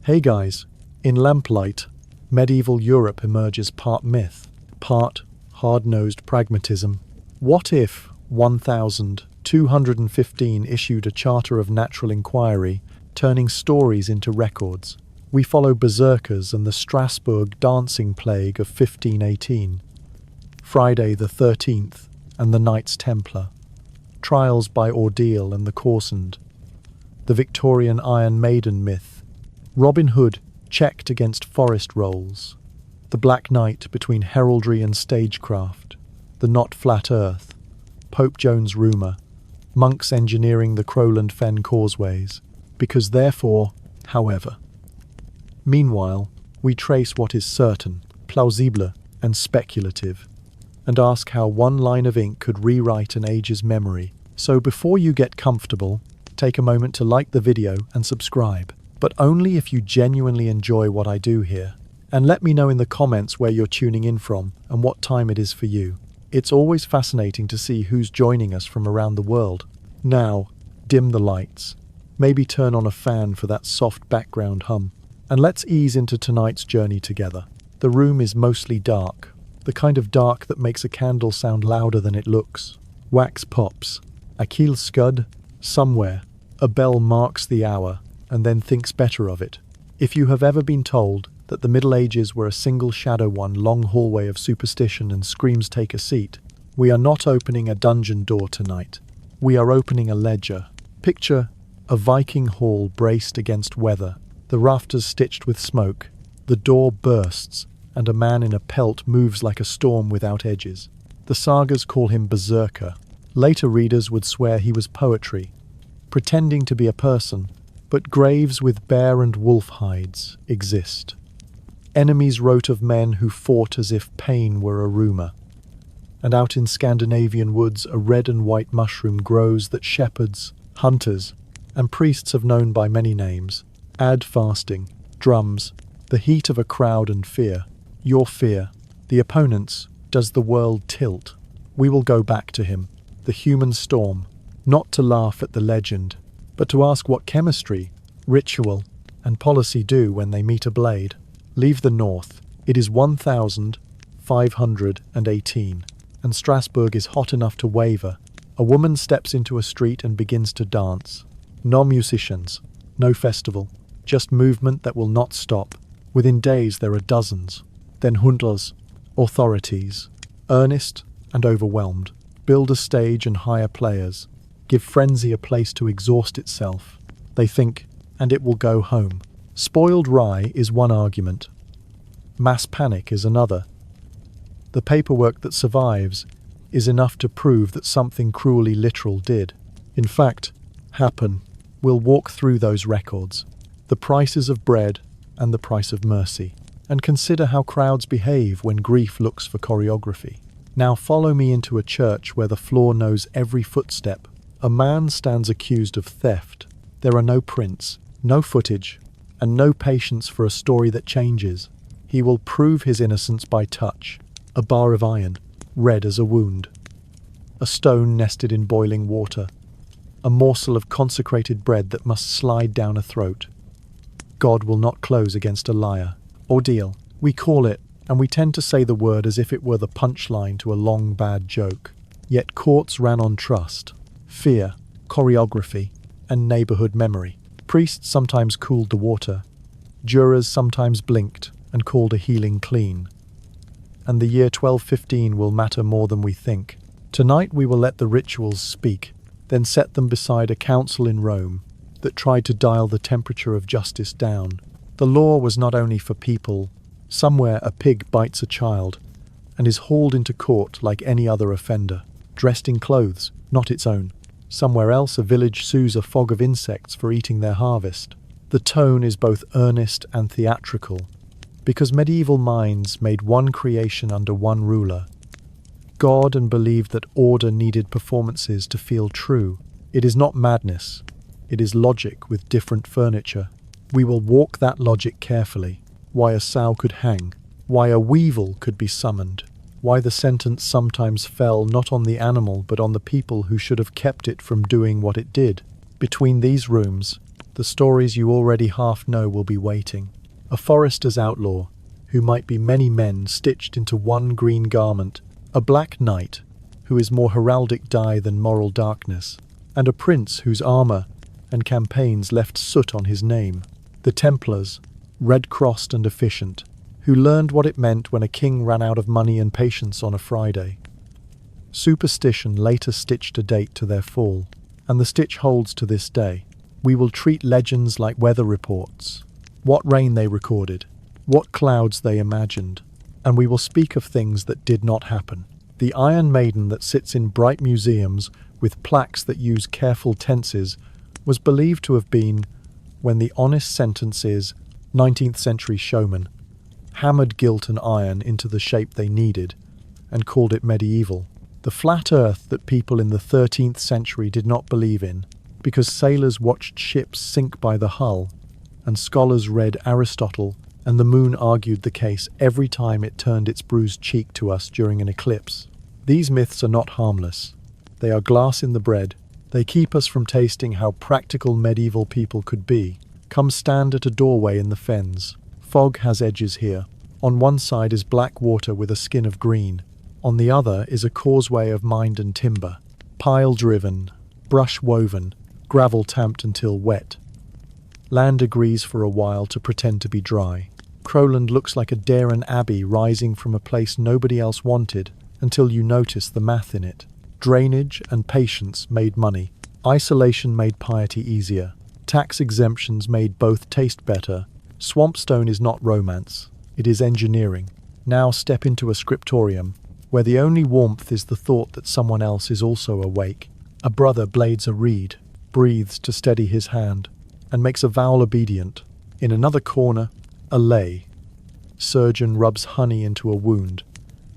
Hey guys, in Lamplight, medieval Europe emerges part myth, part hard-nosed pragmatism. What if 1215 issued a charter of natural inquiry, turning stories into records? We follow berserkers and the Strasbourg Dancing Plague of 1518, Friday the 13th and the Knights Templar, trials by ordeal and the corsned, the Victorian Iron Maiden myth, Robin Hood checked against forest rolls, the Black Knight between heraldry and stagecraft, the not flat earth, Pope Joan's rumour, monks engineering the Crowland Fen causeways, because therefore, however. Meanwhile, we trace what is certain, plausible, and speculative, and ask how one line of ink could rewrite an age's memory. So before you get comfortable, take a moment to like the video and subscribe, but only if you genuinely enjoy what I do here. And let me know in the comments where you're tuning in from and what time it is for you. It's always fascinating to see who's joining us from around the world. Now, dim the lights. Maybe turn on a fan for that soft background hum. And let's ease into tonight's journey together. The room is mostly dark, the kind of dark that makes a candle sound louder than it looks. Wax pops. A keel scud. Somewhere, a bell marks the hour and then thinks better of it. If you have ever been told that the Middle Ages were a single shadow one long hallway of superstition and screams take a seat, we are not opening a dungeon door tonight. We are opening a ledger. Picture a Viking hall braced against weather, the rafters stitched with smoke, the door bursts, and a man in a pelt moves like a storm without edges. The sagas call him berserker. Later readers would swear he was poetry, pretending to be a person, but graves with bear and wolf hides exist. Enemies wrote of men who fought as if pain were a rumour. And out in Scandinavian woods a red and white mushroom grows that shepherds, hunters, and priests have known by many names. Add fasting, drums, the heat of a crowd and fear. Your fear, the opponent's, does the world tilt? We will go back to him, the human storm, not to laugh at the legend, but to ask what chemistry, ritual, and policy do when they meet a blade. Leave the north. It is 1518, and Strasbourg is hot enough to waver. A woman steps into a street and begins to dance. No musicians, no festival, just movement that will not stop. Within days there are dozens, then hundreds, authorities, earnest and overwhelmed, build a stage and hire players, give frenzy a place to exhaust itself. They think, and it will go home. Spoiled rye is one argument. Mass panic is another. The paperwork that survives is enough to prove that something cruelly literal did, in fact, happen. We'll walk through those records, the prices of bread and the price of mercy, and consider how crowds behave when grief looks for choreography. Now follow me into a church where the floor knows every footstep. A man stands accused of theft. There are no prints, no footage, and no patience for a story that changes. He will prove his innocence by touch. A bar of iron, red as a wound. A stone nested in boiling water. A morsel of consecrated bread that must slide down a throat. God will not close against a liar. Ordeal, we call it, and we tend to say the word as if it were the punchline to a long bad joke. Yet courts ran on trust, fear, choreography, and neighbourhood memory. Priests sometimes cooled the water. Jurors sometimes blinked and called a healing clean. And the year 1215 will matter more than we think. Tonight we will let the rituals speak, then set them beside a council in Rome that tried to dial the temperature of justice down. The law was not only for people. Somewhere a pig bites a child and is hauled into court like any other offender, dressed in clothes not its own. Somewhere else a village sues a fog of insects for eating their harvest. The tone is both earnest and theatrical, because medieval minds made one creation under one ruler, God, and believed that order needed performances to feel true. It is not madness, it is logic with different furniture. We will walk that logic carefully. Why a sow could hang, why a weevil could be summoned, why the sentence sometimes fell not on the animal but on the people who should have kept it from doing what it did. Between these rooms, The stories you already half know will be waiting. A forester's outlaw, who might be many men stitched into one green garment, a black knight, who is more heraldic dye than moral darkness, and a prince whose armour and campaigns left soot on his name. The Templars, red-crossed and efficient, who learned what it meant when a king ran out of money and patience on a Friday. Superstition later stitched a date to their fall, and the stitch holds to this day. We will treat legends like weather reports, what rain they recorded, what clouds they imagined, and we will speak of things that did not happen. The Iron Maiden that sits in bright museums with plaques that use careful tenses was believed to have been, when the honest sentence is, 19th century showmen hammered gilt and iron into the shape they needed and called it medieval. The flat earth that people in the 13th century did not believe in, because sailors watched ships sink by the hull, and scholars read Aristotle, and the moon argued the case every time it turned its bruised cheek to us during an eclipse. These myths are not harmless. They are glass in the bread. They keep us from tasting how practical medieval people could be. Come stand at a doorway in the fens. Fog has edges here. On one side is black water with a skin of green. On the other is a causeway of mind and timber, pile-driven, brush-woven, gravel tamped until wet. Land agrees for a while to pretend to be dry. Crowland looks like a Darren Abbey rising from a place nobody else wanted until you notice the math in it. Drainage and patience made money. Isolation made piety easier. Tax exemptions made both taste better. Swampstone is not romance. It is engineering. Now step into a scriptorium, where the only warmth is the thought that someone else is also awake. A brother blades a reed, breathes to steady his hand, and makes a vowel obedient. In another corner, a lay. Surgeon rubs honey into a wound,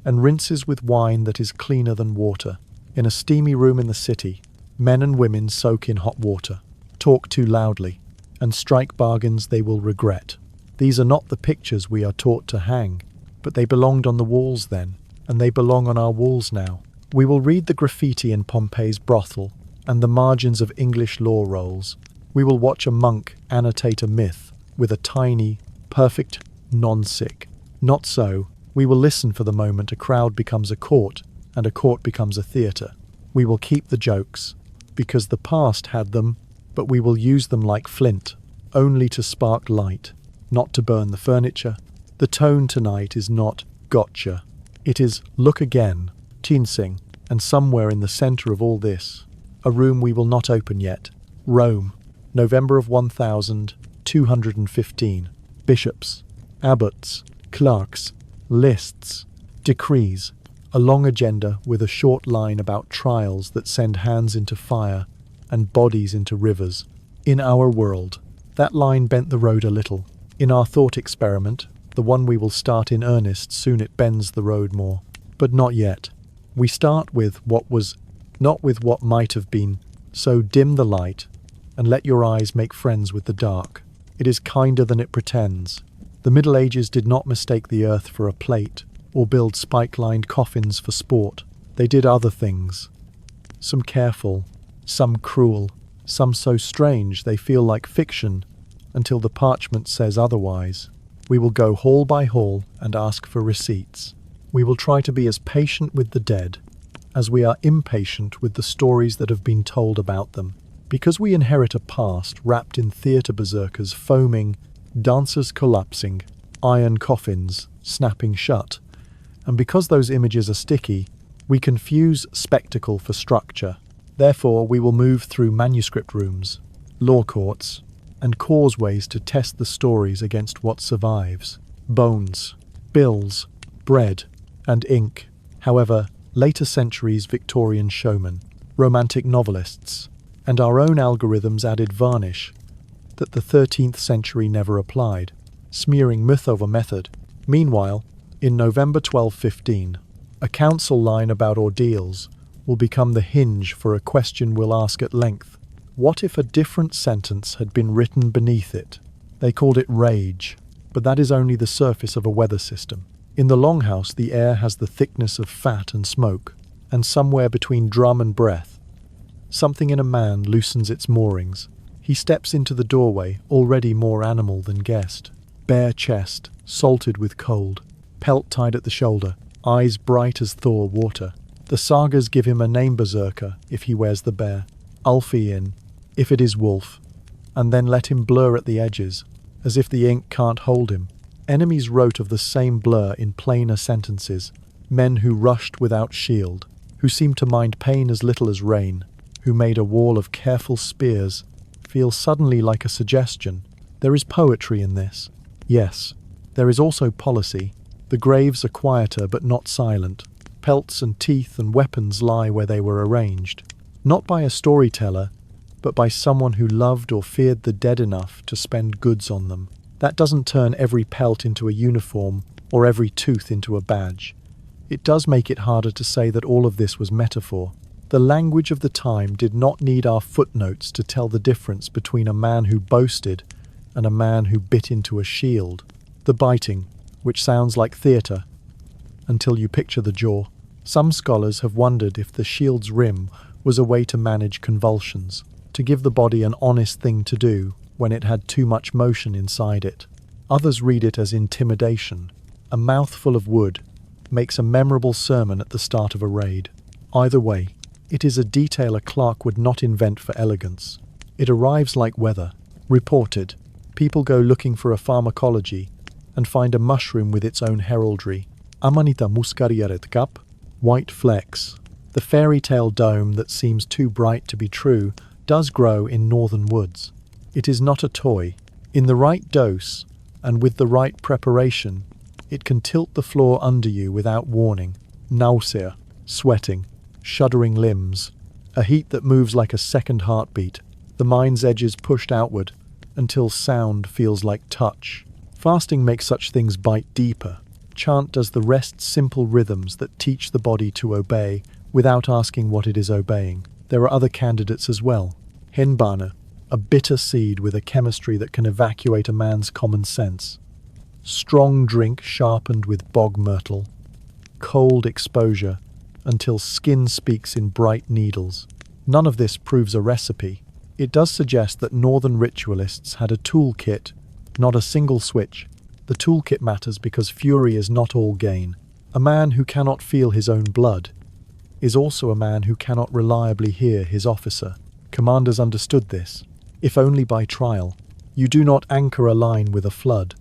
and rinses with wine that is cleaner than water. In a steamy room in the city, men and women soak in hot water, talk too loudly, and strike bargains they will regret. These are not the pictures we are taught to hang, but they belonged on the walls then, and they belong on our walls now. We will read the graffiti in Pompey's brothel and the margins of English law rolls. We will watch a monk annotate a myth with a tiny, perfect non-sick. Not so. We will listen for the moment a crowd becomes a court and a court becomes a theatre. We will keep the jokes, because the past had them, but we will use them like flint, only to spark light, not to burn the furniture. The tone tonight is not gotcha. It is look again, teensing, and somewhere in the centre of all this, a room we will not open yet. Rome, November of 1215. Bishops, abbots, clerks, lists, decrees, a long agenda with a short line about trials that send hands into fire and bodies into rivers. In our world, that line bent the road a little. In our thought experiment, the one we will start in earnest, soon it bends the road more. But not yet. We start with what was, not with what might have been. So dim the light, and let your eyes make friends with the dark. It is kinder than it pretends. The Middle Ages did not mistake the earth for a plate, or build spike-lined coffins for sport. They did other things. Some careful, some cruel, some so strange they feel like fiction, until the parchment says otherwise. We will go hall by hall and ask for receipts. We will try to be as patient with the dead as we are impatient with the stories that have been told about them. Because we inherit a past wrapped in theatre berserkers foaming, dancers collapsing, iron coffins snapping shut, and because those images are sticky, we confuse spectacle for structure. Therefore, we will move through manuscript rooms, law courts, and causeways to test the stories against what survives. Bones, bills, bread, and ink. However, later centuries Victorian showmen, romantic novelists, and our own algorithms added varnish that the 13th century never applied, smearing myth over method. Meanwhile, in November 1215, a council line about ordeals will become the hinge for a question we'll ask at length. What if a different sentence had been written beneath it? They called it rage, but that is only the surface of a weather system. In the longhouse, the air has the thickness of fat and smoke, and somewhere between drum and breath, something in a man loosens its moorings. He steps into the doorway, already more animal than guest. Bare chest, salted with cold, pelt tied at the shoulder, eyes bright as thaw water. The sagas give him a name berserker if he wears the bear, ulfheðnar if it is wolf, and then let him blur at the edges, as if the ink can't hold him. Enemies wrote of the same blur in plainer sentences, men who rushed without shield, who seemed to mind pain as little as rain, who made a wall of careful spears feel suddenly like a suggestion. There is poetry in this. Yes, there is also policy. The graves are quieter but not silent. Pelts and teeth and weapons lie where they were arranged, not by a storyteller, but by someone who loved or feared the dead enough to spend goods on them. That doesn't turn every pelt into a uniform or every tooth into a badge. It does make it harder to say that all of this was metaphor. The language of the time did not need our footnotes to tell the difference between a man who boasted and a man who bit into a shield. The biting, which sounds like theatre, until you picture the jaw. Some scholars have wondered if the shield's rim was a way to manage convulsions, to give the body an honest thing to do when it had too much motion inside it. Others read it as intimidation. A mouthful of wood makes a memorable sermon at the start of a raid. Either way, it is a detail a clerk would not invent for elegance. It arrives like weather. Reported. People go looking for a pharmacology and find a mushroom with its own heraldry. Amanita muscaria retell, white flecks. The fairy tale dome that seems too bright to be true does grow in northern woods. It is not a toy. In the right dose, and with the right preparation, it can tilt the floor under you without warning. Nausea, sweating, shuddering limbs, a heat that moves like a second heartbeat, the mind's edges pushed outward until sound feels like touch. Fasting makes such things bite deeper. Chant does the rest simple rhythms that teach the body to obey without asking what it is obeying. There are other candidates as well. Henbana, a bitter seed with a chemistry that can evacuate a man's common sense. Strong drink sharpened with bog myrtle. Cold exposure until skin speaks in bright needles. None of this proves a recipe. It does suggest that northern ritualists had a toolkit, not a single switch. The toolkit matters because fury is not all gain. A man who cannot feel his own blood is also a man who cannot reliably hear his officer. Commanders understood this, if only by trial. You do not anchor a line with a flood.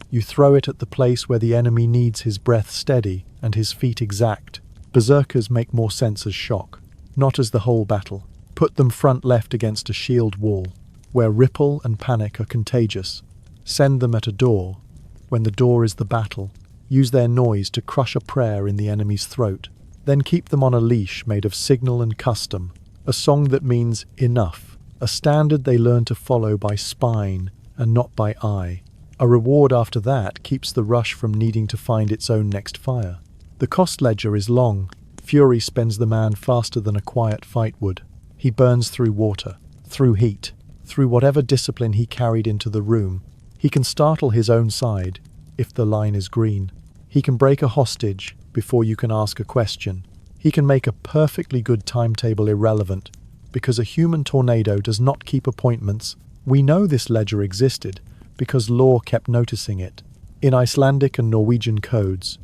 You throw it at the place where the enemy needs his breath steady and his feet exact. Berserkers make more sense as shock, not as the whole battle. Put them front left against a shield wall, where ripple and panic are contagious. Send them at a door, when the door is the battle. Use their noise to crush a prayer in the enemy's throat. Then keep them on a leash made of signal and custom, a song that means enough, a standard they learn to follow by spine and not by eye. A reward after that keeps the rush from needing to find its own next fire. The cost ledger is long. Fury spends the man faster than a quiet fight would. He burns through water, through heat, through whatever discipline he carried into the room. He can startle his own side, if the line is green. He can break a hostage before you can ask a question. He can make a perfectly good timetable irrelevant, because a human tornado does not keep appointments. We know this ledger existed, because law kept noticing it. In Icelandic and Norwegian codes,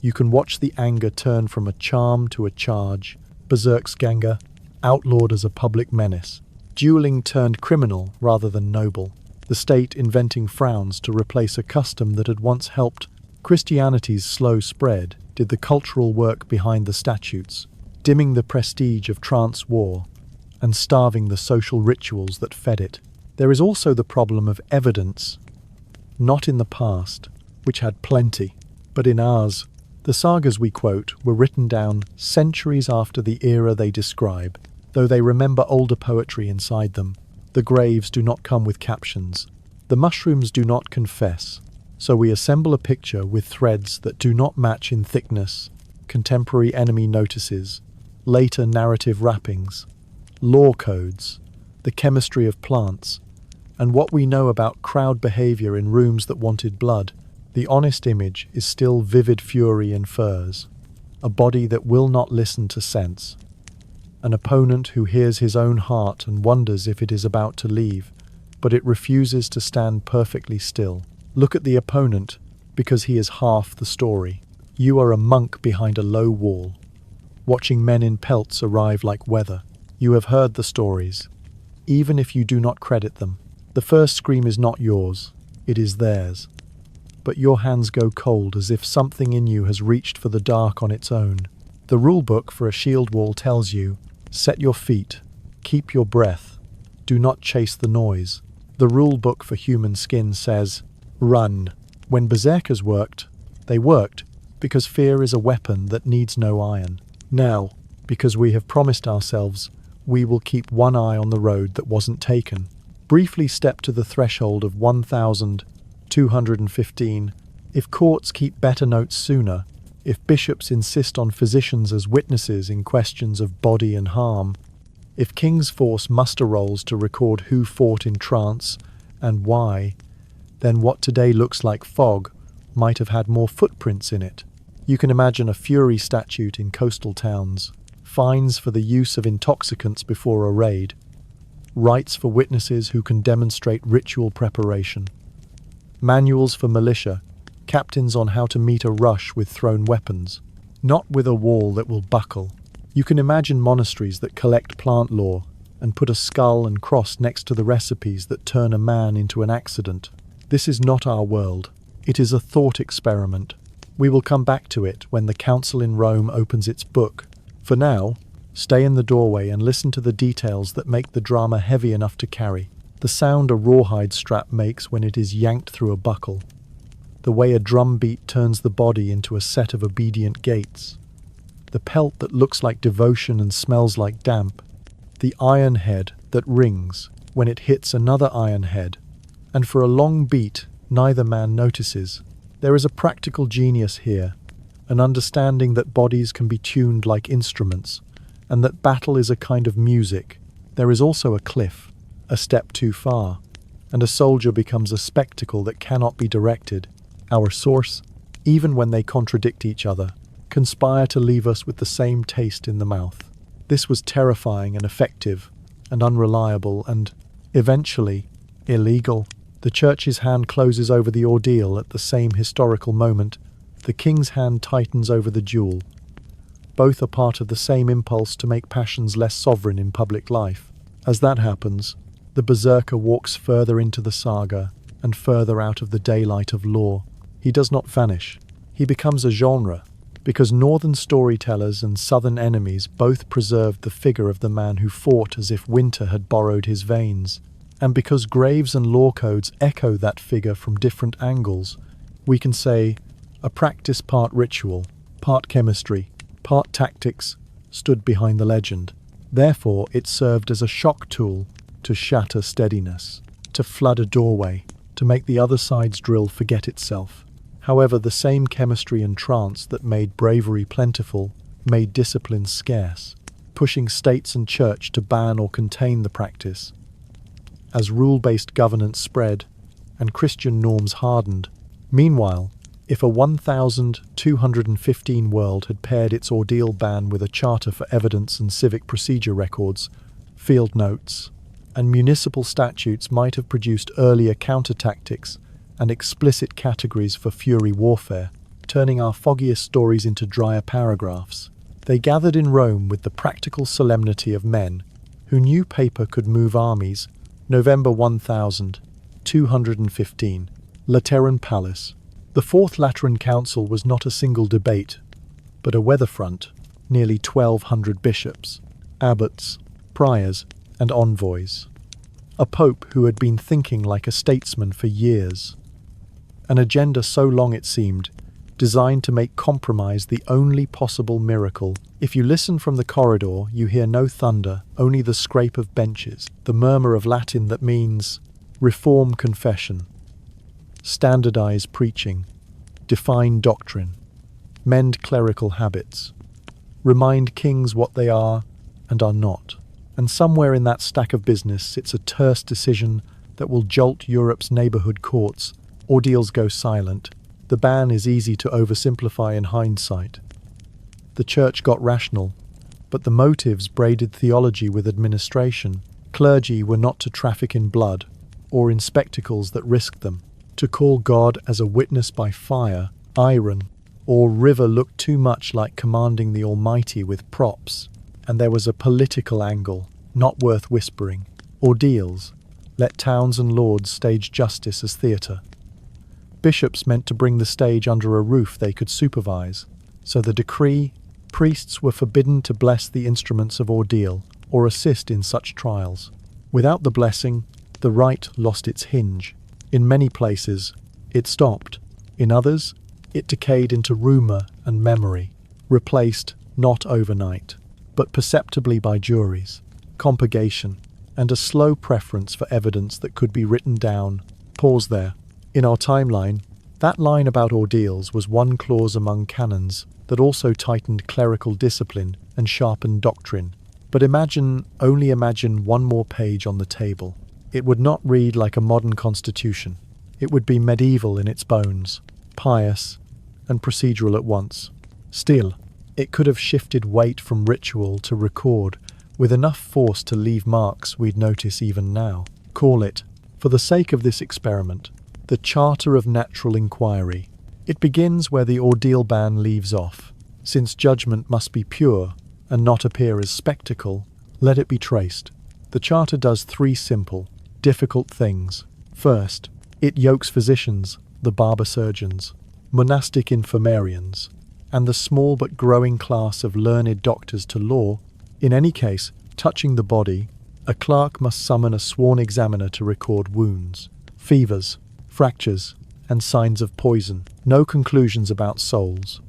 you can watch the anger turn from a charm to a charge. Berserksganga, outlawed as a public menace. Dueling turned criminal rather than noble. The state inventing frowns to replace a custom that had once helped. Christianity's slow spread did the cultural work behind the statutes, dimming the prestige of trance war and starving the social rituals that fed it. There is also the problem of evidence, not in the past, which had plenty, but in ours. The sagas we quote were written down centuries after the era they describe, though they remember older poetry inside them. The graves do not come with captions. The mushrooms do not confess. So we assemble a picture with threads that do not match in thickness, contemporary enemy notices, later narrative wrappings, law codes, the chemistry of plants, and what we know about crowd behavior in rooms that wanted blood. The honest image is still vivid fury in furs, a body that will not listen to sense, an opponent who hears his own heart and wonders if it is about to leave. but it refuses to stand perfectly still. Look at the opponent, because he is half the story. You are a monk behind a low wall, watching men in pelts arrive like weather. You have heard the stories, even if you do not credit them. The first scream is not yours, it is theirs. But your hands go cold as if something in you has reached for the dark on its own. The rulebook for a shield wall tells you, set your feet, keep your breath, do not chase the noise. The rulebook for human skin says, run. When berserkers worked, they worked because fear is a weapon that needs no iron. Now, because we have promised ourselves, we will keep one eye on the road that wasn't taken. Briefly step to the threshold of 1,215. If courts keep better notes sooner, if bishops insist on physicians as witnesses in questions of body and harm, if kings force muster rolls to record who fought in trance and why, then what today looks like fog might have had more footprints in it. You can imagine a fury statute in coastal towns, fines for the use of intoxicants before a raid, rights for witnesses who can demonstrate ritual preparation, manuals for militia, captains on how to meet a rush with thrown weapons, not with a wall that will buckle. You can imagine monasteries that collect plant lore and put a skull and cross next to the recipes that turn a man into an accident. This is not our world. It is a thought experiment. We will come back to it when the council in Rome opens its book. For now, stay in the doorway and listen to the details that make the drama heavy enough to carry. The sound a rawhide strap makes when it is yanked through a buckle. The way a drum beat turns the body into a set of obedient gates. The pelt that looks like devotion and smells like damp. The iron head that rings when it hits another iron head. And for a long beat, neither man notices. There is a practical genius here, an understanding that bodies can be tuned like instruments, and that battle is a kind of music. There is also a cliff, a step too far, and a soldier becomes a spectacle that cannot be directed. Our source, even when they contradict each other, conspire to leave us with the same taste in the mouth. This was terrifying and effective, and unreliable, and, eventually, illegal. The church's hand closes over the ordeal at the same historical moment. The king's hand tightens over the duel. Both are part of the same impulse to make passions less sovereign in public life. As that happens, the berserker walks further into the saga and further out of the daylight of law. He does not vanish. He becomes a genre, because northern storytellers and southern enemies both preserved the figure of the man who fought as if winter had borrowed his veins. And because graves and law codes echo that figure from different angles, we can say a practice part ritual, part chemistry, part tactics stood behind the legend. Therefore, it served as a shock tool to shatter steadiness, to flood a doorway, to make the other side's drill forget itself. However, the same chemistry and trance that made bravery plentiful made discipline scarce, pushing states and church to ban or contain the practice. As rule-based governance spread and Christian norms hardened. Meanwhile, if a 1,215 world had paired its ordeal ban with a charter for evidence and civic procedure records, field notes, and municipal statutes might have produced earlier counter-tactics and explicit categories for fury warfare, turning our foggiest stories into drier paragraphs. They gathered in Rome with the practical solemnity of men who knew paper could move armies. November 1215, Lateran Palace. The Fourth Lateran Council was not a single debate, but a weather front, nearly 1,200 bishops, abbots, priors, and envoys. A pope who had been thinking like a statesman for years. An agenda so long it seemed, designed to make compromise the only possible miracle. If you listen from the corridor, you hear no thunder, only the scrape of benches, the murmur of Latin that means reform confession, standardize preaching, define doctrine, mend clerical habits, remind kings what they are and are not. And somewhere in that stack of business sits a terse decision that will jolt Europe's neighborhood courts. Ordeals go silent. The ban is easy to oversimplify in hindsight. The church got rational, but the motives braided theology with administration. Clergy were not to traffic in blood or in spectacles that risked them. To call God as a witness by fire, iron, or river looked too much like commanding the Almighty with props, and there was a political angle, not worth whispering. Ordeals. Let towns and lords stage justice as theatre. Bishops meant to bring the stage under a roof they could supervise. So the decree, priests were forbidden to bless the instruments of ordeal or assist in such trials. Without the blessing, the rite lost its hinge. In many places, it stopped. In others, it decayed into rumour and memory, replaced not overnight, but perceptibly by juries, compurgation, and a slow preference for evidence that could be written down. Pause there. In our timeline, that line about ordeals was one clause among canons that also tightened clerical discipline and sharpened doctrine. But only imagine one more page on the table. It would not read like a modern constitution. It would be medieval in its bones, pious and procedural at once. Still, it could have shifted weight from ritual to record, with enough force to leave marks we'd notice even now. Call it, for the sake of this experiment, the Charter of Natural Inquiry. It begins where the ordeal ban leaves off. Since judgment must be pure and not appear as spectacle, let it be traced. The Charter does three simple, difficult things. First, it yokes physicians, the barber surgeons, monastic infirmarians, and the small but growing class of learned doctors to law. In any case, touching the body, a clerk must summon a sworn examiner to record wounds, fevers, fractures, and signs of poison. No conclusions about souls.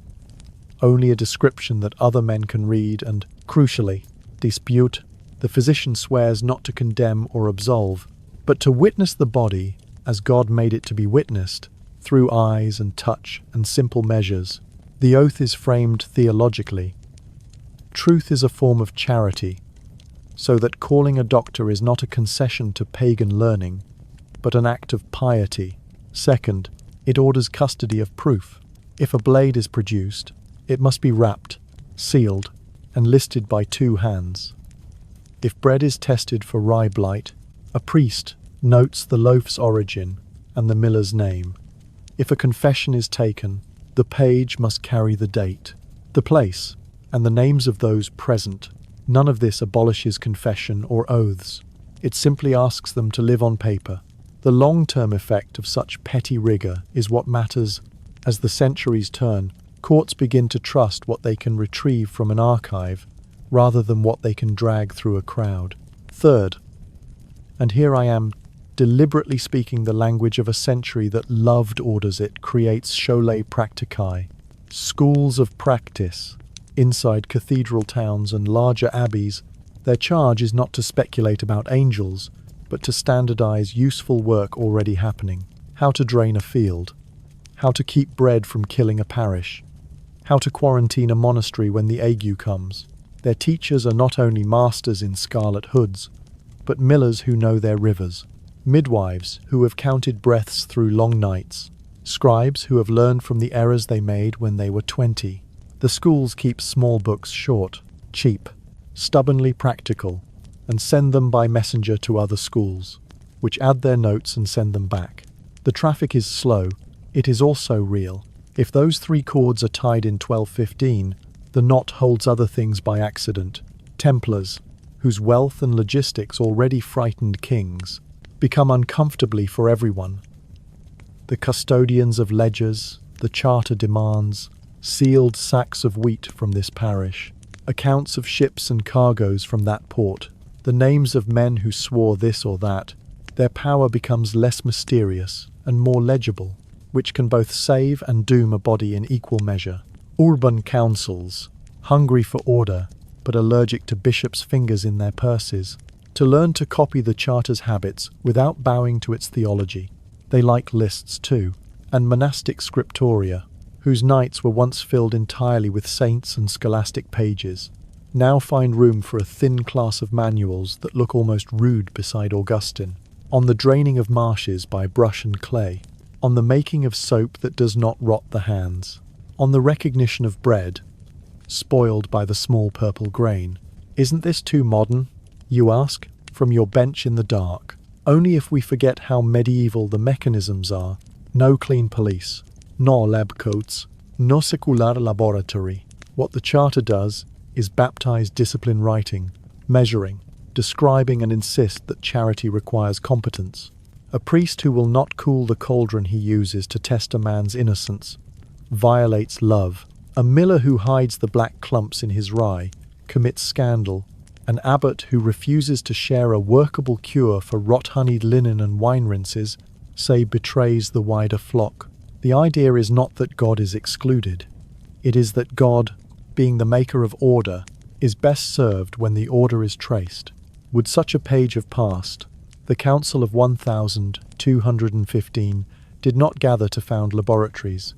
Only a description that other men can read and, crucially, dispute. The physician swears not to condemn or absolve, but to witness the body as God made it to be witnessed, through eyes and touch and simple measures. The oath is framed theologically. Truth is a form of charity, so that calling a doctor is not a concession to pagan learning, but an act of piety. Second, it orders custody of proof. If a blade is produced, it must be wrapped, sealed, and listed by two hands. If bread is tested for rye blight, a priest notes the loaf's origin and the miller's name. If a confession is taken, the page must carry the date, the place, and the names of those present. None of this abolishes confession or oaths. It simply asks them to live on paper. The long-term effect of such petty rigour is what matters. As the centuries turn, courts begin to trust what they can retrieve from an archive rather than what they can drag through a crowd. Third, and here I am deliberately speaking the language of a century that loved orders, it creates scholae practicae, schools of practice, inside cathedral towns and larger abbeys. Their charge is not to speculate about angels, but to standardize useful work already happening. How to drain a field, how to keep bread from killing a parish, how to quarantine a monastery when the ague comes. Their teachers are not only masters in scarlet hoods, but millers who know their rivers, midwives who have counted breaths through long nights, scribes who have learned from the errors they made when they were 20. The schools keep small books short, cheap, stubbornly practical, and send them by messenger to other schools, which add their notes and send them back. The traffic is slow, it is also real. If those three chords are tied in 1215, the knot holds other things by accident. Templars, whose wealth and logistics already frightened kings, become uncomfortably for everyone. The custodians of ledgers, the charter demands, sealed sacks of wheat from this parish, accounts of ships and cargoes from that port, the names of men who swore this or that. Their power becomes less mysterious and more legible, which can both save and doom a body in equal measure. Urban councils, hungry for order, but allergic to bishops' fingers in their purses, to learn to copy the charter's habits without bowing to its theology. They like lists too, and monastic scriptoria, whose nights were once filled entirely with saints and scholastic pages, now find room for a thin class of manuals that look almost rude beside Augustine, on the draining of marshes by brush and clay, on the making of soap that does not rot the hands, on the recognition of bread, spoiled by the small purple grain. Isn't this too modern, you ask, from your bench in the dark? only if we forget how medieval the mechanisms are. No clean police, no lab coats, no secular laboratory. What the Charter does is baptize discipline writing, measuring, describing and insist that charity requires competence. A priest who will not cool the cauldron he uses to test a man's innocence violates love. A miller who hides the black clumps in his rye commits scandal. An abbot who refuses to share a workable cure for rot-honeyed linen and wine rinses, say, betrays the wider flock. The idea is not that God is excluded. It is that God, being the maker of order, is best served when the order is traced. Would such a page have passed? The Council of 1215 did not gather to found laboratories.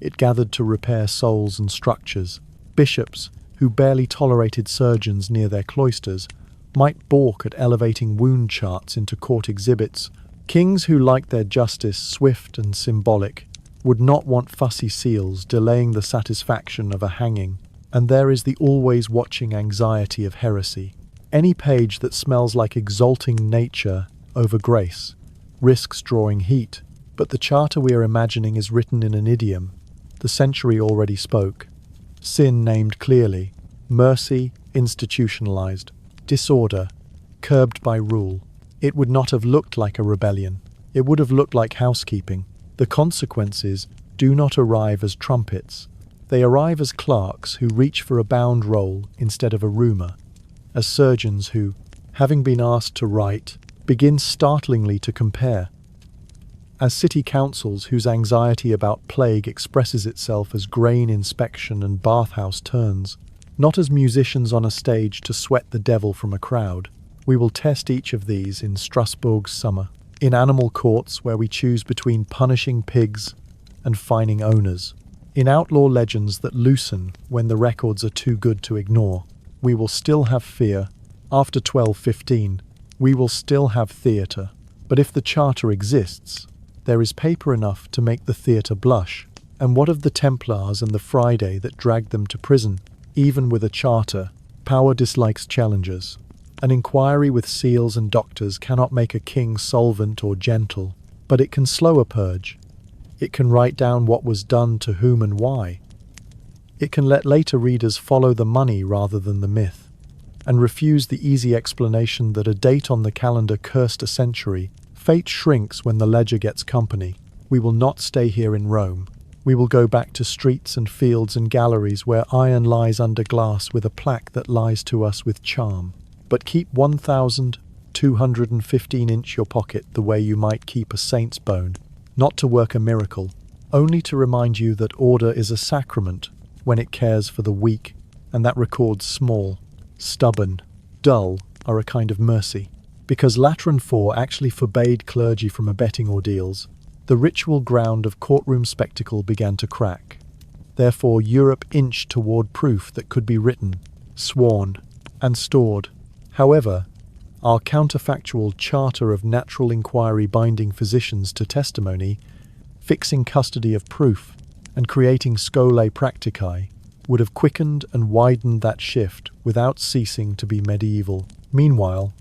It gathered to repair souls and structures. Bishops, who barely tolerated surgeons near their cloisters, might balk at elevating wound charts into court exhibits. Kings who liked their justice swift and symbolic would not want fussy seals delaying the satisfaction of a hanging. And there is the always watching anxiety of heresy. Any page that smells like exalting nature over grace risks drawing heat. But the Charter we are imagining is written in an idiom. The century already spoke. Sin named clearly, mercy institutionalized, disorder curbed by rule. It would not have looked like a rebellion. It would have looked like housekeeping. The consequences do not arrive as trumpets. They arrive as clerks who reach for a bound roll instead of a rumour, as surgeons who, having been asked to write, begin startlingly to compare, as city councils whose anxiety about plague expresses itself as grain inspection and bathhouse turns, not as musicians on a stage to sweat the devil from a crowd. We will test each of these in Strasbourg's summer, in animal courts where we choose between punishing pigs and fining owners, in outlaw legends that loosen when the records are too good to ignore. We will still have fear. After 1215, we will still have theatre. But if the Charter exists, there is paper enough to make the theatre blush. And what of the Templars and the Friday that dragged them to prison? Even with a Charter, power dislikes challengers. An inquiry with seals and doctors cannot make a king solvent or gentle, but it can slow a purge. It can write down what was done to whom and why. It can let later readers follow the money rather than the myth, and refuse the easy explanation that a date on the calendar cursed a century. Fate shrinks when the ledger gets company. We will not stay here in Rome. We will go back to streets and fields and galleries where iron lies under glass with a plaque that lies to us with charm. But keep 1,215 in your pocket the way you might keep a saint's bone, not to work a miracle, only to remind you that order is a sacrament when it cares for the weak, and that records small, stubborn, dull are a kind of mercy. Because Lateran IV actually forbade clergy from abetting ordeals, the ritual ground of courtroom spectacle began to crack. Therefore, Europe inched toward proof that could be written, sworn, and stored. However, our counterfactual Charter of Natural Inquiry binding physicians to testimony, fixing custody of proof, and creating scholae practicae would have quickened and widened that shift without ceasing to be medieval. Meanwhile,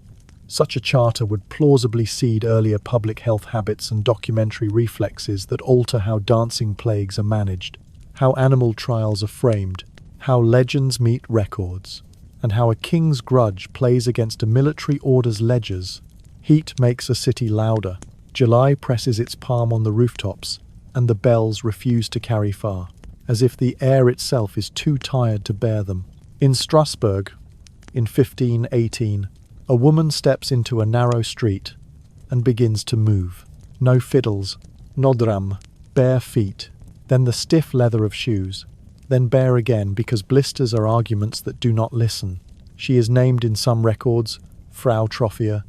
such a charter would plausibly cede earlier public health habits and documentary reflexes that alter how dancing plagues are managed, how animal trials are framed, how legends meet records, and how a king's grudge plays against a military order's ledgers. Heat makes a city louder. July presses its palm on the rooftops, and the bells refuse to carry far, as if the air itself is too tired to bear them. In Strasbourg, in 1518, a woman steps into a narrow street and begins to move. No fiddles, no drum, bare feet, then the stiff leather of shoes, then bare again because blisters are arguments that do not listen. She is named in some records, Frau Trophia,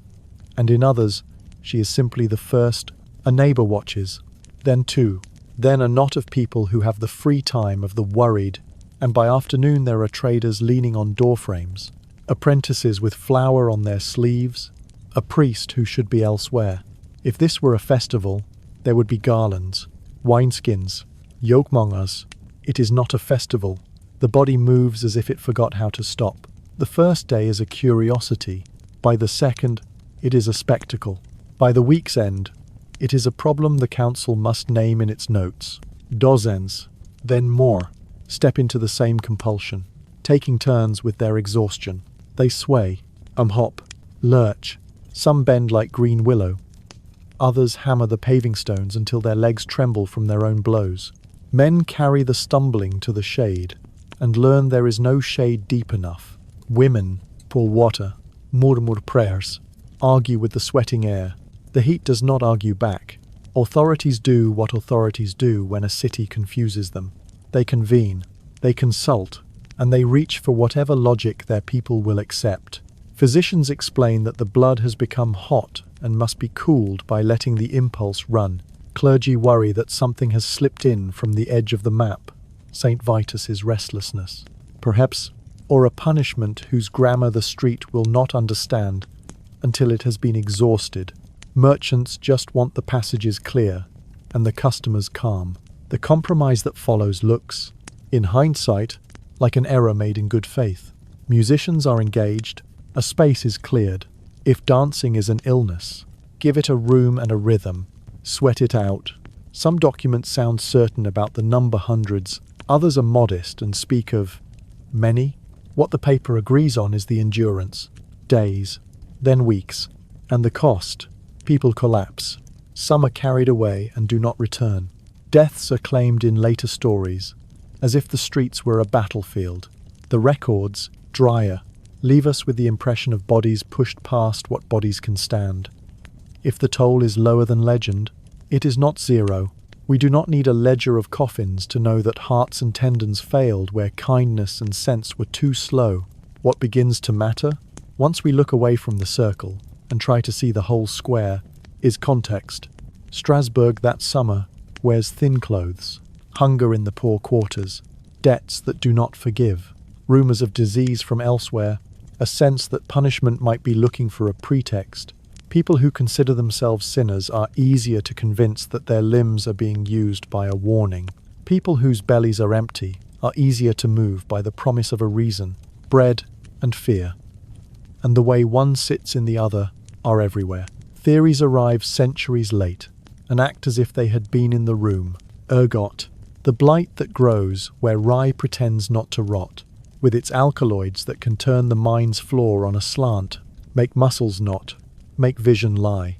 and in others, she is simply the first. A neighbour watches, then two, then a knot of people who have the free time of the worried, and by afternoon there are traders leaning on doorframes, apprentices with flour on their sleeves, a priest who should be elsewhere. If this were a festival, there would be garlands, wineskins, yokemongers. It is not a festival. The body moves as if it forgot how to stop. The first day is a curiosity. By the second, it is a spectacle. By the week's end, it is a problem the council must name in its notes. Dozens, then more, step into the same compulsion, taking turns with their exhaustion. They sway, hop, lurch. Some bend like green willow. Others hammer the paving stones until their legs tremble from their own blows. Men carry the stumbling to the shade and learn there is no shade deep enough. Women pour water, murmur prayers, argue with the sweating air. The heat does not argue back. Authorities do what authorities do when a city confuses them. They convene, they consult, and they reach for whatever logic their people will accept. Physicians explain that the blood has become hot and must be cooled by letting the impulse run. Clergy worry that something has slipped in from the edge of the map, St. Vitus's restlessness, perhaps, or a punishment whose grammar the street will not understand until it has been exhausted. Merchants just want the passages clear and the customers calm. The compromise that follows looks, in hindsight, like an error made in good faith. Musicians are engaged, a space is cleared. If dancing is an illness, give it a room and a rhythm. Sweat it out. Some documents sound certain about the number hundreds, others are modest and speak of many. What the paper agrees on is the endurance. Days, then weeks, and the cost. People collapse. Some are carried away and do not return. Deaths are claimed in later stories, as if the streets were a battlefield. The records, drier, leave us with the impression of bodies pushed past what bodies can stand. If the toll is lower than legend, it is not zero. We do not need a ledger of coffins to know that hearts and tendons failed where kindness and sense were too slow. What begins to matter, once we look away from the circle and try to see the whole square, is context. Strasbourg that summer wears thin clothes, hunger in the poor quarters, debts that do not forgive, rumours of disease from elsewhere, a sense that punishment might be looking for a pretext. People who consider themselves sinners are easier to convince that their limbs are being used by a warning. People whose bellies are empty are easier to move by the promise of a reason. Bread and fear, and the way one sits in the other, are everywhere. Theories arrive centuries late, and act as if they had been in the room. Ergot, the blight that grows where rye pretends not to rot, with its alkaloids that can turn the mind's floor on a slant, make muscles knot, make vision lie.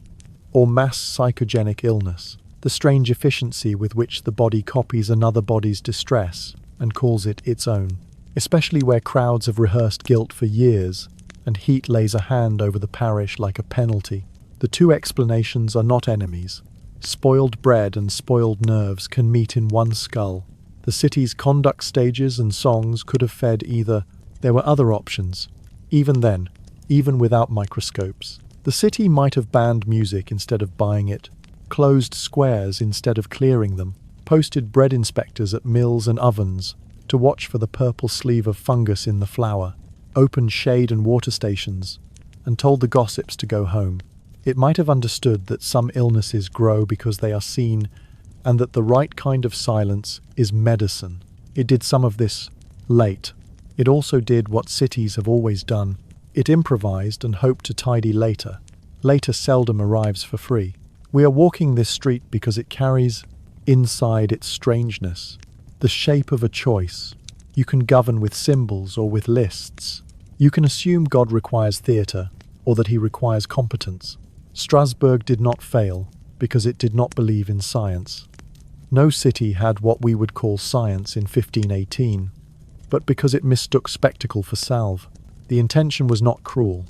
Or mass psychogenic illness, the strange efficiency with which the body copies another body's distress and calls it its own, especially where crowds have rehearsed guilt for years and heat lays a hand over the parish like a penalty. The two explanations are not enemies. Spoiled bread and spoiled nerves can meet in one skull. The city's conduct stages and songs could have fed either. There were other options. Even then, even without microscopes, the city might have banned music instead of buying it, closed squares instead of clearing them, posted bread inspectors at mills and ovens to watch for the purple sleeve of fungus in the flour, opened shade and water stations, and told the gossips to go home. It might have understood that some illnesses grow because they are seen, and that the right kind of silence is medicine. It did some of this late. It also did what cities have always done. It improvised and hoped to tidy later. Later seldom arrives for free. We are walking this street because it carries, inside its strangeness, the shape of a choice. You can govern with symbols or with lists. You can assume God requires theatre, or that he requires competence. Strasbourg did not fail because it did not believe in science. No city had what we would call science in 1518, but because it mistook spectacle for salve. The intention was not cruel.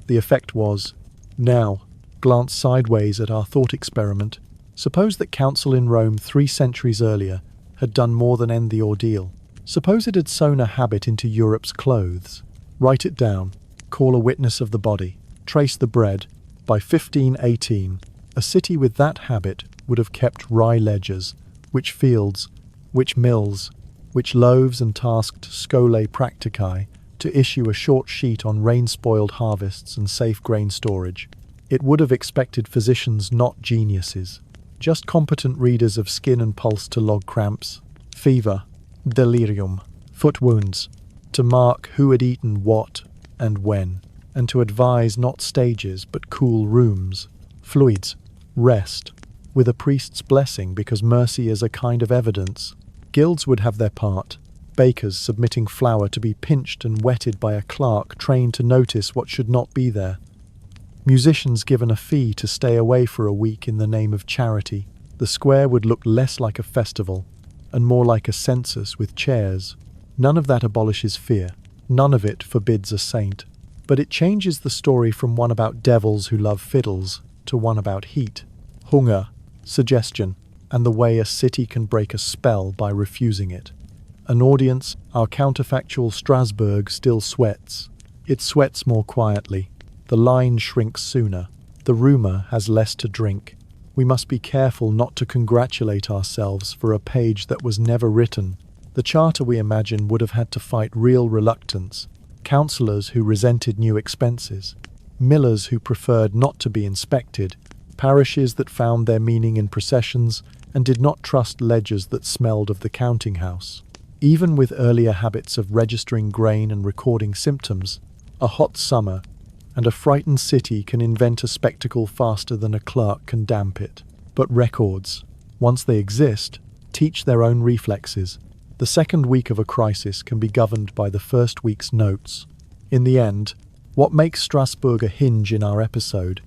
The effect was, now, glance sideways at our thought experiment. Suppose that council in Rome 3 centuries earlier had done more than end the ordeal. Suppose it had sewn a habit into Europe's clothes. Write it down, call a witness of the body, trace the bread. By 1518, a city with that habit would have kept rye ledgers, which fields, which mills, which loaves, and tasked scholae practicae to issue a short sheet on rain-spoiled harvests and safe grain storage. It would have expected physicians, not geniuses, just competent readers of skin and pulse to log cramps, fever, delirium, foot wounds, to mark who had eaten what and when, and to advise not stages but cool rooms. Fluids. Rest. With a priest's blessing because mercy is a kind of evidence. Guilds would have their part. Bakers submitting flour to be pinched and wetted by a clerk trained to notice what should not be there. Musicians given a fee to stay away for a week in the name of charity. The square would look less like a festival and more like a census with chairs. None of that abolishes fear. None of it forbids a saint. But it changes the story from one about devils who love fiddles to one about heat, hunger, suggestion, and the way a city can break a spell by refusing it. An audience, our counterfactual Strasbourg still sweats. It sweats more quietly. The line shrinks sooner. The rumour has less to drink. We must be careful not to congratulate ourselves for a page that was never written. The charter, we imagine, would have had to fight real reluctance. Councillors who resented new expenses. Millers who preferred not to be inspected. Parishes that found their meaning in processions and did not trust ledgers that smelled of the counting house. Even with earlier habits of registering grain and recording symptoms, a hot summer and a frightened city can invent a spectacle faster than a clerk can damp it. But records, once they exist, teach their own reflexes. The second week of a crisis can be governed by the first week's notes. In the end, what makes Strasbourg a hinge in our episode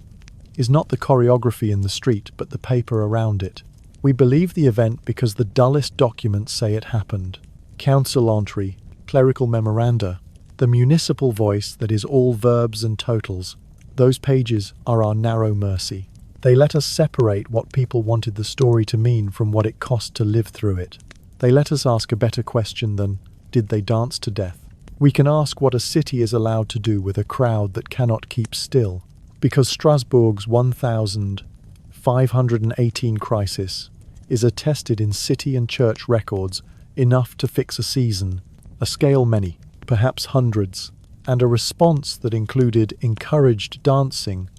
is not the choreography in the street, but the paper around it. We believe the event because the dullest documents say it happened. Council entry, clerical memoranda, the municipal voice that is all verbs and totals. Those pages are our narrow mercy. They let us separate what people wanted the story to mean from what it cost to live through it. They let us ask a better question than, did they dance to death? We can ask what a city is allowed to do with a crowd that cannot keep still. Because Strasbourg's 1518 crisis is attested in city and church records enough to fix a season, a scale many, perhaps hundreds, and a response that included encouraged dancing,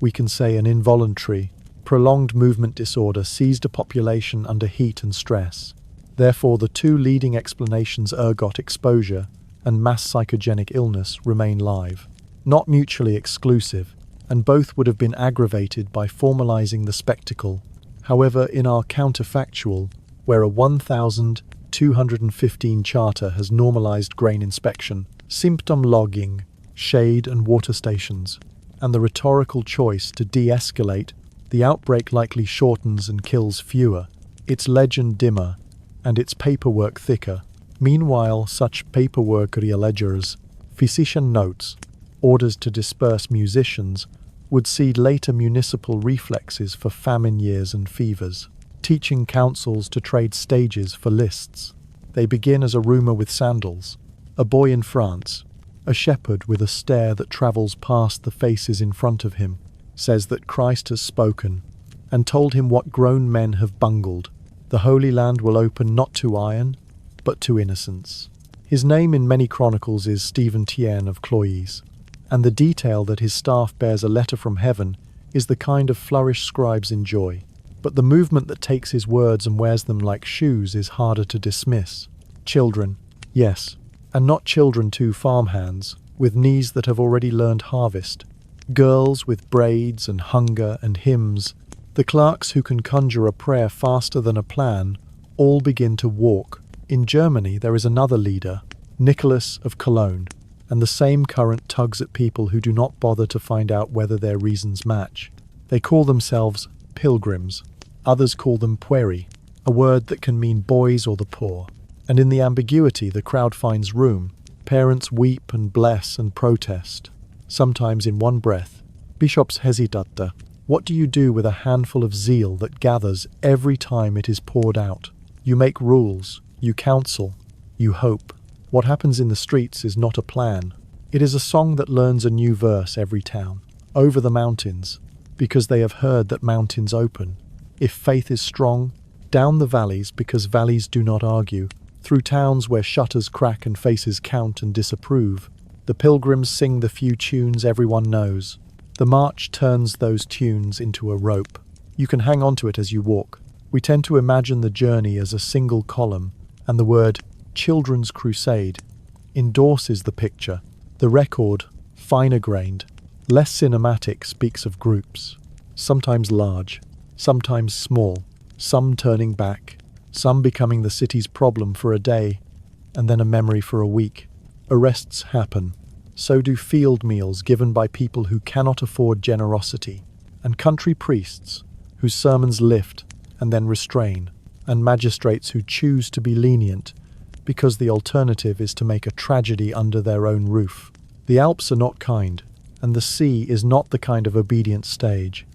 we can say an involuntary, prolonged movement disorder seized a population under heat and stress. Therefore, the two leading explanations, ergot exposure and mass psychogenic illness, remain live, not mutually exclusive, and both would have been aggravated by formalizing the spectacle. However, in our counterfactual, where a 1215 charter has normalized grain inspection, symptom logging, shade and water stations, and the rhetorical choice to de-escalate, the outbreak likely shortens and kills fewer, its legend dimmer, and its paperwork thicker. Meanwhile, such paperwork ledgers, physician notes, orders to disperse musicians, would seed later municipal reflexes for famine years and fevers, teaching councils to trade stages for lists. They begin as a rumour with sandals, a boy in France, a shepherd with a stare that travels past the faces in front of him, says that Christ has spoken, and told him what grown men have bungled. The Holy Land will open not to iron, but to innocence. His name in many chronicles is Stephen Tien of Cloyes, and the detail that his staff bears a letter from heaven is the kind of flourish scribes enjoy. But the movement that takes his words and wears them like shoes is harder to dismiss. Children, yes, and not children too, farmhands, with knees that have already learned harvest. Girls with braids and hunger and hymns. The clerks who can conjure a prayer faster than a plan all begin to walk. In Germany there is another leader, Nicholas of Cologne, and the same current tugs at people who do not bother to find out whether their reasons match. They call themselves pilgrims. Others call them pueri, a word that can mean boys or the poor. And in the ambiguity the crowd finds room. Parents weep and bless and protest, sometimes in one breath. Bishops hesitate. What do you do with a handful of zeal that gathers every time it is poured out? You make rules, you counsel, you hope. What happens in the streets is not a plan. It is a song that learns a new verse every town. Over the mountains, because they have heard that mountains open. If faith is strong, down the valleys, because valleys do not argue. Through towns where shutters crack and faces count and disapprove. The pilgrims sing the few tunes everyone knows. The march turns those tunes into a rope. You can hang on to it as you walk. We tend to imagine the journey as a single column, and the word Children's Crusade endorses the picture. The record, finer grained, less cinematic, speaks of groups. sometimes large, sometimes small, some turning back, some becoming the city's problem for a day, and then a memory for a week. Arrests happen. So do field meals given by people who cannot afford generosity, and country priests whose sermons lift and then restrain, and magistrates who choose to be lenient because the alternative is to make a tragedy under their own roof. The Alps are not kind, and the sea is not the kind of obedient stage.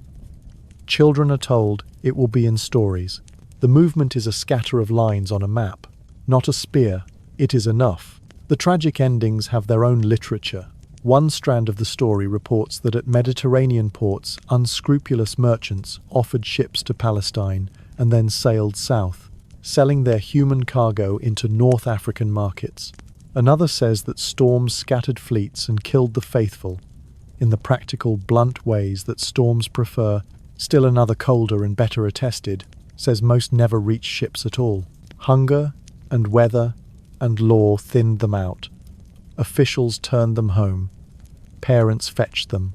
Children are told it will be in stories. The movement is a scatter of lines on a map, not a spear. It is enough. The tragic endings have their own literature. One strand of the story reports that at Mediterranean ports, unscrupulous merchants offered ships to Palestine and then sailed south, selling their human cargo into North African markets. Another says that storms scattered fleets and killed the faithful in the practical, blunt ways that storms prefer. Still another, colder and better attested, says most never reached ships at all. Hunger and weather and law thinned them out. Officials turned them home. Parents fetched them.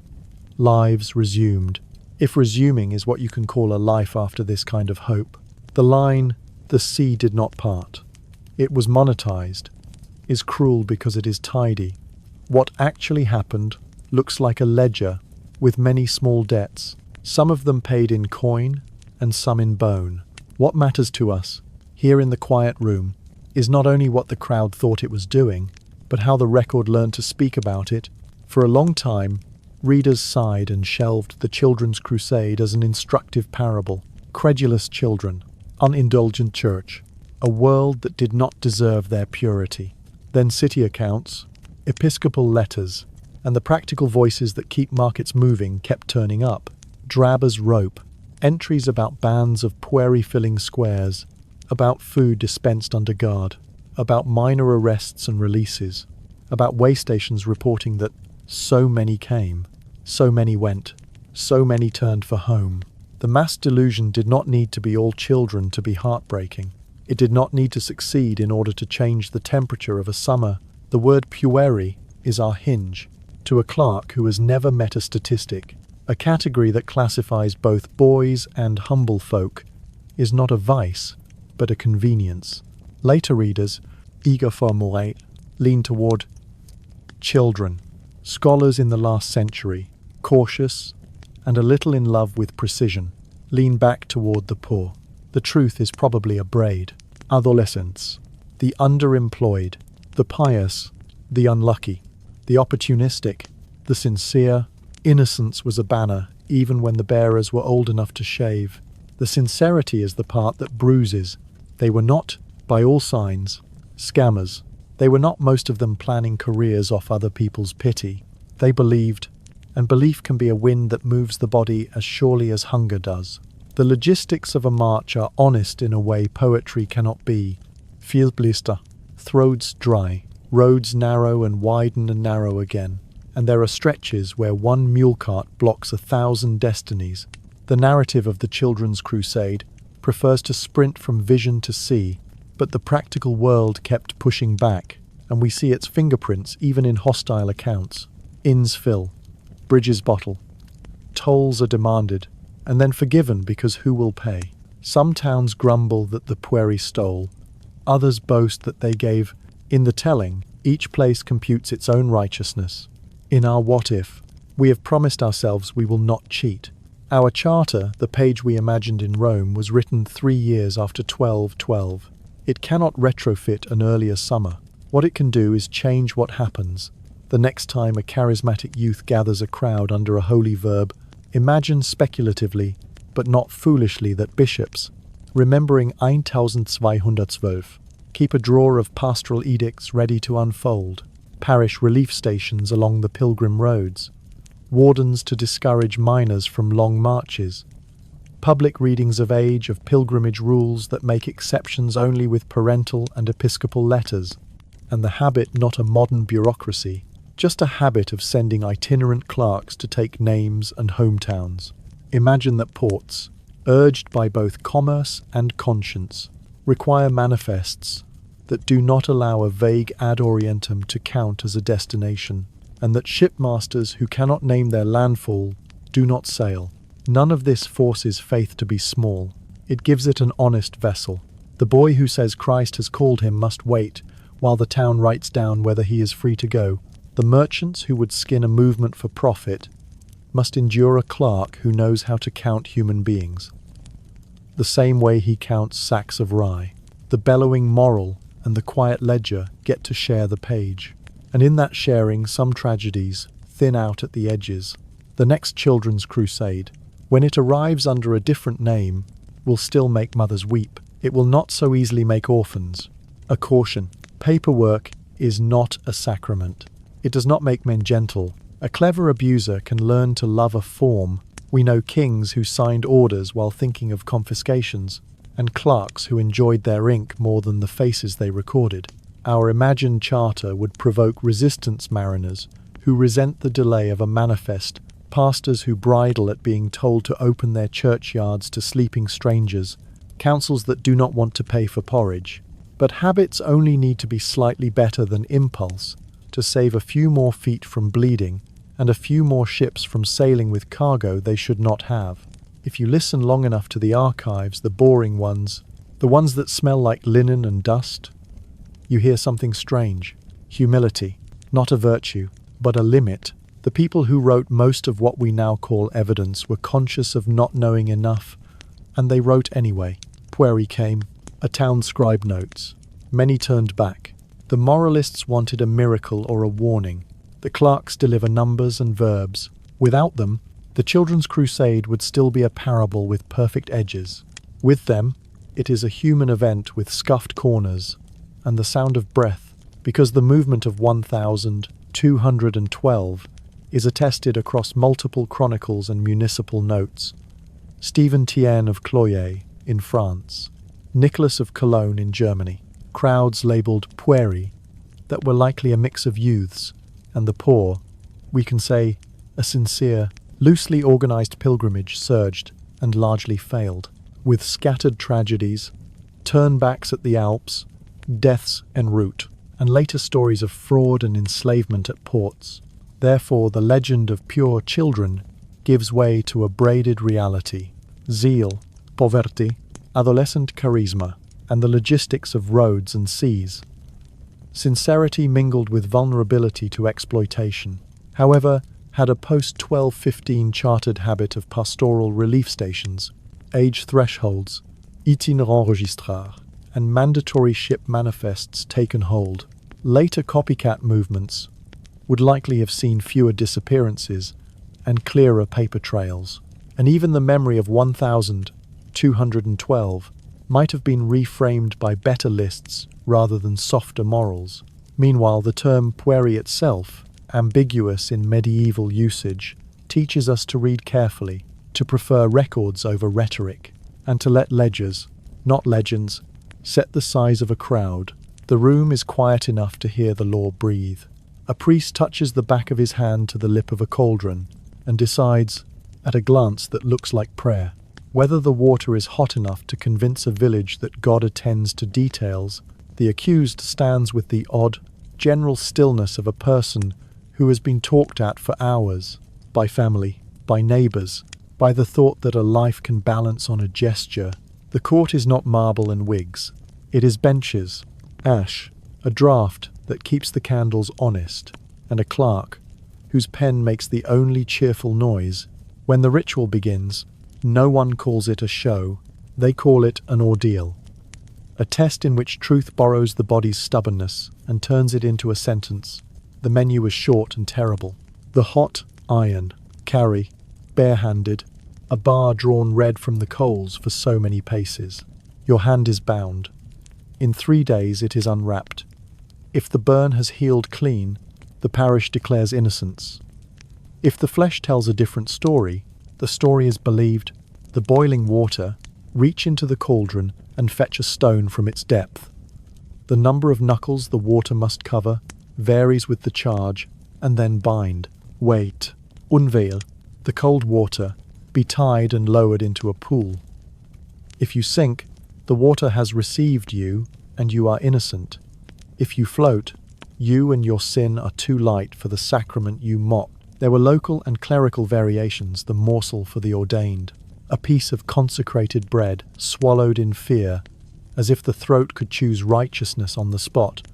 Lives resumed. If resuming is what you can call a life after this kind of hope. The line, "the sea did not part. It was monetized," is cruel because it is tidy. What actually happened looks like a ledger with many small debts, some of them paid in coin and some in bone. What matters to us, here in the quiet room, is not only what the crowd thought it was doing, but how the record learned to speak about it. For a long time, readers sighed and shelved the Children's Crusade as an instructive parable. Credulous children, unindulgent church, a world that did not deserve their purity. Then city accounts, episcopal letters, and the practical voices that keep markets moving kept turning up. Drab as rope, entries about bands of pueri-filling squares, about food dispensed under guard, about minor arrests and releases, about way stations reporting that so many came, so many went, so many turned for home. The mass delusion did not need to be all children to be heartbreaking. It did not need to succeed in order to change the temperature of a summer. The word pueri is our hinge. To a clerk who has never met a statistic, a category that classifies both boys and humble folk is not a vice, but a convenience. Later readers, eager for more, lean toward children. Scholars in the last century, cautious and a little in love with precision, lean back toward the poor. The truth is probably a braid. Adolescents, the underemployed, the pious, the unlucky, the opportunistic, the sincere. Innocence was a banner, even when the bearers were old enough to shave. The sincerity is the part that bruises. They were not, by all signs, scammers. They were not, most of them, planning careers off other people's pity. They believed, and belief can be a wind that moves the body as surely as hunger does. The logistics of a march are honest in a way poetry cannot be. Vielblister, throats dry, roads narrow and widen and narrow again, and there are stretches where one mule cart blocks 1,000 destinies. The narrative of the Children's Crusade prefers to sprint from vision to sea, but the practical world kept pushing back, and we see its fingerprints even in hostile accounts. Inns fill, bridges bottle, tolls are demanded, and then forgiven because who will pay? Some towns grumble that the pueri stole, others boast that they gave. In the telling, each place computes its own righteousness. In our what if, we have promised ourselves we will not cheat. Our charter, the page we imagined in Rome, was written 3 years after 1212. It cannot retrofit an earlier summer. What it can do is change what happens. The next time a charismatic youth gathers a crowd under a holy verb, imagine speculatively, but not foolishly, that bishops, remembering 1212, keep a drawer of pastoral edicts ready to unfold, parish relief stations along the pilgrim roads, wardens to discourage minors from long marches, public readings of age of pilgrimage rules that make exceptions only with parental and episcopal letters, and the habit not a modern bureaucracy, just a habit of sending itinerant clerks to take names and hometowns. Imagine that ports, urged by both commerce and conscience, require manifests that do not allow a vague ad orientem to count as a destination, and that shipmasters who cannot name their landfall do not sail. None of this forces faith to be small. It gives it an honest vessel. The boy who says Christ has called him must wait, while the town writes down whether he is free to go. The merchants who would skin a movement for profit must endure a clerk who knows how to count human beings, the same way he counts sacks of rye. The bellowing moral and the quiet ledger get to share the page, and in that sharing some tragedies thin out at the edges. The next children's crusade, when it arrives under a different name, will still make mothers weep. It will not so easily make orphans. A caution: paperwork is not a sacrament. It does not make men gentle. A clever abuser can learn to love a form. We know kings who signed orders while thinking of confiscations, and clerks who enjoyed their ink more than the faces they recorded. Our imagined charter would provoke resistance mariners who resent the delay of a manifest, pastors who bridle at being told to open their churchyards to sleeping strangers, councils that do not want to pay for porridge. But habits only need to be slightly better than impulse to save a few more feet from bleeding and a few more ships from sailing with cargo they should not have. If you listen long enough to the archives, the boring ones, the ones that smell like linen and dust, you hear something strange. Humility, not a virtue, but a limit. The people who wrote most of what we now call evidence were conscious of not knowing enough, and they wrote anyway. Query came. A town scribe notes. Many turned back. The moralists wanted a miracle or a warning. The clerks deliver numbers and verbs. Without them, the children's crusade would still be a parable with perfect edges. With them, it is a human event with scuffed corners and the sound of breath, because the movement of 1212 is attested across multiple chronicles and municipal notes. Stephen Tienne of Cloyes in France, Nicholas of Cologne in Germany, crowds labelled pueri that were likely a mix of youths and the poor. We can say a sincere, loosely organised pilgrimage surged and largely failed, with scattered tragedies, turnbacks at the Alps, deaths en route, and later stories of fraud and enslavement at ports. Therefore, the legend of pure children gives way to a braided reality, zeal, poverty, adolescent charisma, and the logistics of roads and seas. Sincerity mingled with vulnerability to exploitation, however, had a post-1215 chartered habit of pastoral relief stations, age thresholds, itinérant registrar, and mandatory ship manifests taken hold. Later copycat movements would likely have seen fewer disappearances and clearer paper trails, and even the memory of 1212 might have been reframed by better lists rather than softer morals. Meanwhile, the term pueri itself, ambiguous in medieval usage, teaches us to read carefully, to prefer records over rhetoric, and to let ledgers, not legends, set the size of a crowd. The room is quiet enough to hear the law breathe. A priest touches the back of his hand to the lip of a cauldron and decides, at a glance that looks like prayer, whether the water is hot enough to convince a village that God attends to details. The accused stands with the odd, general stillness of a person who has been talked at for hours, by family, by neighbours, by the thought that a life can balance on a gesture. The court is not marble and wigs. It is benches, ash, a draught that keeps the candles honest, and a clerk whose pen makes the only cheerful noise. When the ritual begins, no one calls it a show, they call it an ordeal. A test in which truth borrows the body's stubbornness and turns it into a sentence. The menu is short and terrible. The hot iron, carry, barehanded, a bar drawn red from the coals for so many paces. Your hand is bound. In 3 days it is unwrapped. If the burn has healed clean, the parish declares innocence. If the flesh tells a different story, the story is believed. The boiling water, reach into the cauldron and fetch a stone from its depth. The number of knuckles the water must cover varies with the charge, and then bind. Wait. Unveil. The cold water, be tied and lowered into a pool. If you sink, the water has received you, and you are innocent. If you float, you and your sin are too light for the sacrament you mock. There were local and clerical variations, the morsel for the ordained, a piece of consecrated bread swallowed in fear, as if the throat could choose righteousness on the spot.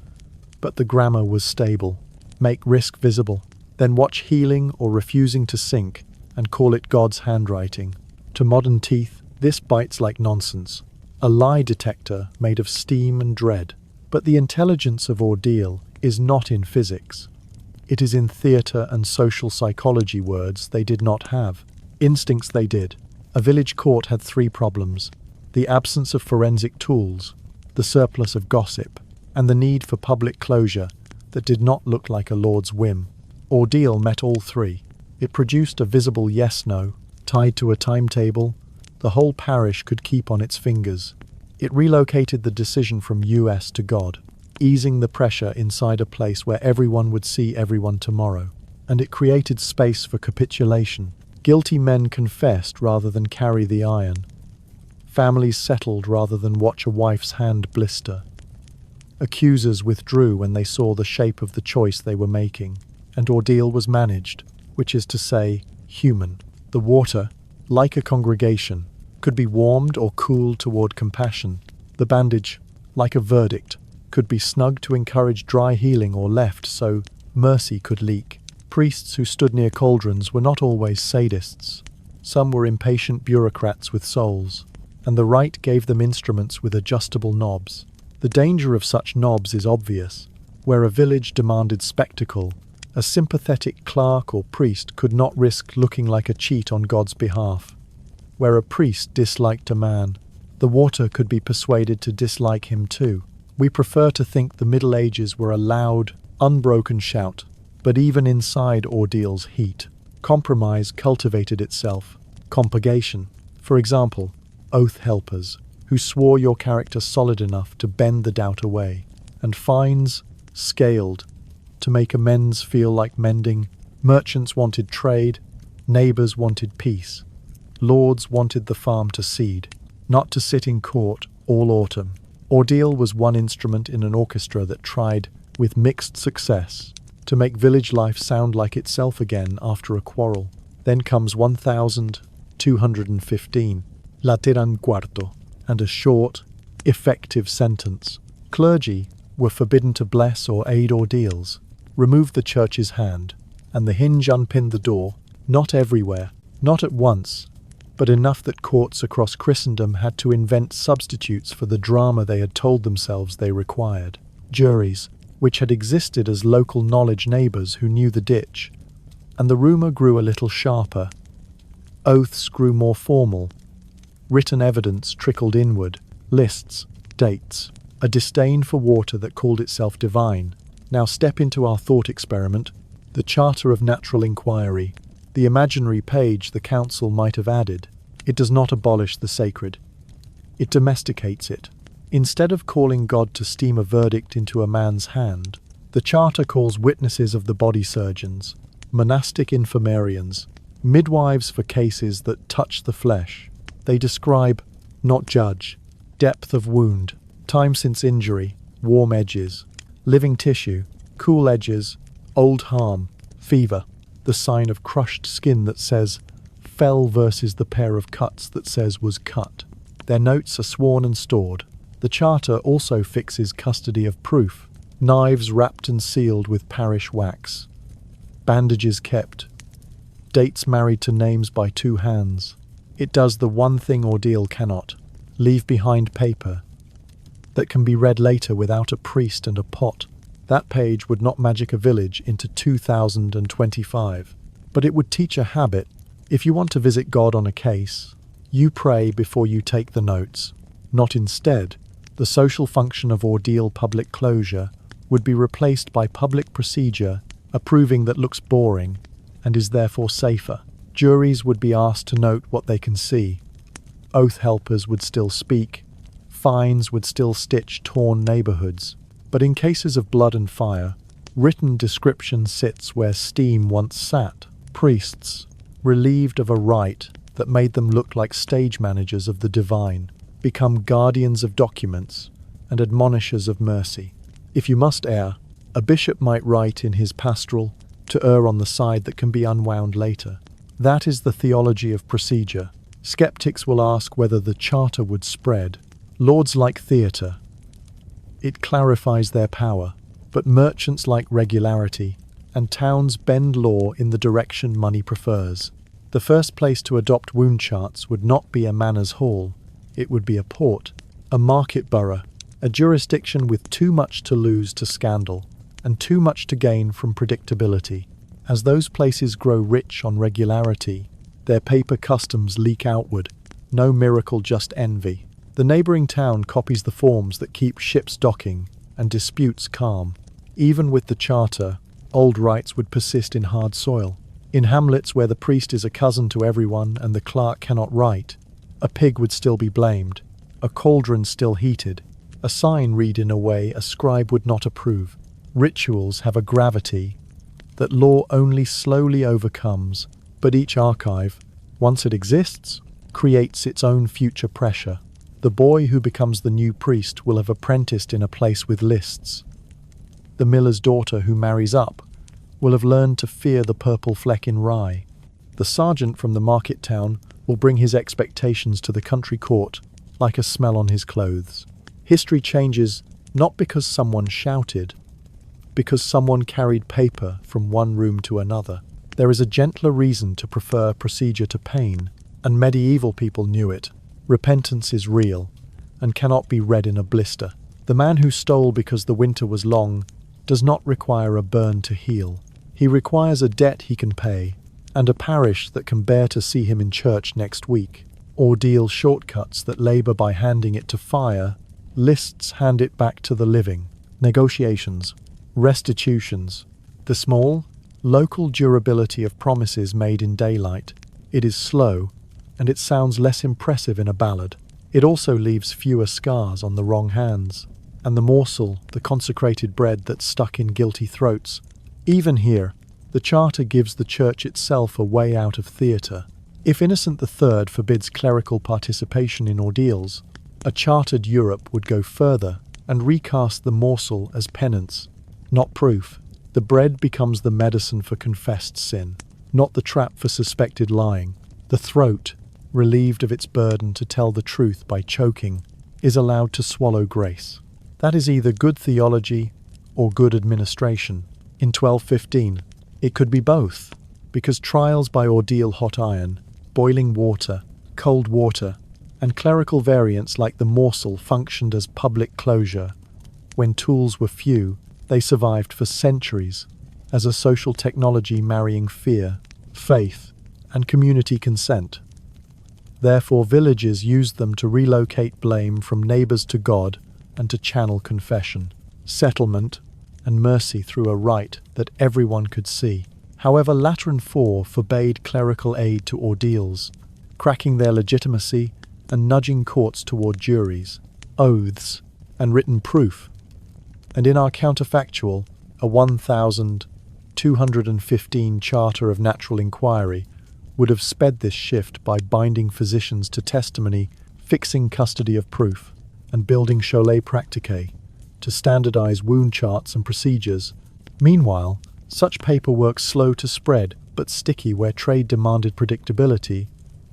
But the grammar was stable. Make risk visible, then watch healing or refusing to sink, and call it God's handwriting. To modern teeth, this bites like nonsense. A lie detector made of steam and dread. But the intelligence of ordeal is not in physics. It is in theatre and social psychology, words they did not have. Instincts they did. A village court had 3 problems: the absence of forensic tools, the surplus of gossip, and the need for public closure that did not look like a lord's whim. Ordeal met all 3. It produced a visible yes-no, tied to a timetable the whole parish could keep on its fingers. It relocated the decision from US to God, easing the pressure inside a place where everyone would see everyone tomorrow. And it created space for capitulation. Guilty men confessed rather than carry the iron. Families settled rather than watch a wife's hand blister. Accusers withdrew when they saw the shape of the choice they were making. And ordeal was managed, which is to say, human. The water, like a congregation, could be warmed or cooled toward compassion. The bandage, like a verdict, could be snug to encourage dry healing or left so mercy could leak. Priests who stood near cauldrons were not always sadists. Some were impatient bureaucrats with souls, and the rite gave them instruments with adjustable knobs. The danger of such knobs is obvious. Where a village demanded spectacle, a sympathetic clerk or priest could not risk looking like a cheat on God's behalf. Where a priest disliked a man, the water could be persuaded to dislike him too. We prefer to think the Middle Ages were a loud, unbroken shout, but even inside ordeal's heat, compromise cultivated itself. Compurgation, for example, oath helpers, who swore your character solid enough to bend the doubt away, and fines, scaled, to make amends feel like mending. Merchants wanted trade, neighbours wanted peace. Lords wanted the farm to seed, not to sit in court all autumn. Ordeal was one instrument in an orchestra that tried, with mixed success, to make village life sound like itself again after a quarrel. Then comes 1215, La Tiran Cuarto, and a short, effective sentence. Clergy were forbidden to bless or aid ordeals, remove the church's hand, and the hinge unpinned the door, not everywhere, not at once, but enough that courts across Christendom had to invent substitutes for the drama they had told themselves they required. Juries, which had existed as local knowledge neighbours who knew the ditch, and the rumour grew a little sharper. Oaths grew more formal. Written evidence trickled inward, lists, dates, a disdain for water that called itself divine. Now step into our thought experiment, the Charter of Natural Inquiry. The imaginary page the council might have added. It does not abolish the sacred. It domesticates it. Instead of calling God to steam a verdict into a man's hand, the charter calls witnesses of the body surgeons, monastic infirmarians, midwives for cases that touch the flesh. They describe, not judge, depth of wound, time since injury, warm edges, living tissue, cool edges, old harm, fever, the sign of crushed skin that says fell versus the pair of cuts that says was cut. Their notes are sworn and stored. The charter also fixes custody of proof, knives wrapped and sealed with parish wax, bandages kept, dates married to names by 2 hands. It does the one thing ordeal cannot, leave behind paper that can be read later without a priest and a pot. That page would not magic a village into 2025, but it would teach a habit. If you want to visit God on a case, you pray before you take the notes, not instead. The social function of ordeal public closure would be replaced by public procedure, approving that looks boring and is therefore safer. Juries would be asked to note what they can see. Oath helpers would still speak. Fines would still stitch torn neighbourhoods. But in cases of blood and fire, written description sits where steam once sat. Priests, relieved of a rite that made them look like stage managers of the divine, become guardians of documents and admonishers of mercy. If you must err, a bishop might write in his pastoral, to err on the side that can be unwound later. That is the theology of procedure. Skeptics will ask whether the charter would spread. Lords like theatre. It clarifies their power, but merchants like regularity, and towns bend law in the direction money prefers. The first place to adopt wound charts would not be a manor's hall, it would be a port, a market borough, a jurisdiction with too much to lose to scandal, and too much to gain from predictability. As those places grow rich on regularity, their paper customs leak outward, no miracle, just envy. The neighbouring town copies the forms that keep ships docking and disputes calm. Even with the charter, old rights would persist in hard soil. In hamlets where the priest is a cousin to everyone and the clerk cannot write, a pig would still be blamed, a cauldron still heated, a sign read in a way a scribe would not approve. Rituals have a gravity that law only slowly overcomes, but each archive, once it exists, creates its own future pressure. The boy who becomes the new priest will have apprenticed in a place with lists. The miller's daughter who marries up will have learned to fear the purple fleck in rye. The sergeant from the market town will bring his expectations to the country court like a smell on his clothes. History changes not because someone shouted, because someone carried paper from one room to another. There is a gentler reason to prefer procedure to pain, and medieval people knew it. Repentance is real, and cannot be read in a blister. The man who stole because the winter was long does not require a burn to heal. He requires a debt he can pay, and a parish that can bear to see him in church next week. Ordeal shortcuts that labour by handing it to fire, lists hand it back to the living. Negotiations. Restitutions. The small, local durability of promises made in daylight. It is slow, and it sounds less impressive in a ballad. It also leaves fewer scars on the wrong hands, and the morsel, the consecrated bread that's stuck in guilty throats. Even here, the charter gives the church itself a way out of theatre. If Innocent III forbids clerical participation in ordeals, a chartered Europe would go further and recast the morsel as penance, not proof. The bread becomes the medicine for confessed sin, not the trap for suspected lying. The throat, relieved of its burden to tell the truth by choking, is allowed to swallow grace. That is either good theology or good administration. In 1215, it could be both, because trials by ordeal hot iron, boiling water, cold water, and clerical variants like the morsel functioned as public closure. When tools were few, they survived for centuries as a social technology marrying fear, faith, and community consent. Therefore, villages used them to relocate blame from neighbours to God and to channel confession, settlement, and mercy through a rite that everyone could see. However, Lateran IV forbade clerical aid to ordeals, cracking their legitimacy and nudging courts toward juries, oaths, and written proof. And in our counterfactual, a 1215 Charter of Natural Inquiry would have sped this shift by binding physicians to testimony, fixing custody of proof, and building Cholet practicae to standardize wound charts and procedures. Meanwhile, such paperwork, slow to spread but sticky where trade demanded predictability,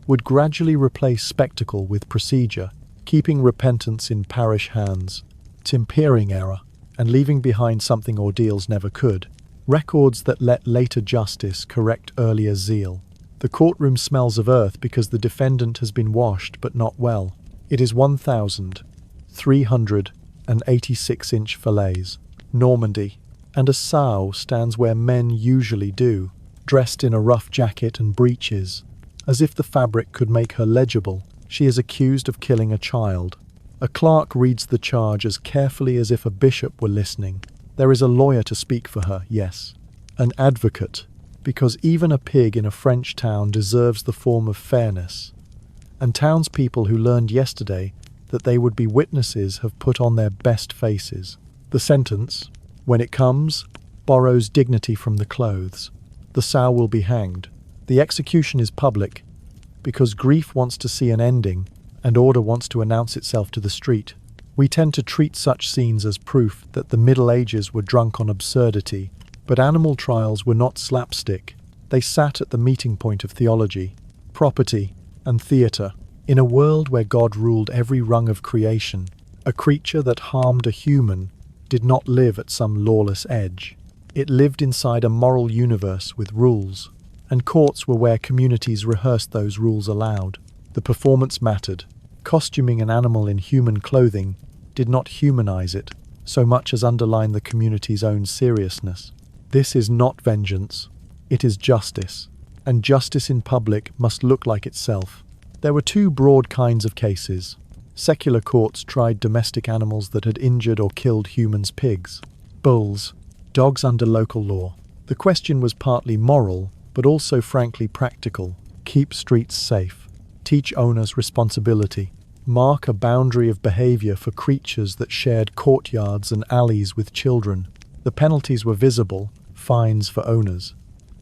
would gradually replace spectacle with procedure, keeping repentance in parish hands, tempering error, and leaving behind something ordeals never could: records that let later justice correct earlier zeal. The courtroom smells of earth because the defendant has been washed but not well. It is 1,386-inch fillets, Normandy, and a sow stands where men usually do, dressed in a rough jacket and breeches. As if the fabric could make her legible, she is accused of killing a child. A clerk reads the charge as carefully as if a bishop were listening. There is a lawyer to speak for her, yes. An advocate, because even a pig in a French town deserves the form of fairness. And townspeople who learned yesterday that they would be witnesses have put on their best faces. The sentence, when it comes, borrows dignity from the clothes. The sow will be hanged. The execution is public, because grief wants to see an ending, and order wants to announce itself to the street. We tend to treat such scenes as proof that the Middle Ages were drunk on absurdity, But animal trials were not slapstick. They sat at the meeting point of theology, property, and theatre. In a world where God ruled every rung of creation, a creature that harmed a human did not live at some lawless edge. It lived inside a moral universe with rules, and courts were where communities rehearsed those rules aloud. The performance mattered. Costuming an animal in human clothing did not humanize it so much as underline the community's own seriousness. This is not vengeance, it is justice, and justice in public must look like itself. There were two broad kinds of cases. Secular courts tried domestic animals that had injured or killed humans, pigs, bulls, dogs under local law. The question was partly moral, but also frankly practical. Keep streets safe. Teach owners responsibility. Mark a boundary of behavior for creatures that shared courtyards and alleys with children. The penalties were visible, fines for owners,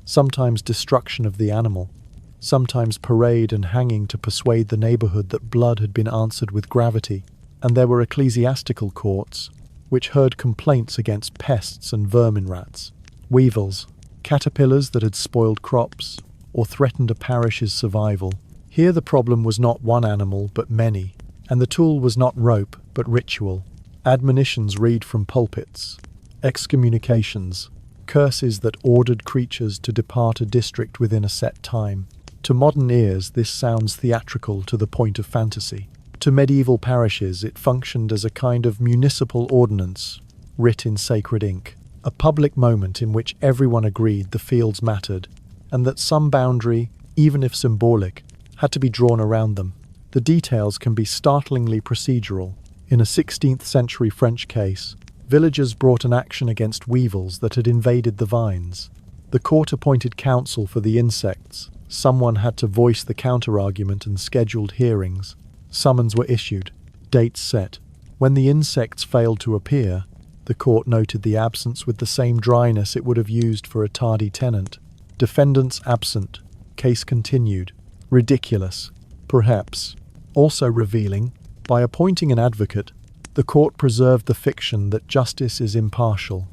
sometimes destruction of the animal, sometimes parade and hanging to persuade the neighborhood that blood had been answered with gravity. And there were ecclesiastical courts, which heard complaints against pests and vermin rats, weevils, caterpillars that had spoiled crops or threatened a parish's survival. Here the problem was not one animal but many, and the tool was not rope but ritual. Admonitions read from pulpits, excommunications, curses that ordered creatures to depart a district within a set time. To modern ears this sounds theatrical to the point of fantasy. To medieval parishes it functioned as a kind of municipal ordinance, writ in sacred ink, a public moment in which everyone agreed the fields mattered, and that some boundary, even if symbolic, had to be drawn around them. The details can be startlingly procedural. In a 16th century French case, villagers brought an action against weevils that had invaded the vines. The court appointed counsel for the insects. Someone had to voice the counter-argument and scheduled hearings. Summons were issued, dates set. When the insects failed to appear, the court noted the absence with the same dryness it would have used for a tardy tenant. Defendants absent. Case continued. Ridiculous, perhaps. Also revealing, by appointing an advocate, the court preserved the fiction that justice is impartial,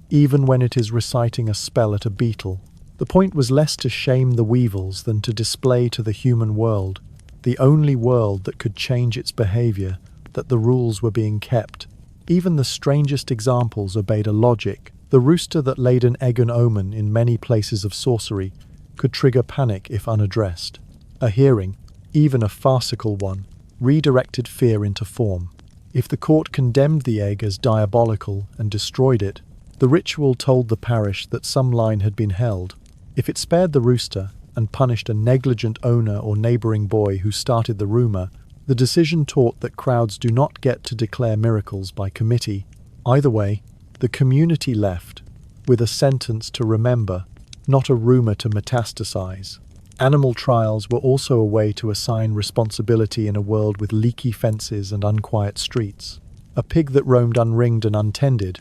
even when it is reciting a spell at a beetle. The point was less to shame the weevils than to display to the human world, the only world that could change its behavior, that the rules were being kept. Even the strangest examples obeyed a logic. The rooster that laid an egg and omen in many places of sorcery could trigger panic if unaddressed. A hearing, even a farcical one, redirected fear into form. If the court condemned the egg as diabolical and destroyed it, the ritual told the parish that some line had been held. If it spared the rooster and punished a negligent owner or neighboring boy who started the rumor, the decision taught that crowds do not get to declare miracles by committee. Either way, the community left with a sentence to remember, not a rumor to metastasize. Animal trials were also a way to assign responsibility in a world with leaky fences and unquiet streets. A pig that roamed unringed and untended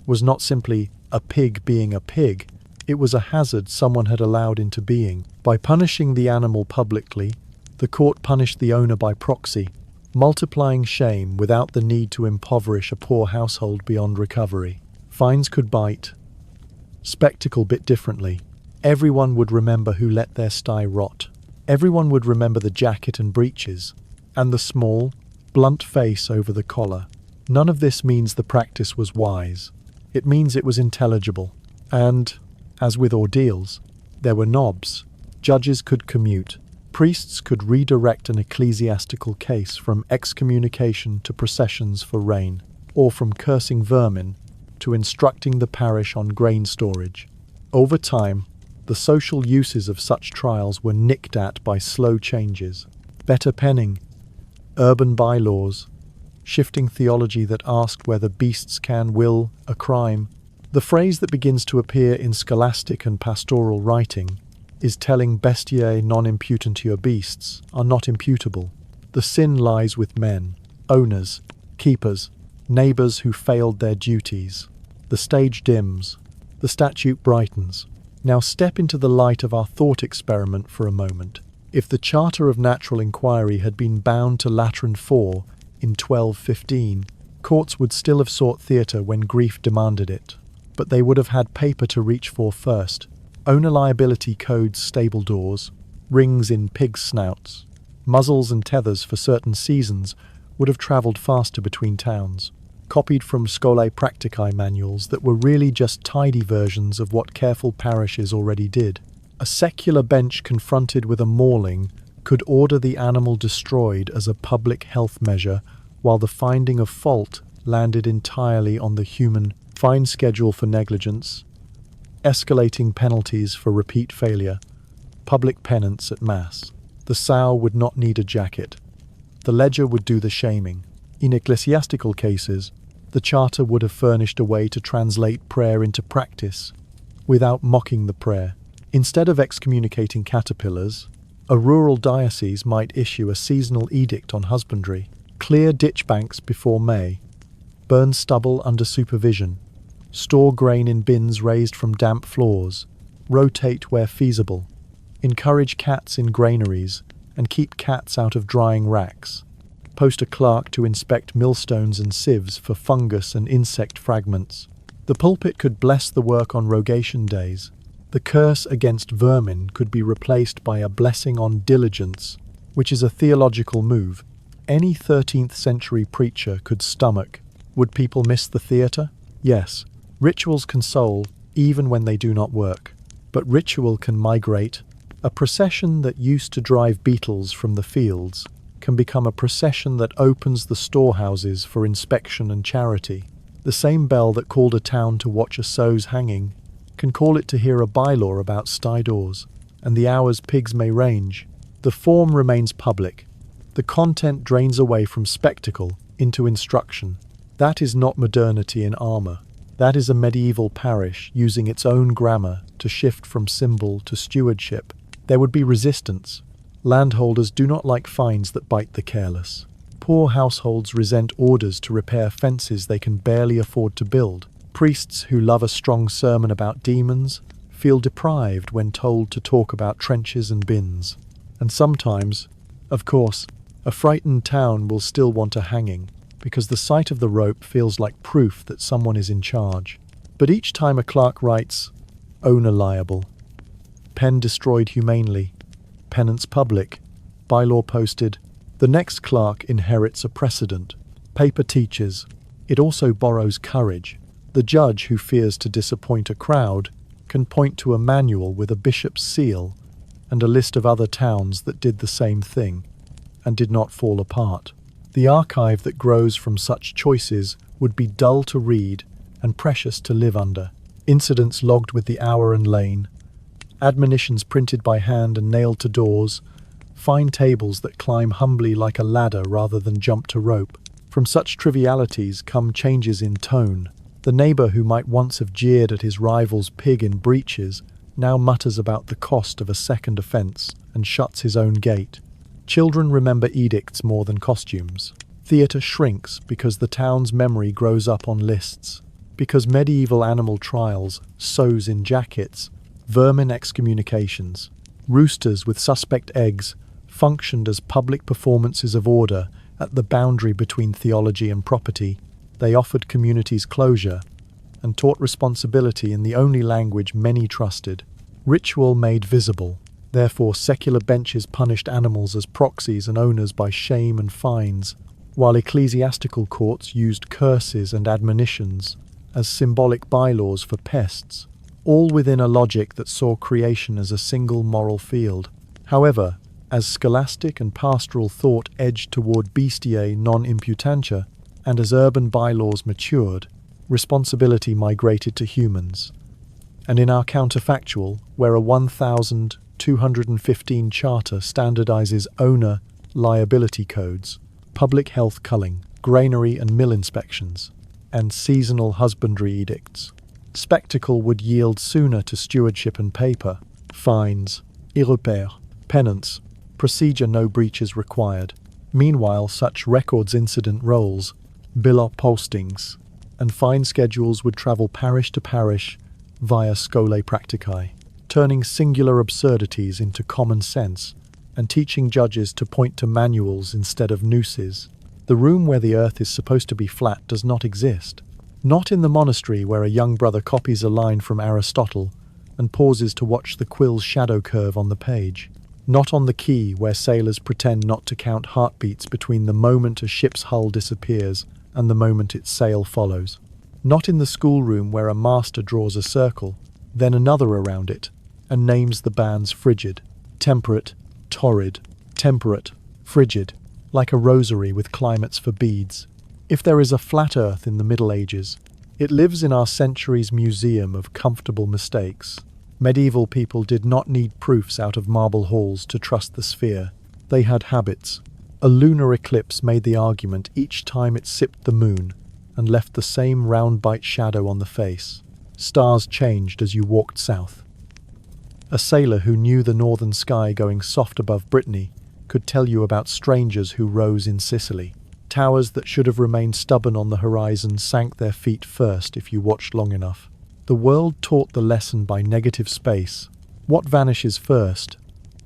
was not simply a pig being a pig, it was a hazard someone had allowed into being. By punishing the animal publicly, the court punished the owner by proxy, multiplying shame without the need to impoverish a poor household beyond recovery. Fines could bite. Spectacle bit differently. Everyone would remember who let their sty rot. Everyone would remember the jacket and breeches, and the small, blunt face over the collar. None of this means the practice was wise. It means it was intelligible. And, as with ordeals, there were knobs. Judges could commute. Priests could redirect an ecclesiastical case from excommunication to processions for rain, or from cursing vermin to instructing the parish on grain storage. Over time, the social uses of such trials were nicked at by slow changes. Better penning, urban bylaws, shifting theology that asked whether beasts can will a crime. The phrase that begins to appear in scholastic and pastoral writing is telling bestiae non imputentior beasts are not imputable. The sin lies with men, owners, keepers, neighbours who failed their duties. The stage dims, the statute brightens. Now step into the light of our thought experiment for a moment. If the Charter of Natural Inquiry had been bound to Lateran IV in 1215, courts would still have sought theatre when grief demanded it. but they would have had paper to reach for first. Owner liability codes, stable doors, rings in pigs' snouts, muzzles and tethers for certain seasons would have travelled faster between towns, copied from Scholae Practicae manuals that were really just tidy versions of what careful parishes already did. A secular bench confronted with a mauling could order the animal destroyed as a public health measure, while the finding of fault landed entirely on the human. Fine schedule for negligence, escalating penalties for repeat failure, public penance at Mass. The sow would not need a jacket. The ledger would do the shaming. In ecclesiastical cases, the charter would have furnished a way to translate prayer into practice without mocking the prayer. Instead of excommunicating caterpillars, a rural diocese might issue a seasonal edict on husbandry, clear ditch banks before May, burn stubble under supervision, store grain in bins raised from damp floors, rotate where feasible, encourage cats in granaries, and keep cats out of drying racks, post a clerk to inspect millstones and sieves for fungus and insect fragments. The pulpit could bless the work on rogation days. The curse against vermin could be replaced by a blessing on diligence, which is a theological move any 13th century preacher could stomach. Would people miss the theatre? Yes. Rituals console even when they do not work. But ritual can migrate. A procession that used to drive beetles from the fields can become a procession that opens the storehouses for inspection and charity. The same bell that called a town to watch a sow's hanging can call it to hear a bylaw about sty doors, and the hours pigs may range. The form remains public. The content drains away from spectacle into instruction. That is not modernity in armour. That is a medieval parish using its own grammar to shift from symbol to stewardship. There would be resistance. Landholders do not like fines that bite the careless. Poor households resent orders to repair fences they can barely afford to build. Priests who love a strong sermon about demons feel deprived when told to talk about trenches and bins. And sometimes, of course, a frightened town will still want a hanging, because the sight of the rope feels like proof that someone is in charge. But each time a clerk writes, owner liable, pen destroyed humanely, penance public, bylaw posted, the next clerk inherits a precedent. Paper teaches. It also borrows courage. The judge who fears to disappoint a crowd can point to a manual with a bishop's seal and a list of other towns that did the same thing and did not fall apart. The archive that grows from such choices would be dull to read and precious to live under. Incidents logged with the hour and lane, admonitions printed by hand and nailed to doors, fine tables that climb humbly like a ladder rather than jump to rope. From such trivialities come changes in tone. The neighbour who might once have jeered at his rival's pig in breeches now mutters about the cost of a second offence and shuts his own gate. Children remember edicts more than costumes. Theatre shrinks because the town's memory grows up on lists. Because medieval animal trials, sows in jackets, vermin excommunications, roosters with suspect eggs functioned as public performances of order at the boundary between theology and property. They offered communities closure and taught responsibility in the only language many trusted. Ritual made visible. Therefore, secular benches punished animals as proxies and owners by shame and fines, while ecclesiastical courts used curses and admonitions as symbolic bylaws for pests, all within a logic that saw creation as a single moral field. However, as scholastic and pastoral thought edged toward bestiae non imputantia, and as urban bylaws matured, responsibility migrated to humans. And in our counterfactual, where a 1,215 charter standardizes owner liability codes, public health culling, granary and mill inspections, and seasonal husbandry edicts, spectacle would yield sooner to stewardship and paper, fines, irrepair, penance, procedure no breaches required. Meanwhile, such records incident rolls, bill postings, and fine schedules would travel parish to parish via Scholae Practicae, turning singular absurdities into common sense and teaching judges to point to manuals instead of nooses. The room where the earth is supposed to be flat does not exist. Not in the monastery where a young brother copies a line from Aristotle and pauses to watch the quill's shadow curve on the page. Not on the quay where sailors pretend not to count heartbeats between the moment a ship's hull disappears and the moment its sail follows. Not in the schoolroom where a master draws a circle, then another around it, and names the bands frigid, temperate, torrid, temperate, frigid, like a rosary with climates for beads. If there is a flat earth in the Middle Ages, it lives in our century's museum of comfortable mistakes. Medieval people did not need proofs out of marble halls to trust the sphere. They had habits. A lunar eclipse made the argument each time it sipped the moon and left the same round bite shadow on the face. Stars changed as you walked south. A sailor who knew the northern sky going soft above Brittany could tell you about strangers who rose in Sicily. Towers that should have remained stubborn on the horizon sank their feet first if you watched long enough. The world taught the lesson by negative space. What vanishes first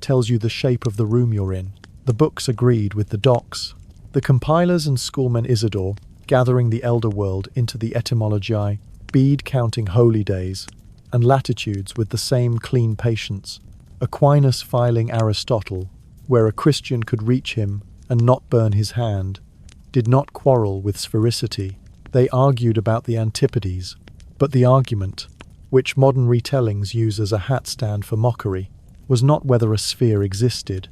tells you the shape of the room you're in. The books agreed with the docs. The compilers and schoolmen Isidore, gathering the elder world into the etymologiae, Bede counting holy days, and latitudes with the same clean patience. Aquinas filing Aristotle, where a Christian could reach him and not burn his hand, did not quarrel with sphericity. They argued about the antipodes, but the argument, which modern retellings use as a hat stand for mockery, was not whether a sphere existed.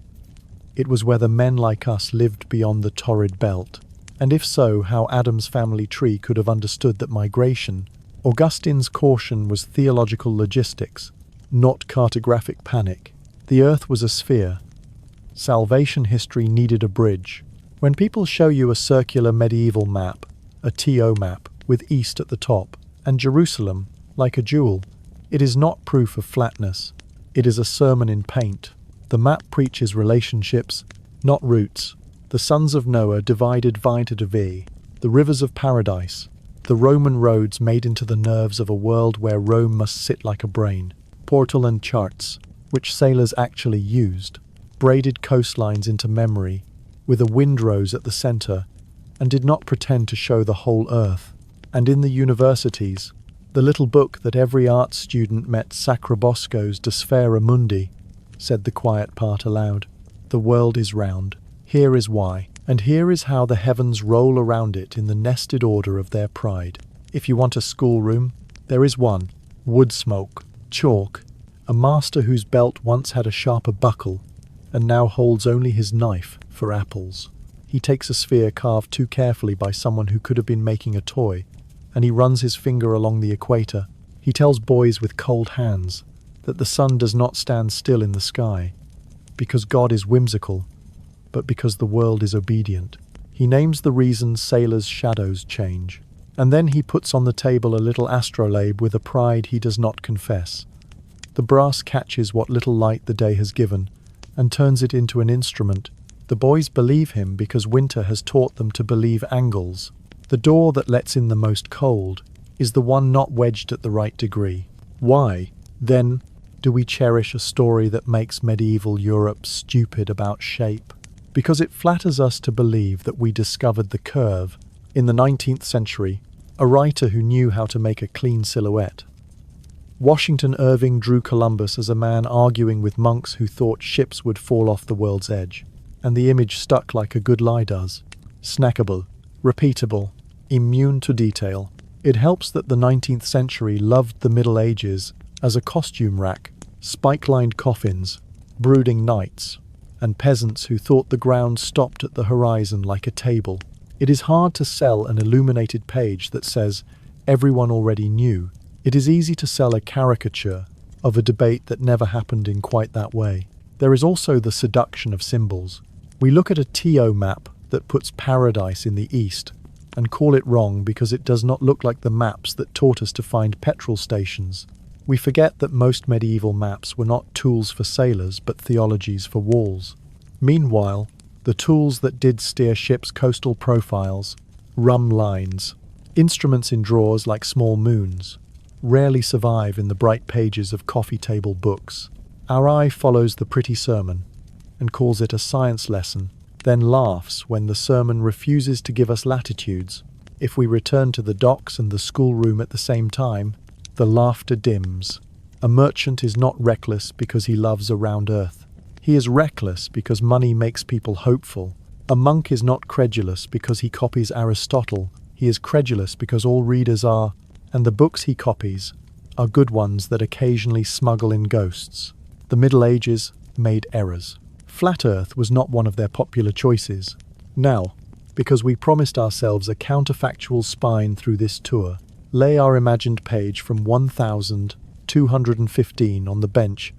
It was whether men like us lived beyond the torrid belt, and if so, how Adam's family tree could have understood that migration. Augustine's caution was theological logistics, not cartographic panic. The earth was a sphere. Salvation history needed a bridge. When people show you a circular medieval map, a TO map, with east at the top, and Jerusalem, like a jewel, it is not proof of flatness. It is a sermon in paint. The map preaches relationships, not roots. The sons of Noah divided vita de vie, the rivers of paradise, the Roman roads made into the nerves of a world where Rome must sit like a brain. Portal and charts, which sailors actually used, braided coastlines into memory, with a windrose at the centre, and did not pretend to show the whole earth. And in the universities, the little book that every art student met Sacrobosco's De Sfera Mundi, said the quiet part aloud. The world is round. Here is why. And here is how the heavens roll around it in the nested order of their pride. If you want a schoolroom, there is one. Wood smoke, chalk, a master whose belt once had a sharper buckle, and now holds only his knife for apples. He takes a sphere carved too carefully by someone who could have been making a toy, and he runs his finger along the equator. He tells boys with cold hands that the sun does not stand still in the sky, because God is whimsical, but because the world is obedient. He names the reasons sailors' shadows change, and then he puts on the table a little astrolabe with a pride he does not confess. The brass catches what little light the day has given, and turns it into an instrument. The boys believe him because winter has taught them to believe angles. The door that lets in the most cold is the one not wedged at the right degree. Why, then, do we cherish a story that makes medieval Europe stupid about shape? Because it flatters us to believe that we discovered the curve. In the 19th century, a writer who knew how to make a clean silhouette. Washington Irving drew Columbus as a man arguing with monks who thought ships would fall off the world's edge, and the image stuck like a good lie does. Snackable, repeatable, immune to detail. It helps that the 19th century loved the Middle Ages as a costume rack, spike-lined coffins, brooding knights, and peasants who thought the ground stopped at the horizon like a table. It is hard to sell an illuminated page that says, everyone already knew. It is easy to sell a caricature of a debate that never happened in quite that way. There is also the seduction of symbols. We look at a TO map that puts paradise in the east and call it wrong because it does not look like the maps that taught us to find petrol stations. We forget that most medieval maps were not tools for sailors but theologies for walls. Meanwhile, the tools that did steer ships' coastal profiles, rum lines, instruments in drawers like small moons, rarely survive in the bright pages of coffee table books. Our eye follows the pretty sermon and calls it a science lesson, then laughs when the sermon refuses to give us latitudes. If we return to the docks and the schoolroom at the same time, the laughter dims. A merchant is not reckless because he loves a round earth. He is reckless because money makes people hopeful. A monk is not credulous because he copies Aristotle. He is credulous because all readers are, and the books he copies are good ones that occasionally smuggle in ghosts. The Middle Ages made errors. Flat Earth was not one of their popular choices. Now, because we promised ourselves a counterfactual spine through this tour, lay our imagined page from 1215 on the bench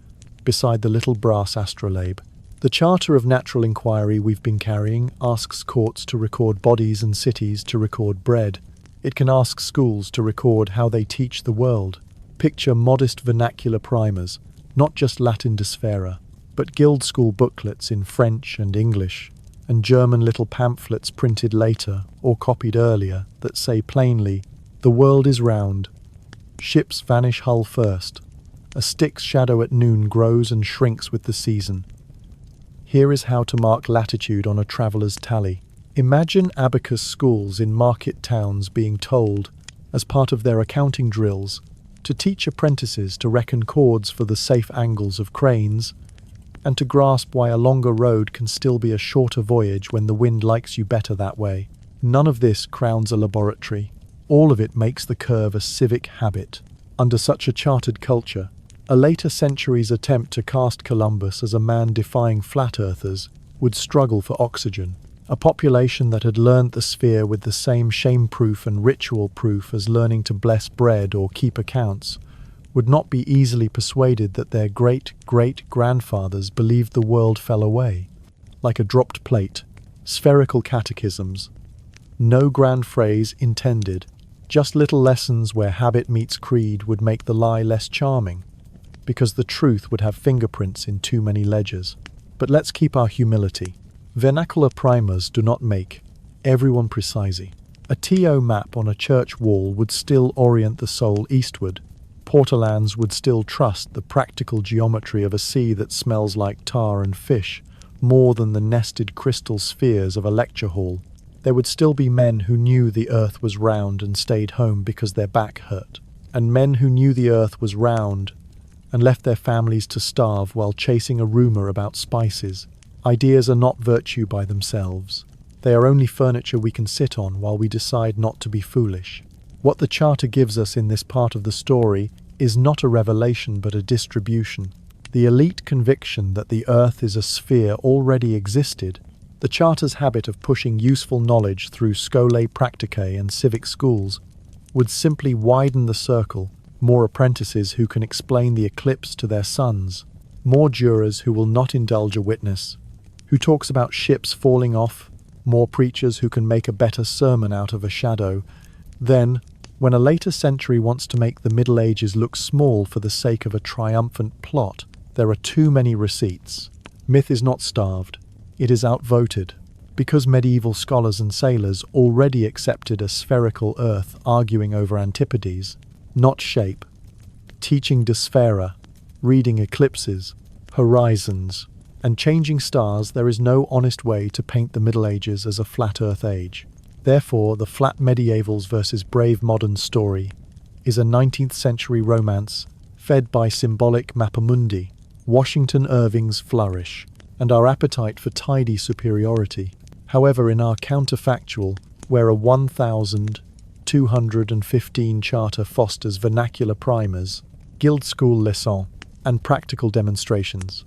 beside the little brass astrolabe. The Charter of Natural Inquiry we've been carrying asks courts to record bodies and cities to record bread. It can ask schools to record how they teach the world. Picture modest vernacular primers, not just Latin Desfera, but guild school booklets in French and English, and German little pamphlets printed later or copied earlier that say plainly, "The world is round. Ships vanish hull first. A stick's shadow at noon grows and shrinks with the season." Here is how to mark latitude on a traveller's tally. Imagine abacus schools in market towns being told, as part of their accounting drills, to teach apprentices to reckon chords for the safe angles of cranes, and to grasp why a longer road can still be a shorter voyage when the wind likes you better that way. None of this crowns a laboratory. All of it makes the curve a civic habit. Under such a chartered culture, a later century's attempt to cast Columbus as a man defying flat-earthers would struggle for oxygen. A population that had learnt the sphere with the same shame-proof and ritual proof as learning to bless bread or keep accounts would not be easily persuaded that their great-great-grandfathers believed the world fell away. Like a dropped plate, spherical catechisms. No grand phrase intended, just little lessons where habit meets creed would make the lie less charming, because the truth would have fingerprints in too many ledgers. But let's keep our humility. Vernacular primers do not make everyone precisely. A TO map on a church wall would still orient the soul eastward. Portolans would still trust the practical geometry of a sea that smells like tar and fish more than the nested crystal spheres of a lecture hall. There would still be men who knew the earth was round and stayed home because their back hurt, and men who knew the earth was round and left their families to starve while chasing a rumor about spices. Ideas are not virtue by themselves. They are only furniture we can sit on while we decide not to be foolish. What the Charter gives us in this part of the story is not a revelation but a distribution. The elite conviction that the earth is a sphere already existed. The Charter's habit of pushing useful knowledge through scholae practicae and civic schools would simply widen the circle. More apprentices who can explain the eclipse to their sons. More jurors who will not indulge a witness who talks about ships falling off. More preachers who can make a better sermon out of a shadow. Then, when a later century wants to make the Middle Ages look small for the sake of a triumphant plot, there are too many receipts. Myth is not starved. It is outvoted. Because medieval scholars and sailors already accepted a spherical earth arguing over antipodes, not shape, teaching Desfera, reading eclipses, horizons, and changing stars, there is no honest way to paint the Middle Ages as a flat earth age. Therefore, the flat medievals versus brave modern story is a 19th century romance fed by symbolic mappamundi, Washington Irving's flourish, and our appetite for tidy superiority. However, in our counterfactual, where a 1215 charter fosters vernacular primers, guild school leçons, and practical demonstrations,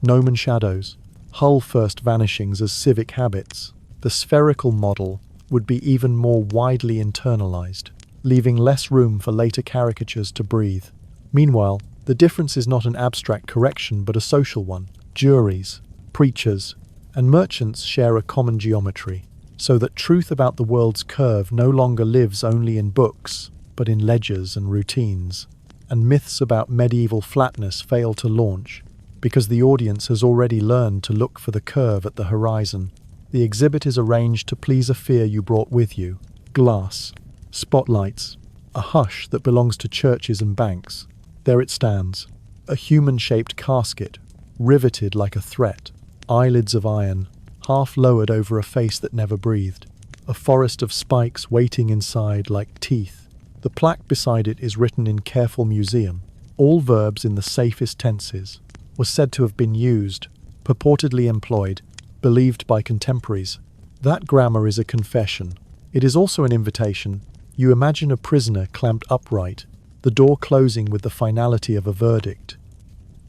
gnomon shadows, hull first vanishings as civic habits, the spherical model would be even more widely internalized, leaving less room for later caricatures to breathe. Meanwhile, the difference is not an abstract correction but a social one. Juries, preachers, and merchants share a common geometry, so that truth about the world's curve no longer lives only in books, but in ledgers and routines, and myths about medieval flatness fail to launch, because the audience has already learned to look for the curve at the horizon. The exhibit is arranged to please a fear you brought with you. Glass, spotlights, a hush that belongs to churches and banks. There it stands, a human-shaped casket, riveted like a threat, eyelids of iron, half lowered over a face that never breathed. a forest of spikes waiting inside like teeth. The plaque beside it is written in careful museum. All verbs in the safest tenses were said to have been used, purportedly employed, believed by contemporaries. That grammar is a confession. It is also an invitation. You imagine a prisoner clamped upright, the door closing with the finality of a verdict.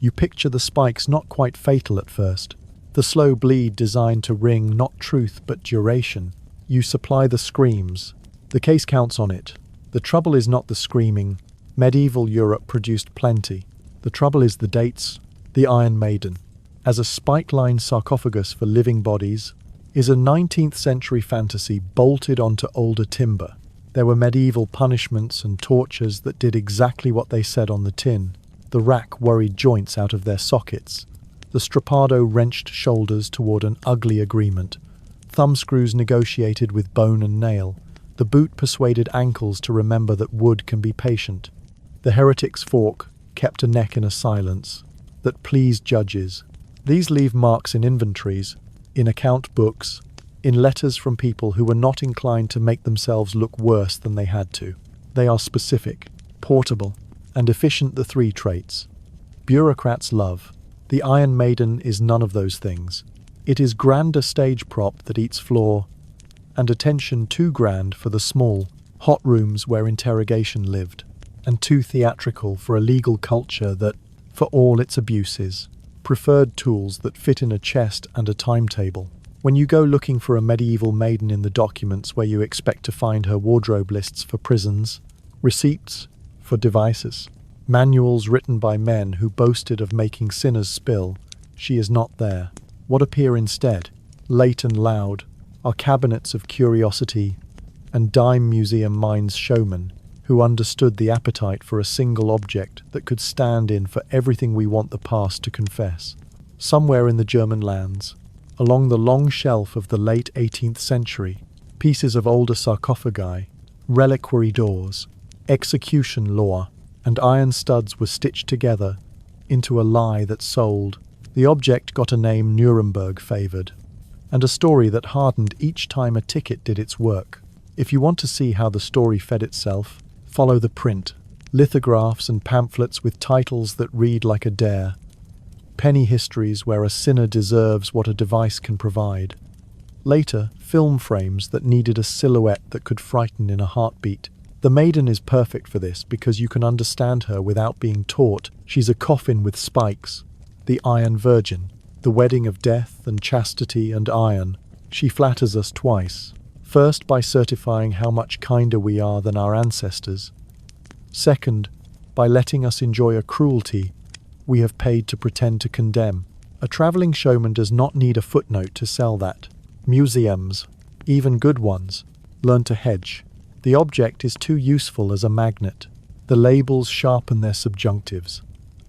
You picture the spikes not quite fatal at first, the slow bleed designed to wring not truth but duration. You supply the screams. The case counts on it. The trouble is not the screaming. Medieval Europe produced plenty. The trouble is the dates. The Iron Maiden, as a spike-lined sarcophagus for living bodies, is a 19th century fantasy bolted onto older timber. There were medieval punishments and tortures that did exactly what they said on the tin. The rack worried joints out of their sockets. The strappado wrenched shoulders toward an ugly agreement. Thumbscrews negotiated with bone and nail. The boot persuaded ankles to remember that wood can be patient. The heretic's fork kept a neck in a silence that pleased judges. These leave marks in inventories, in account books, in letters from people who were not inclined to make themselves look worse than they had to. They are specific, portable, and efficient, the three traits bureaucrats love. The Iron Maiden is none of those things. It is grander stage prop that eats floor, and attention too grand for the small, hot rooms where interrogation lived, and too theatrical for a legal culture that, for all its abuses, preferred tools that fit in a chest and a timetable. When you go looking for a medieval maiden in the documents where you expect to find her wardrobe lists for prisons, receipts for devices, manuals written by men who boasted of making sinners spill, she is not there. What appear instead, late and loud, are cabinets of curiosity and dime museum minds showmen who understood the appetite for a single object that could stand in for everything we want the past to confess. Somewhere in the German lands, along the long shelf of the late 18th century, pieces of older sarcophagi, reliquary doors, execution law, and iron studs were stitched together into a lie that sold. The object got a name Nuremberg favoured, and a story that hardened each time a ticket did its work. If you want to see how the story fed itself, follow the print. Lithographs and pamphlets with titles that read like a dare. Penny histories where a sinner deserves what a device can provide. Later, film frames that needed a silhouette that could frighten in a heartbeat. The Maiden is perfect for this because you can understand her without being taught. She's a coffin with spikes. The Iron Virgin, the wedding of death and chastity and iron. She flatters us twice. First, by certifying how much kinder we are than our ancestors. Second, by letting us enjoy a cruelty we have paid to pretend to condemn. A travelling showman does not need a footnote to sell that. Museums, even good ones, learn to hedge. The object is too useful as a magnet. The labels sharpen their subjunctives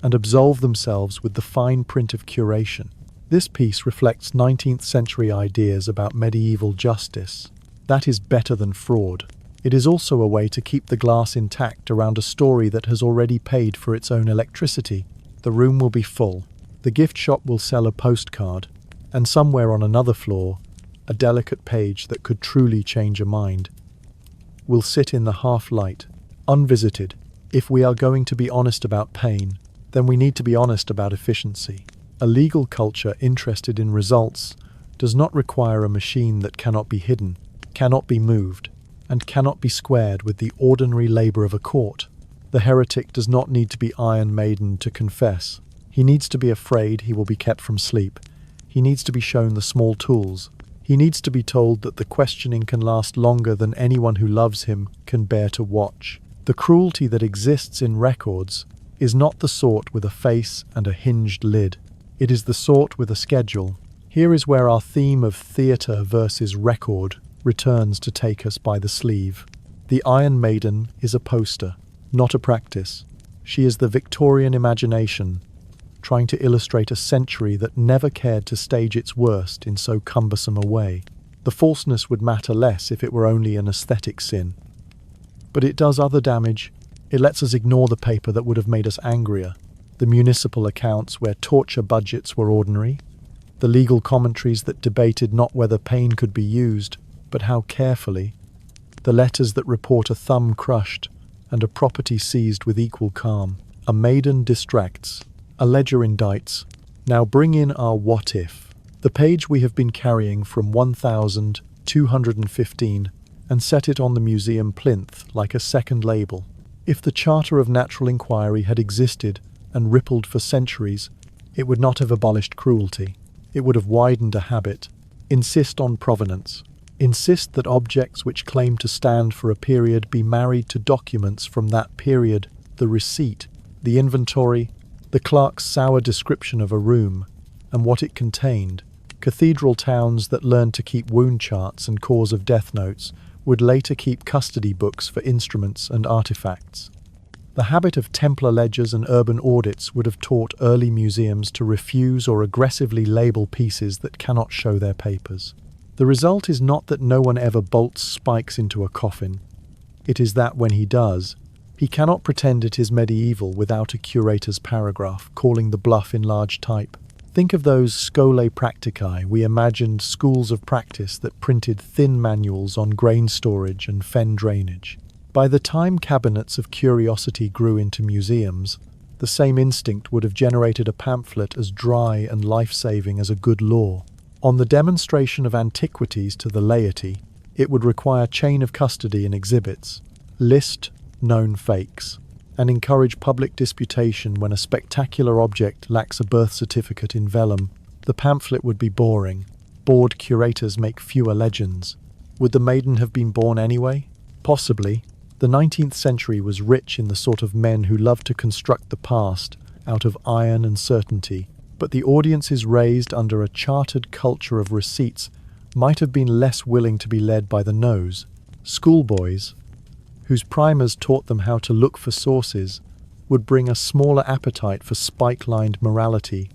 and absolve themselves with the fine print of curation. This piece reflects 19th century ideas about medieval justice. That is better than fraud. It is also a way to keep the glass intact around a story that has already paid for its own electricity. The room will be full. The gift shop will sell a postcard, and somewhere on another floor, a delicate page that could truly change a mind will sit in the half-light, unvisited. If we are going to be honest about pain, then we need to be honest about efficiency. A legal culture interested in results does not require a machine that cannot be hidden, cannot be moved, and cannot be squared with the ordinary labour of a court. The heretic does not need to be Iron Maiden to confess. He needs to be afraid he will be kept from sleep. He needs to be shown the small tools. He needs to be told that the questioning can last longer than anyone who loves him can bear to watch. The cruelty that exists in records is not the sort with a face and a hinged lid. It is the sort with a schedule. Here is where our theme of theatre versus record returns to take us by the sleeve. The Iron Maiden is a poster, not a practice. She is the Victorian imagination, trying to illustrate a century that never cared to stage its worst in so cumbersome a way. The falseness would matter less if it were only an aesthetic sin. But it does other damage. It lets us ignore the paper that would have made us angrier, the municipal accounts where torture budgets were ordinary, the legal commentaries that debated not whether pain could be used, but how carefully. The letters that report a thumb crushed and a property seized with equal calm. A maiden distracts, a ledger indicts. Now bring in our what if. The page we have been carrying from 1215 and set it on the museum plinth like a second label. If the Charter of Natural Inquiry had existed and rippled for centuries, it would not have abolished cruelty. It would have widened a habit. Insist on provenance. Insist that objects which claim to stand for a period be married to documents from that period, the receipt, the inventory, the clerk's sour description of a room, and what it contained. Cathedral towns that learned to keep wound charts and cause of death notes would later keep custody books for instruments and artifacts. The habit of Templar ledgers and urban audits would have taught early museums to refuse or aggressively label pieces that cannot show their papers. The result is not that no one ever bolts spikes into a coffin. It is that when he does, he cannot pretend it is medieval without a curator's paragraph calling the bluff in large type. Think of those scholae practicae we imagined schools of practice that printed thin manuals on grain storage and fen drainage. By the time cabinets of curiosity grew into museums, the same instinct would have generated a pamphlet as dry and life-saving as a good law. On the demonstration of antiquities to the laity, it would require chain of custody and exhibits, list known fakes, and encourage public disputation when a spectacular object lacks a birth certificate in vellum. The pamphlet would be boring. Bored curators make fewer legends. Would the maiden have been born anyway? Possibly. The 19th century was rich in the sort of men who loved to construct the past out of iron and certainty, but the audiences raised under a chartered culture of receipts might have been less willing to be led by the nose. Schoolboys, whose primers taught them how to look for sources, would bring a smaller appetite for spike-lined morality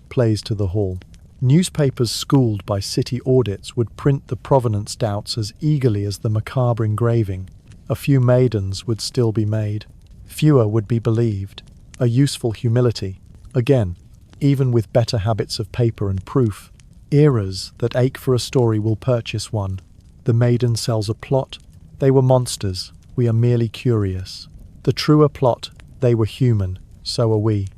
plays to the hall. Newspapers schooled by city audits would print the provenance doubts as eagerly as the macabre engraving. A few maidens would still be made. Fewer would be believed. A useful humility. Again, even with better habits of paper and proof, eras that ache for a story will purchase one. The maiden sells a plot. They were monsters. We are merely curious. The truer plot, they were human. So are we.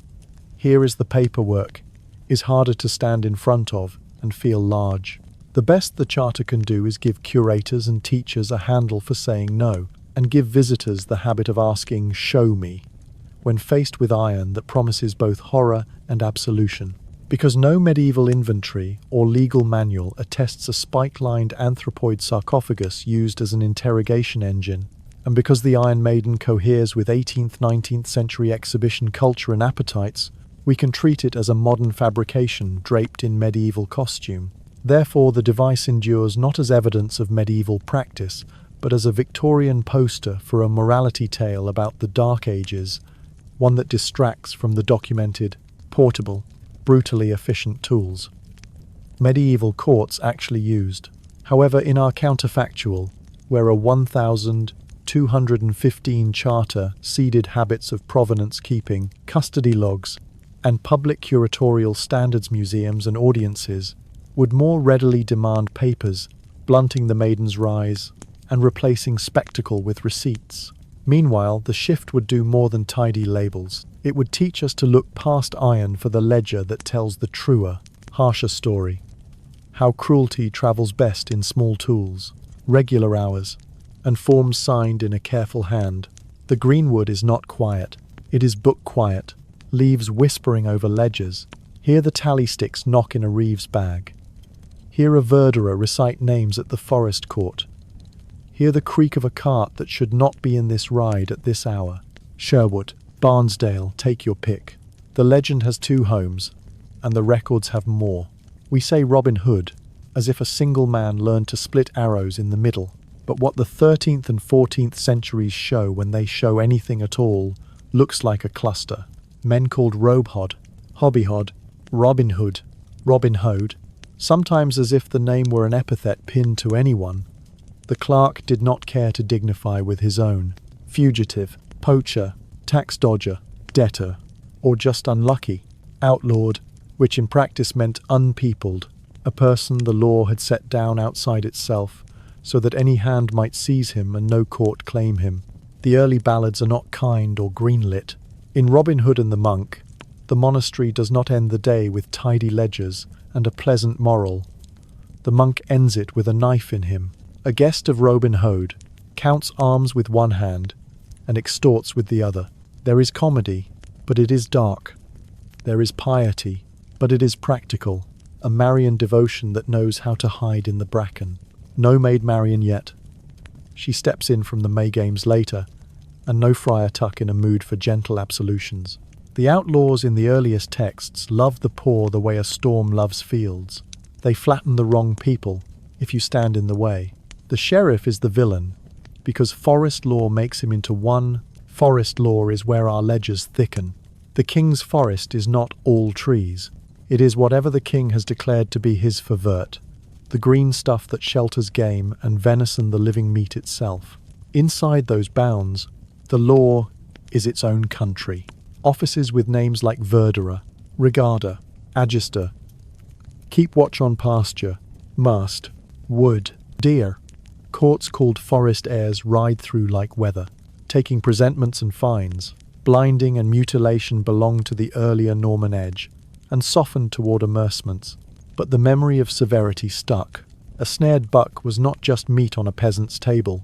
Here is the paperwork. Is harder to stand in front of and feel large. The best the Charter can do is give curators and teachers a handle for saying no, and give visitors the habit of asking, "Show me," when faced with iron that promises both horror and absolution. Because no medieval inventory or legal manual attests a spike-lined anthropoid sarcophagus used as an interrogation engine, and because the Iron Maiden coheres with 18th-19th century exhibition culture and appetites, we can treat it as a modern fabrication draped in medieval costume. Therefore, the device endures not as evidence of medieval practice, but as a Victorian poster for a morality tale about the Dark Ages, one that distracts from the documented, portable, brutally efficient tools medieval courts actually used. However, in our counterfactual, where a 1215 charter seeded habits of provenance keeping, custody logs, and public curatorial standards museums and audiences would more readily demand papers, blunting the maiden's rise and replacing spectacle with receipts. Meanwhile, the shift would do more than tidy labels. It would teach us to look past iron for the ledger that tells the truer, harsher story. How cruelty travels best in small tools, regular hours, and forms signed in a careful hand. The greenwood is not quiet. It is book quiet, leaves whispering over ledgers. Hear the tally sticks knock in a reeve's bag. Hear a verderer recite names at the forest court. Hear the creak of a cart that should not be in this ride at this hour. Sherwood, Barnesdale, take your pick. The legend has two homes, and the records have more. We say Robin Hood, as if a single man learned to split arrows in the middle. But what the 13th and 14th centuries show when they show anything at all looks like a cluster. Men called Robehod, Hobbyhod, Robin Hood, Robin Hood, sometimes as if the name were an epithet pinned to anyone. The clerk did not care to dignify with his own. Fugitive, poacher, tax dodger, debtor, or just unlucky, outlawed, which in practice meant unpeopled, a person the law had set down outside itself, so that any hand might seize him and no court claim him. The early ballads are not kind or greenlit. In Robin Hood and the Monk, the monastery does not end the day with tidy ledgers and a pleasant moral. The monk ends it with a knife in him. A guest of Robin Hood counts alms with one hand and extorts with the other. There is comedy, but it is dark. There is piety, but it is practical, a Marian devotion that knows how to hide in the bracken. No Maid Marian yet. She steps in from the May Games later, and no Friar Tuck in a mood for gentle absolutions. The outlaws in the earliest texts love the poor the way a storm loves fields. They flatten the wrong people if you stand in the way. The sheriff is the villain, because forest law makes him into one. Forest law is where our ledgers thicken. The king's forest is not all trees. It is whatever the king has declared to be his favert, the green stuff that shelters game and venison the living meat itself. Inside those bounds, the law is its own country. Offices with names like verderer, regarder, agister, keep watch on pasture, mast, wood, deer. Courts called forest heirs ride through like weather, taking presentments and fines. Blinding and mutilation belonged to the earlier Norman age, and softened toward amercements. But the memory of severity stuck. A snared buck was not just meat on a peasant's table.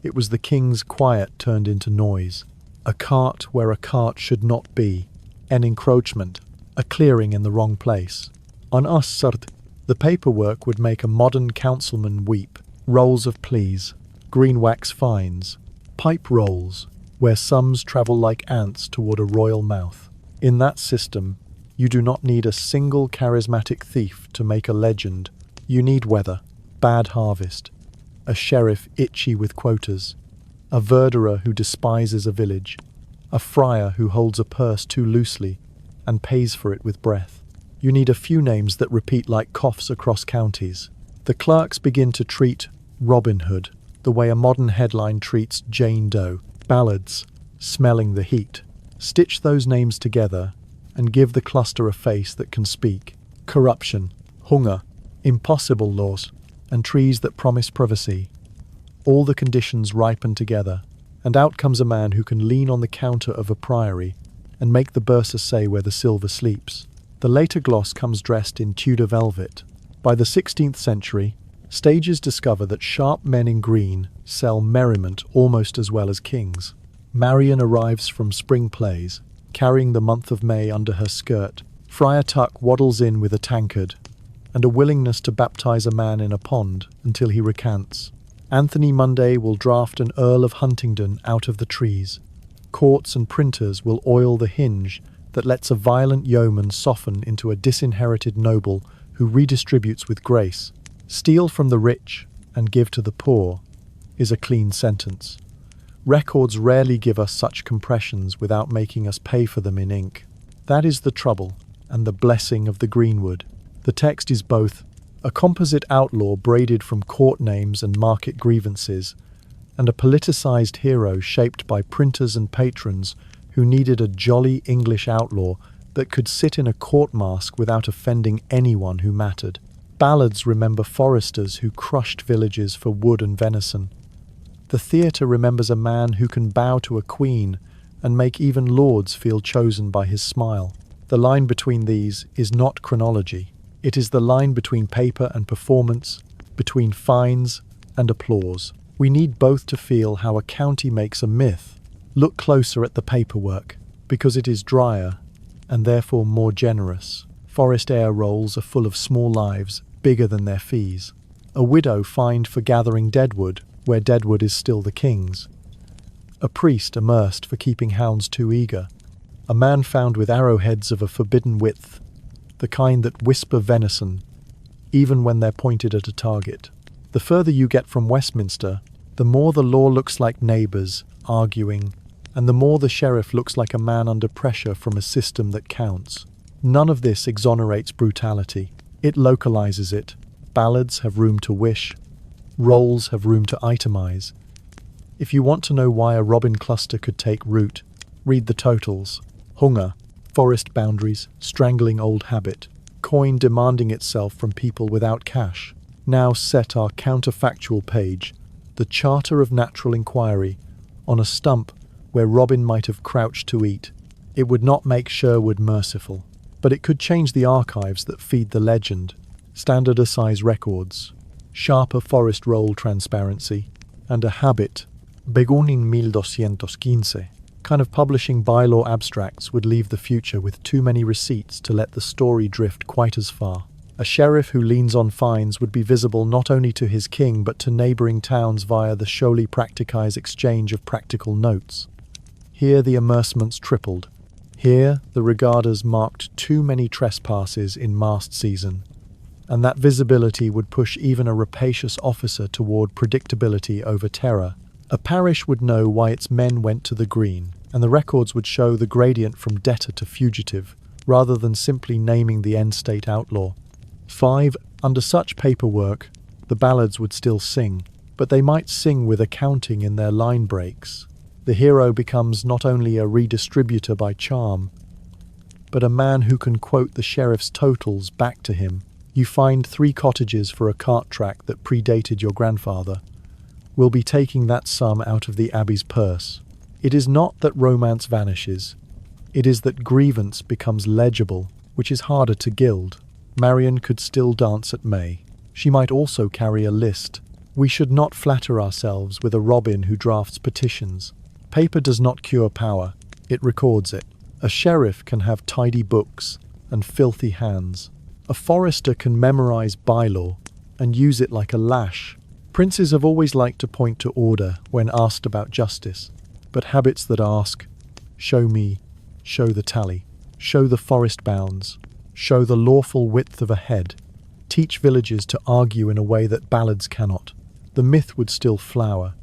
It was the king's quiet turned into noise. A cart where a cart should not be. An encroachment. A clearing in the wrong place. On us, the paperwork would make a modern councilman weep. Rolls of pleas. Green wax fines. Pipe rolls, where sums travel like ants toward a royal mouth. In that system, you do not need a single charismatic thief to make a legend. You need weather, bad harvest, a sheriff itchy with quotas, a verderer who despises a village, a friar who holds a purse too loosely and pays for it with breath. You need a few names that repeat like coughs across counties. The clerks begin to treat Robin Hood the way a modern headline treats Jane Doe. Ballads, smelling the heat. Stitch those names together and give the cluster a face that can speak. Corruption, hunger, impossible laws, and trees that promise privacy. All the conditions ripen together, and out comes a man who can lean on the counter of a priory and make the bursar say where the silver sleeps. The later gloss comes dressed in Tudor velvet. By the 16th century, stages discover that sharp men in green sell merriment almost as well as kings. Marian arrives from spring plays, carrying the month of May under her skirt. Friar Tuck waddles in with a tankard, and a willingness to baptize a man in a pond until he recants. Anthony Munday will draft an Earl of Huntingdon out of the trees. Courts and printers will oil the hinge that lets a violent yeoman soften into a disinherited noble who redistributes with grace. Steal from the rich and give to the poor is a clean sentence. Records rarely give us such compressions without making us pay for them in ink. That is the trouble and the blessing of the Greenwood. The text is both a composite outlaw braided from court names and market grievances, and a politicized hero shaped by printers and patrons who needed a jolly English outlaw that could sit in a court mask without offending anyone who mattered. Ballads remember foresters who crushed villages for wood and venison. The theatre remembers a man who can bow to a queen and make even lords feel chosen by his smile. The line between these is not chronology. It is the line between paper and performance, between fines and applause. We need both to feel how a county makes a myth. Look closer at the paperwork, because it is drier and therefore more generous. Forest heir rolls are full of small lives, bigger than their fees. A widow fined for gathering deadwood, where deadwood is still the king's. A priest immersed for keeping hounds too eager. A man found with arrowheads of a forbidden width, the kind that whisper venison, even when they're pointed at a target. The further you get from Westminster, the more the law looks like neighbours, arguing, and the more the sheriff looks like a man under pressure from a system that counts. None of this exonerates brutality. It localizes it. Ballads have room to wish. Rolls have room to itemize. If you want to know why a robin cluster could take root, read the totals. Hunger, forest boundaries, strangling old habit, coin demanding itself from people without cash. Now set our counterfactual page, the Charter of Natural Inquiry, on a stump where Robin might have crouched to eat. It would not make Sherwood merciful, but it could change the archives that feed the legend, standardized records, sharper forest roll transparency, and a habit, begun 1215, kind of publishing bylaw abstracts would leave the future with too many receipts to let the story drift quite as far. A sheriff who leans on fines would be visible not only to his king but to neighbouring towns via the Scholi Practicae's exchange of practical notes. Here the amercements tripled. Here the regarders marked too many trespasses in mast season, and that visibility would push even a rapacious officer toward predictability over terror. A parish would know why its men went to the green, and the records would show the gradient from debtor to fugitive, rather than simply naming the end-state outlaw. 5. Under such paperwork, the ballads would still sing, but they might sing with accounting in their line breaks. The hero becomes not only a redistributor by charm, but a man who can quote the sheriff's totals back to him. You find 3 cottages for a cart track that predated your grandfather. We'll be taking that sum out of the abbey's purse. It is not that romance vanishes. It is that grievance becomes legible, which is harder to gild. Marion could still dance at May. She might also carry a list. We should not flatter ourselves with a Robin who drafts petitions. Paper does not cure power, it records it. A sheriff can have tidy books and filthy hands. A forester can memorize bylaw and use it like a lash. Princes have always liked to point to order when asked about justice, but habits that ask, show me, show the tally, show the forest bounds, show the lawful width of a head, teach villagers to argue in a way that ballads cannot. The myth would still flower.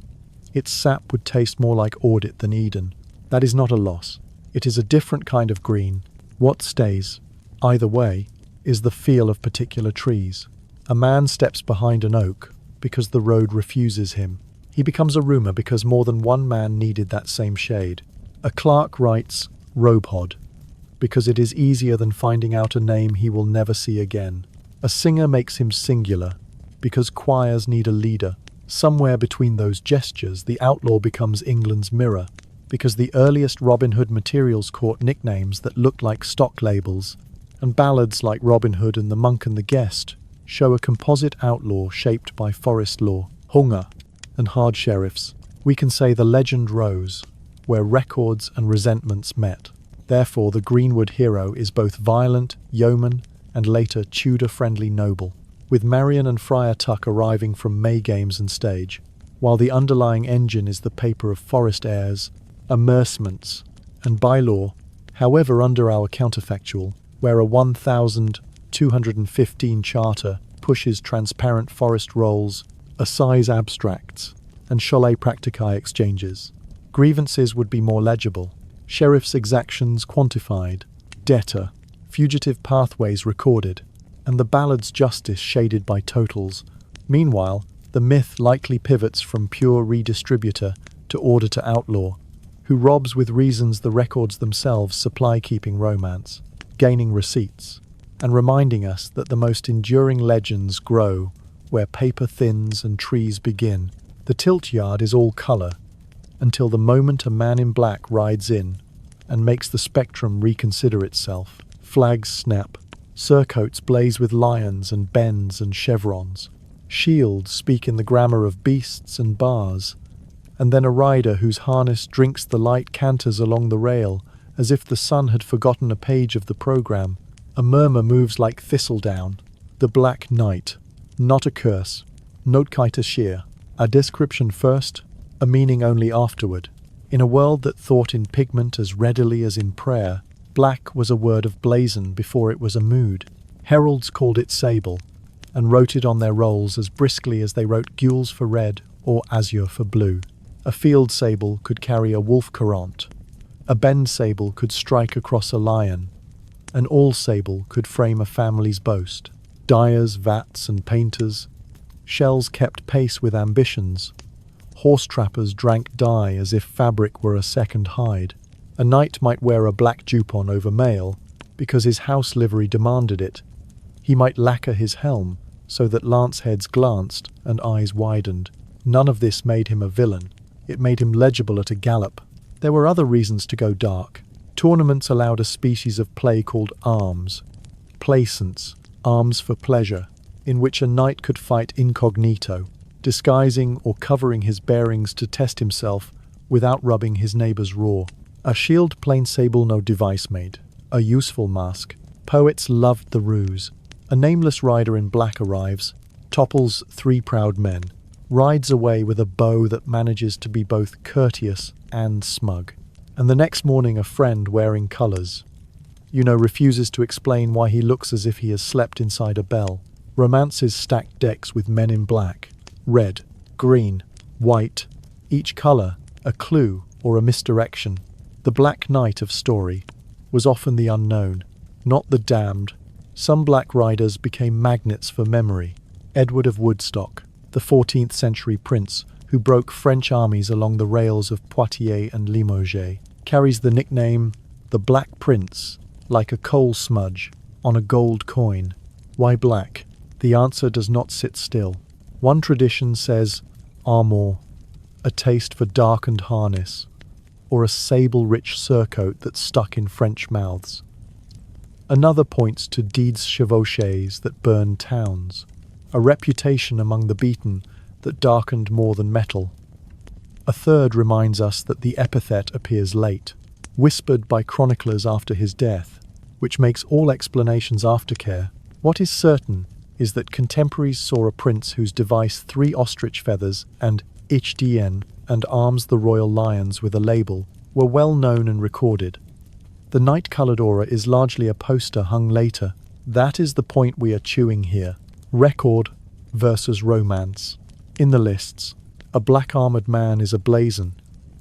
Its sap would taste more like audit than Eden. That is not a loss. It is a different kind of green. What stays, either way, is the feel of particular trees. A man steps behind an oak because the road refuses him. He becomes a rumour because more than one man needed that same shade. A clerk writes robehod because it is easier than finding out a name he will never see again. A singer makes him singular because choirs need a leader. Somewhere between those gestures, the outlaw becomes England's mirror because the earliest Robin Hood materials caught nicknames that looked like stock labels, and ballads like Robin Hood and the Monk and the Guest show a composite outlaw shaped by forest law, hunger, and hard sheriffs. We can say the legend rose where records and resentments met. Therefore, the Greenwood hero is both violent, yeoman, and later Tudor-friendly noble, with Marion and Friar Tuck arriving from May games and stage, while the underlying engine is the paper of forest heirs, amercements, and bylaw. However, under our counterfactual, where a 1215 charter pushes transparent forest rolls, assize abstracts, and Scholi Practicae exchanges, grievances would be more legible. Sheriff's exactions quantified, debtor, fugitive pathways recorded, and the ballad's justice shaded by totals. Meanwhile, the myth likely pivots from pure redistributor to order to outlaw, who robs with reasons the records themselves supply, keeping romance, gaining receipts, and reminding us that the most enduring legends grow where paper thins and trees begin. The tilt yard is all colour, until the moment a man in black rides in and makes the spectrum reconsider itself. Flags snap, surcoats blaze with lions and bends and chevrons. Shields speak in the grammar of beasts and bars, and then a rider whose harness drinks the light canters along the rail as if the sun had forgotten a page of the programme. A murmur moves like thistledown. The Black Knight, not a curse, notkite sheer. A description first, a meaning only afterward. In a world that thought in pigment as readily as in prayer, black was a word of blazon before it was a mood. Heralds called it sable, and wrote it on their rolls as briskly as they wrote gules for red or azure for blue. A field sable could carry a wolf courant. A bend sable could strike across a lion. An all sable could frame a family's boast. Dyers, vats, and painters. Shells kept pace with ambitions. Horse trappers drank dye as if fabric were a second hide. A knight might wear a black jupon over mail because his house livery demanded it. He might lacquer his helm so that lance heads glanced and eyes widened. None of this made him a villain. It made him legible at a gallop. There were other reasons to go dark. Tournaments allowed a species of play called arms. Plaisance, arms for pleasure, in which a knight could fight incognito, disguising or covering his bearings to test himself without rubbing his neighbour's raw. A shield plain sable no device made, a useful mask. Poets loved the ruse. A nameless rider in black arrives, topples 3 proud men, rides away with a bow that manages to be both courteous and smug. And the next morning a friend wearing colours, refuses to explain why he looks as if he has slept inside a bell, romances stacked decks with men in black, red, green, white, each colour a clue or a misdirection. The Black Knight of story was often the unknown, not the damned. Some black riders became magnets for memory. Edward of Woodstock, the 14th century prince who broke French armies along the rails of Poitiers and Limoges, carries the nickname the Black Prince, like a coal smudge on a gold coin. Why black? The answer does not sit still. One tradition says armour, a taste for darkened harness, or a sable-rich surcoat that stuck in French mouths. Another points to deeds chevauchés that burned towns, a reputation among the beaten that darkened more than metal. A third reminds us that the epithet appears late, whispered by chroniclers after his death, which makes all explanations aftercare. What is certain is that contemporaries saw a prince whose device 3 ostrich feathers and hdn and arms the royal lions with a label were well known and recorded. The night-coloured aura is largely a poster hung later. That is the point we are chewing here. Record versus romance. In the lists, a black-armoured man is a blazon,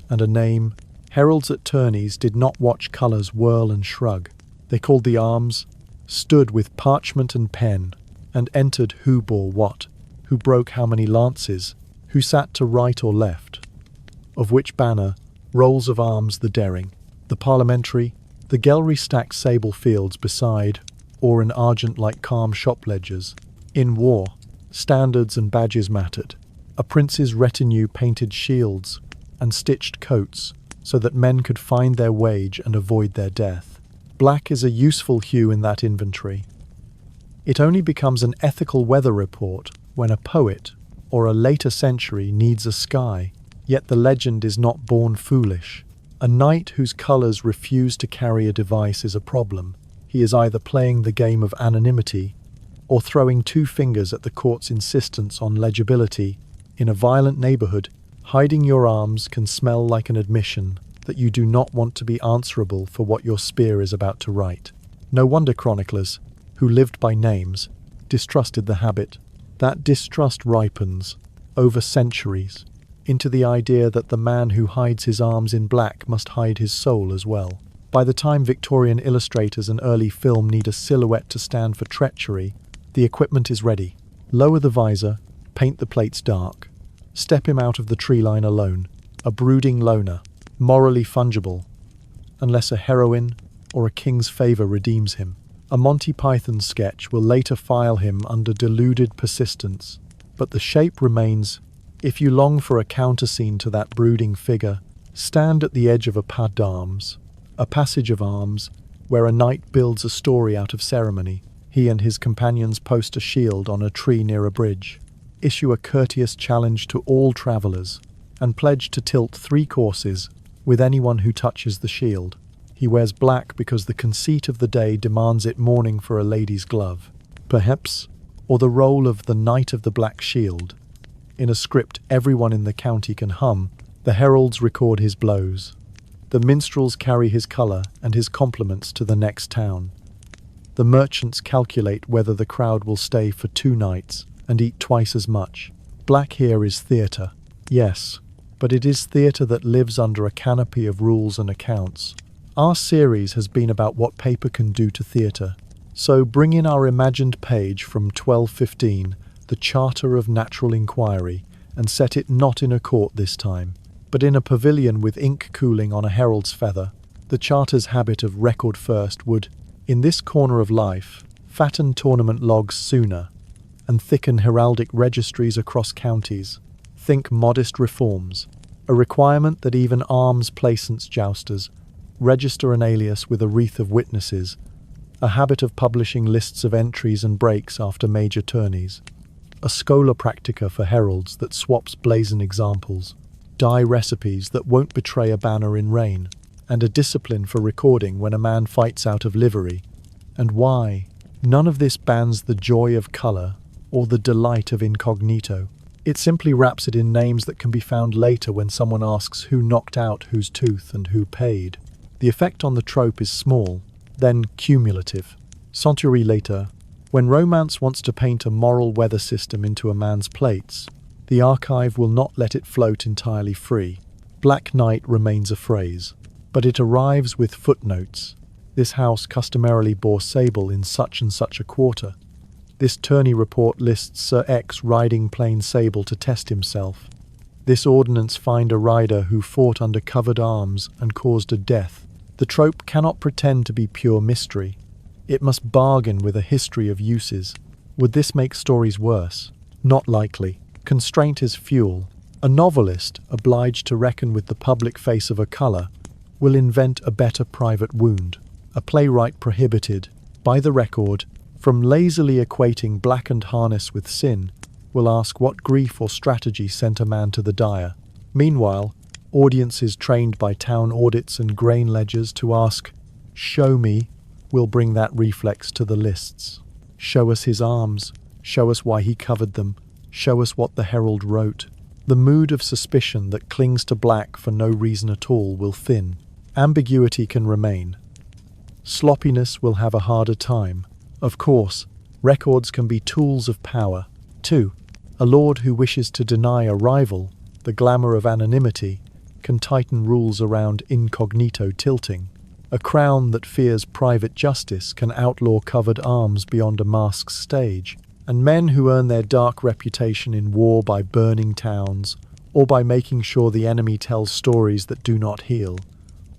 and a name. Heralds at tourneys did not watch colours whirl and shrug. They called the arms, stood with parchment and pen, and entered who bore what, who broke how many lances, who sat to right or left, of which banner, rolls of arms the daring, the parliamentary, the gallery stacked sable fields beside, or in argent like calm shop ledgers. In war, standards and badges mattered. A prince's retinue painted shields and stitched coats so that men could find their wage and avoid their death. Black is a useful hue in that inventory. It only becomes an ethical weather report when a poet or a later century needs a sky. Yet the legend is not born foolish. A knight whose colours refuse to carry a device is a problem. He is either playing the game of anonymity or throwing 2 fingers at the court's insistence on legibility. In a violent neighbourhood, hiding your arms can smell like an admission that you do not want to be answerable for what your spear is about to write. No wonder chroniclers, who lived by names, distrusted the habit. That distrust ripens, over centuries, into the idea that the man who hides his arms in black must hide his soul as well. By the time Victorian illustrators and early film need a silhouette to stand for treachery, the equipment is ready. Lower the visor, paint the plates dark. Step him out of the tree line alone, a brooding loner, morally fungible, unless a heroine or a king's favour redeems him. A Monty Python sketch will later file him under deluded persistence, but the shape remains. If you long for a counterscene to that brooding figure, stand at the edge of a pas d'armes, a passage of arms, where a knight builds a story out of ceremony. He and his companions post a shield on a tree near a bridge, issue a courteous challenge to all travellers, and pledge to tilt 3 courses with anyone who touches the shield. He wears black because the conceit of the day demands it mourning for a lady's glove, perhaps, or the role of the Knight of the Black Shield. In a script everyone in the county can hum, the heralds record his blows. The minstrels carry his colour and his compliments to the next town. The merchants calculate whether the crowd will stay for 2 nights and eat twice as much. Black here is theatre, yes, but it is theatre that lives under a canopy of rules and accounts. Our series has been about what paper can do to theatre, so bring in our imagined page from 1215, the Charter of Natural Inquiry, and set it not in a court this time, but in a pavilion with ink cooling on a herald's feather. The Charter's habit of record first would, in this corner of life, fatten tournament logs sooner, and thicken heraldic registries across counties. Think modest reforms, a requirement that even arms placents jousters register an alias with a wreath of witnesses, a habit of publishing lists of entries and breaks after major tourneys, a schola practica for heralds that swaps blazon examples, die recipes that won't betray a banner in rain, and a discipline for recording when a man fights out of livery. And why? None of this bans the joy of colour or the delight of incognito. It simply wraps it in names that can be found later when someone asks who knocked out whose tooth and who paid. The effect on the trope is small, then cumulative. Century later, when romance wants to paint a moral weather system into a man's plates, the archive will not let it float entirely free. Black Knight remains a phrase, but it arrives with footnotes. This house customarily bore sable in such and such a quarter. This tourney report lists Sir X riding plain sable to test himself. This ordinance find a rider who fought under covered arms and caused a death. The trope cannot pretend to be pure mystery. It must bargain with a history of uses. Would this make stories worse? Not likely. Constraint is fuel. A novelist, obliged to reckon with the public face of a colour, will invent a better private wound. A playwright prohibited, by the record, from lazily equating blackened harness with sin, will ask what grief or strategy sent a man to the dire. Meanwhile, audiences trained by town audits and grain ledgers to ask, "Show me," will bring that reflex to the lists. Show us his arms, show us why he covered them, show us what the herald wrote. The mood of suspicion that clings to black for no reason at all will thin. Ambiguity can remain. Sloppiness will have a harder time. Of course, records can be tools of power. 2. A lord who wishes to deny a rival the glamour of anonymity can tighten rules around incognito tilting. A crown that fears private justice can outlaw covered arms beyond a mask's stage. And men who earn their dark reputation in war by burning towns or by making sure the enemy tells stories that do not heal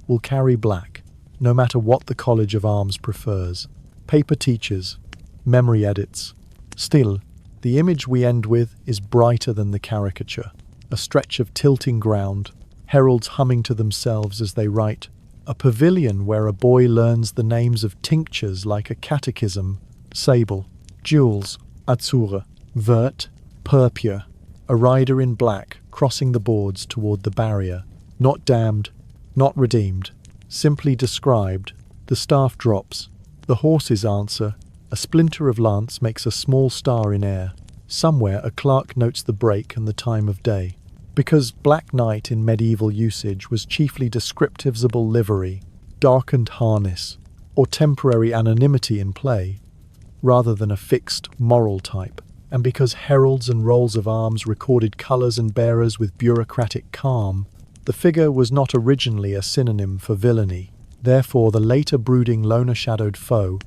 will carry black, no matter what the College of Arms prefers. Paper teachers, memory edits. Still, the image we end with is brighter than the caricature. A stretch of tilting ground, heralds humming to themselves as they write, a pavilion where a boy learns the names of tinctures like a catechism, sable, jewels, azzurra, vert, purpure, a rider in black crossing the boards toward the barrier, not damned, not redeemed, simply described. The staff drops. The horses answer. A splinter of lance makes a small star in air. Somewhere a clerk notes the break and the time of day. Because Black Knight in medieval usage was chiefly descriptive-able livery, darkened harness, or temporary anonymity in play, rather than a fixed moral type, and because heralds and rolls of arms recorded colours and bearers with bureaucratic calm, the figure was not originally a synonym for villainy. Therefore, the later brooding loner-shadowed foe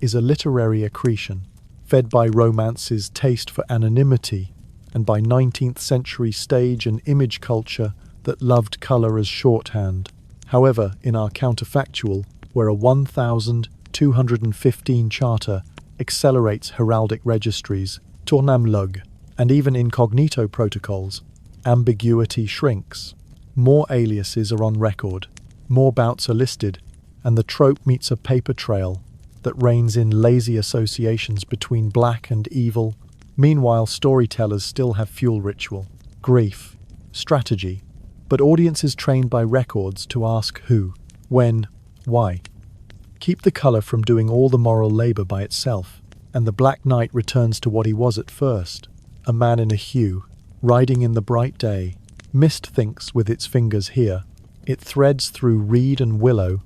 is a literary accretion, fed by romance's taste for anonymity and by 19th century stage and image culture that loved colour as shorthand. However, in our counterfactual, where a 1215 charter accelerates heraldic registries, tournam lug, and even incognito protocols, ambiguity shrinks. More aliases are on record, more bouts are listed, and the trope meets a paper trail that reins in lazy associations between black and evil. Meanwhile, storytellers still have fuel ritual, grief, strategy, but audiences trained by records to ask who, when, why. Keep the colour from doing all the moral labour by itself, and the Black Knight returns to what he was at first, a man in a hue, riding in the bright day. Mist thinks with its fingers here. It threads through reed and willow,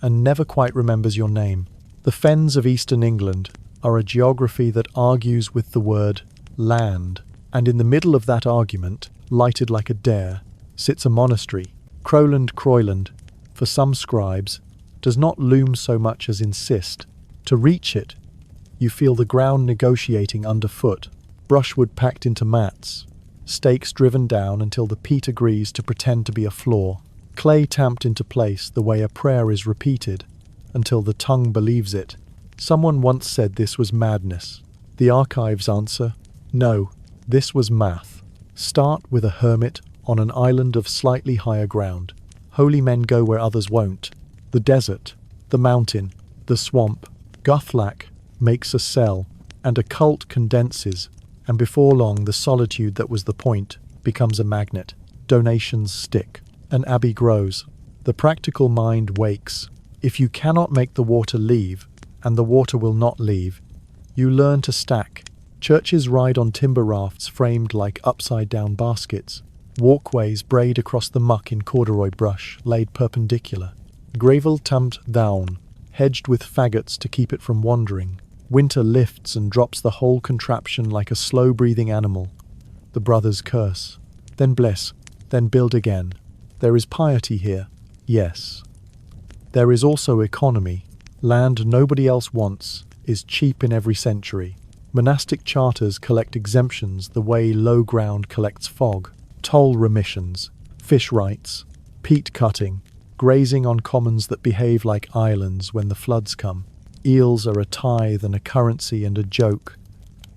and never quite remembers your name. The fens of eastern England are a geography that argues with the word land, and in the middle of that argument, lighted like a dare, sits a monastery. Crowland, for some scribes, does not loom so much as insist. To reach it, you feel the ground negotiating underfoot, brushwood packed into mats, stakes driven down until the peat agrees to pretend to be a floor, clay tamped into place the way a prayer is repeated, until the tongue believes it. Someone once said this was madness. The archives answer, no, this was math. Start with a hermit on an island of slightly higher ground. Holy men go where others won't. The desert, the mountain, the swamp. Guthlac makes a cell, and a cult condenses, and before long the solitude that was the point becomes a magnet. Donations stick. An abbey grows. The practical mind wakes. If you cannot make the water leave, and the water will not leave, you learn to stack. Churches ride on timber rafts framed like upside-down baskets. Walkways braid across the muck in corduroy brush laid perpendicular. Gravel tumped down, hedged with faggots to keep it from wandering. Winter lifts and drops the whole contraption like a slow-breathing animal. The brothers curse, then bless, then build again. There is piety here, yes. There is also economy. Land nobody else wants is cheap in every century. Monastic charters collect exemptions the way low ground collects fog. Toll remissions, fish rights, peat cutting, grazing on commons that behave like islands when the floods come. Eels are a tithe and a currency and a joke.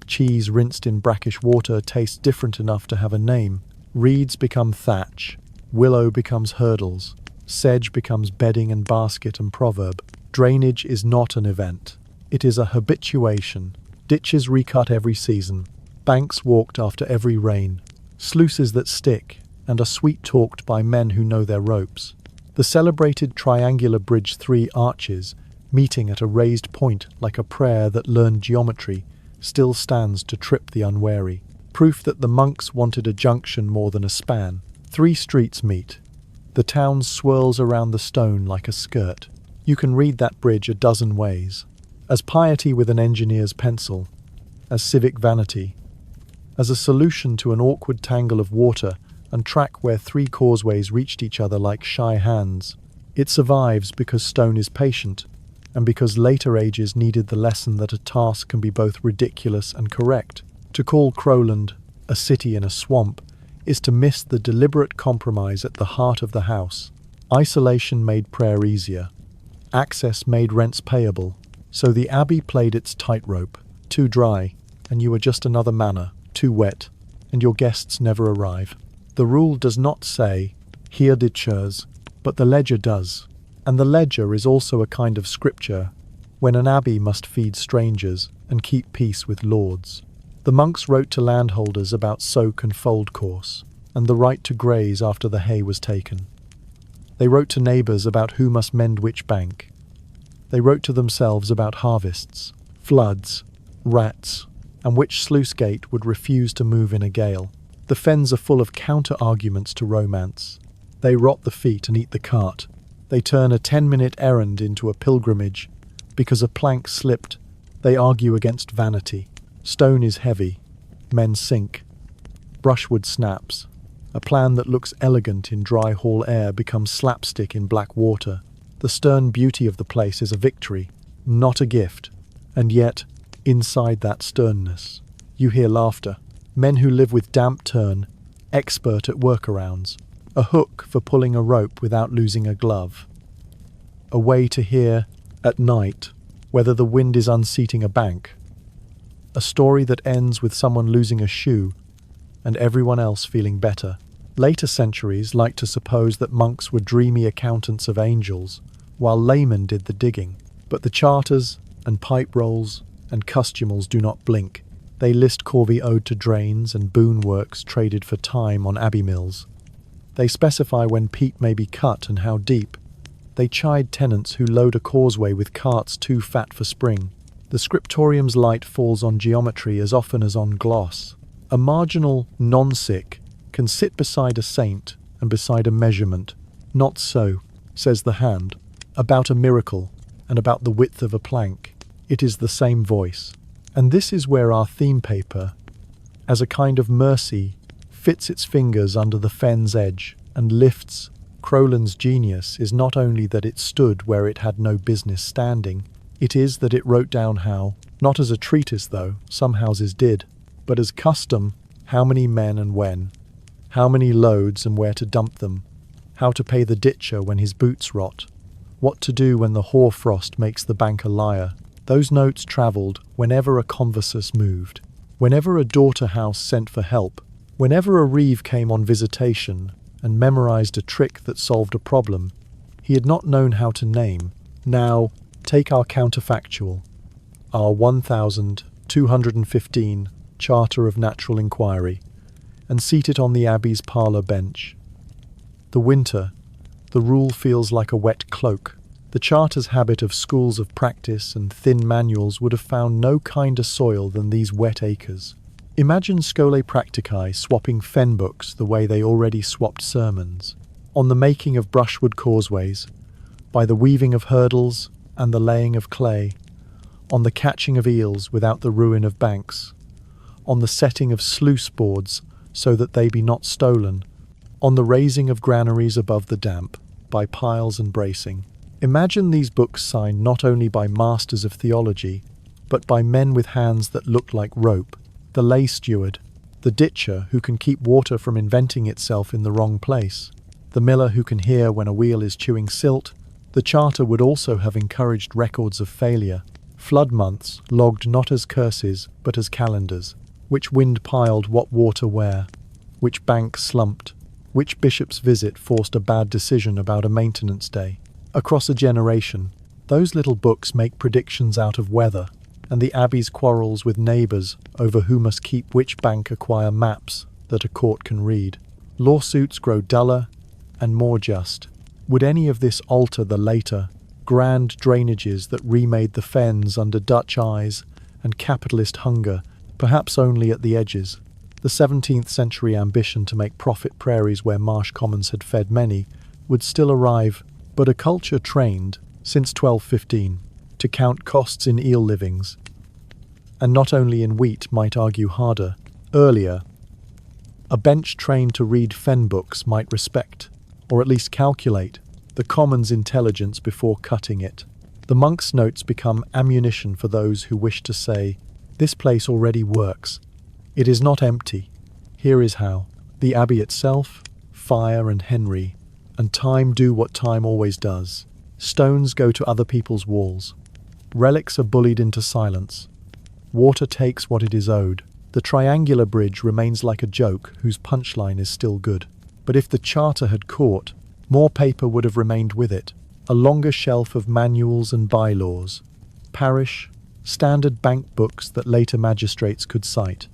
Cheese rinsed in brackish water tastes different enough to have a name. Reeds become thatch. Willow becomes hurdles. Sedge becomes bedding and basket and proverb. Drainage is not an event. It is a habituation. Ditches recut every season. Banks walked after every rain. Sluices that stick and are sweet-talked by men who know their ropes. The celebrated triangular bridge 3 arches, meeting at a raised point like a prayer that learned geometry, still stands to trip the unwary. Proof that the monks wanted a junction more than a span. 3 streets meet. The town swirls around the stone like a skirt. You can read that bridge a dozen ways. As piety with an engineer's pencil, as civic vanity, as a solution to an awkward tangle of water and track where 3 causeways reached each other like shy hands. It survives because stone is patient, and because later ages needed the lesson that a task can be both ridiculous and correct. To call Crowland a city in a swamp is to miss the deliberate compromise at the heart of the house. Isolation made prayer easier. Access made rents payable. So the abbey played its tightrope. Too dry, and you are just another manor. Too wet, and your guests never arrive. The rule does not say, here did churs, but the ledger does. And the ledger is also a kind of scripture, when an abbey must feed strangers and keep peace with lords. The monks wrote to landholders about soak and fold course, and the right to graze after the hay was taken. They wrote to neighbours about who must mend which bank. They wrote to themselves about harvests, floods, rats, and which sluice gate would refuse to move in a gale. The fens are full of counter-arguments to romance. They rot the feet and eat the cart. They turn a 10-minute errand into a pilgrimage. Because a plank slipped, they argue against vanity. Stone is heavy. Men sink. Brushwood snaps. A plan that looks elegant in dry hall air becomes slapstick in black water. The stern beauty of the place is a victory, not a gift. And yet, inside that sternness, you hear laughter. Men who live with damp turn, expert at workarounds. A hook for pulling a rope without losing a glove. A way to hear, at night, whether the wind is unseating a bank. A story that ends with someone losing a shoe and everyone else feeling better. Later centuries like to suppose that monks were dreamy accountants of angels, while laymen did the digging. But the charters and pipe rolls and custumals do not blink. They list corvée owed to drains and boon works traded for time on abbey mills. They specify when peat may be cut and how deep. They chide tenants who load a causeway with carts too fat for spring. The scriptorium's light falls on geometry as often as on gloss. A marginal non-sick can sit beside a saint and beside a measurement. Not so, says the hand, about a miracle and about the width of a plank. It is the same voice. And this is where our theme paper, as a kind of mercy, fits its fingers under the fen's edge and lifts. Crowland's genius is not only that it stood where it had no business standing, it is that it wrote down how, not as a treatise though, some houses did, but as custom, how many men and when, how many loads and where to dump them, how to pay the ditcher when his boots rot, what to do when the hoarfrost makes the bank a liar, Those notes travelled whenever a conversus moved, whenever a daughter house sent for help, whenever a reeve came on visitation and memorized a trick that solved a problem he had not known how to name. Now, take our counterfactual, our 1215 Charter of Natural Inquiry, and seat it on the Abbey's parlour bench. The winter, the rule feels like a wet cloak. The Charter's habit of schools of practice and thin manuals would have found no kinder soil than these wet acres. Imagine Scholae Practicae swapping fen books the way they already swapped sermons, on the making of brushwood causeways, by the weaving of hurdles and the laying of clay, on the catching of eels without the ruin of banks, on the setting of sluice boards so that they be not stolen, on the raising of granaries above the damp, by piles and bracing. Imagine these books signed not only by masters of theology, but by men with hands that looked like rope, the lay steward, the ditcher who can keep water from inventing itself in the wrong place, the miller who can hear when a wheel is chewing silt. The Charter would also have encouraged records of failure, flood months logged not as curses but as calendars, which wind piled what water where, which bank slumped, which bishop's visit forced a bad decision about a maintenance day. Across a generation, those little books make predictions out of weather, and the Abbey's quarrels with neighbours over who must keep which bank acquire maps that a court can read. Lawsuits grow duller and more just. Would any of this alter the later, grand drainages that remade the fens under Dutch eyes and capitalist hunger, perhaps only at the edges? The 17th century ambition to make profit prairies where marsh commons had fed many would still arrive, but a culture trained, since 1215, to count costs in eel livings, and not only in wheat, might argue harder. Earlier, a bench trained to read fen books might respect, or at least calculate, the common's intelligence before cutting it. The monk's notes become ammunition for those who wish to say, "This place already works. It is not empty. Here is how." The Abbey itself, fire and Henry, and time do what time always does. Stones go to other people's walls. Relics are bullied into silence. Water takes what it is owed. The triangular bridge remains like a joke whose punchline is still good. But if the Charter had caught, more paper would have remained with it. A longer shelf of manuals and bylaws. Parish, standard bank books that later magistrates could cite.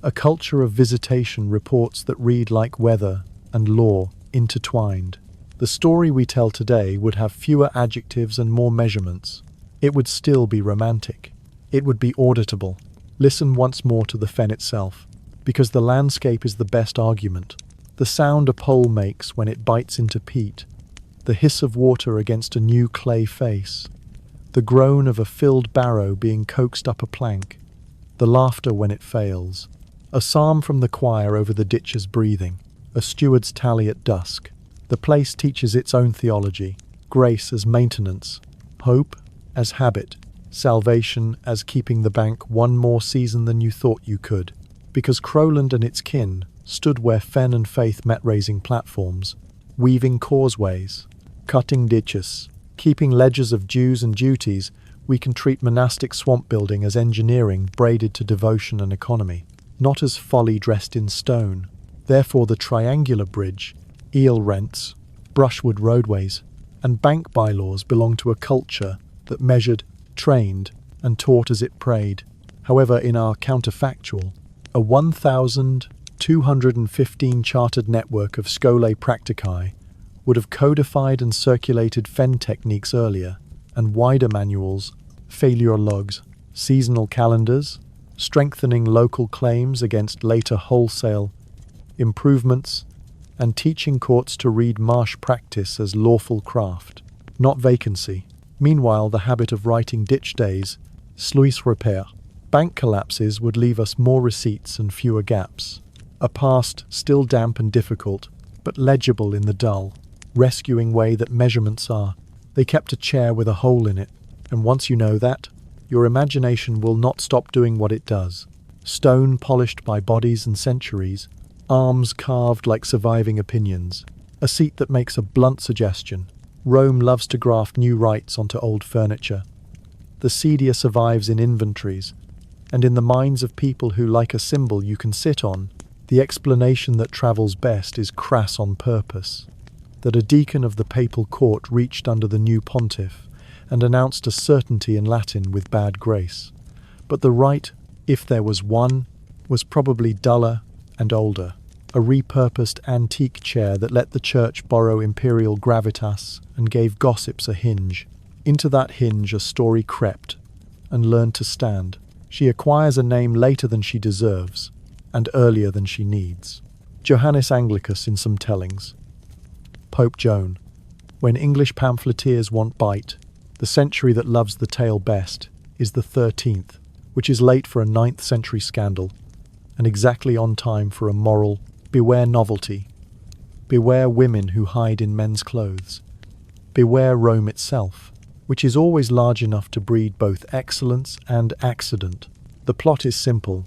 A culture of visitation reports that read like weather and law intertwined. The story we tell today would have fewer adjectives and more measurements. It would still be romantic. It would be auditable. Listen once more to the fen itself, because the landscape is the best argument. The sound a pole makes when it bites into peat, the hiss of water against a new clay face, the groan of a filled barrow being coaxed up a plank, the laughter when it fails, a psalm from the choir over the ditcher's breathing, a steward's tally at dusk. The place teaches its own theology, grace as maintenance, hope as habit, salvation as keeping the bank one more season than you thought you could. Because Crowland and its kin stood where fen and faith met, raising platforms, weaving causeways, cutting ditches, keeping ledgers of dues and duties, we can treat monastic swamp building as engineering braided to devotion and economy, not as folly dressed in stone. Therefore the triangular bridge, eel rents, brushwood roadways, and bank bylaws belong to a culture that measured, trained, and taught as it prayed. However, in our counterfactual, a 1,215 chartered network of Scholae Practicae would have codified and circulated fen techniques earlier, and wider manuals, failure logs, seasonal calendars, strengthening local claims against later wholesale improvements, and teaching courts to read marsh practice as lawful craft, not vacancy. Meanwhile, the habit of writing ditch days, sluice repair, bank collapses would leave us more receipts and fewer gaps. A past still damp and difficult, but legible in the dull, rescuing way that measurements are. They kept a chair with a hole in it, and once you know that, your imagination will not stop doing what it does. Stone polished by bodies and centuries, arms carved like surviving opinions, a seat that makes a blunt suggestion. Rome loves to graft new rights onto old furniture. The sedia survives in inventories, and in the minds of people who like a symbol you can sit on. The explanation that travels best is crass on purpose. That a deacon of the papal court reached under the new pontiff and announced a certainty in Latin with bad grace. But the rite, if there was one, was probably duller and older. A repurposed antique chair that let the church borrow imperial gravitas and gave gossips a hinge. Into that hinge a story crept and learned to stand. She acquires a name later than she deserves and earlier than she needs. Johannes Anglicus in some tellings. Pope Joan. When English pamphleteers want bite, the century that loves the tale best is the 13th, which is late for a 9th century scandal, and exactly on time for a moral, beware novelty. Beware women who hide in men's clothes. Beware Rome itself, which is always large enough to breed both excellence and accident. The plot is simple,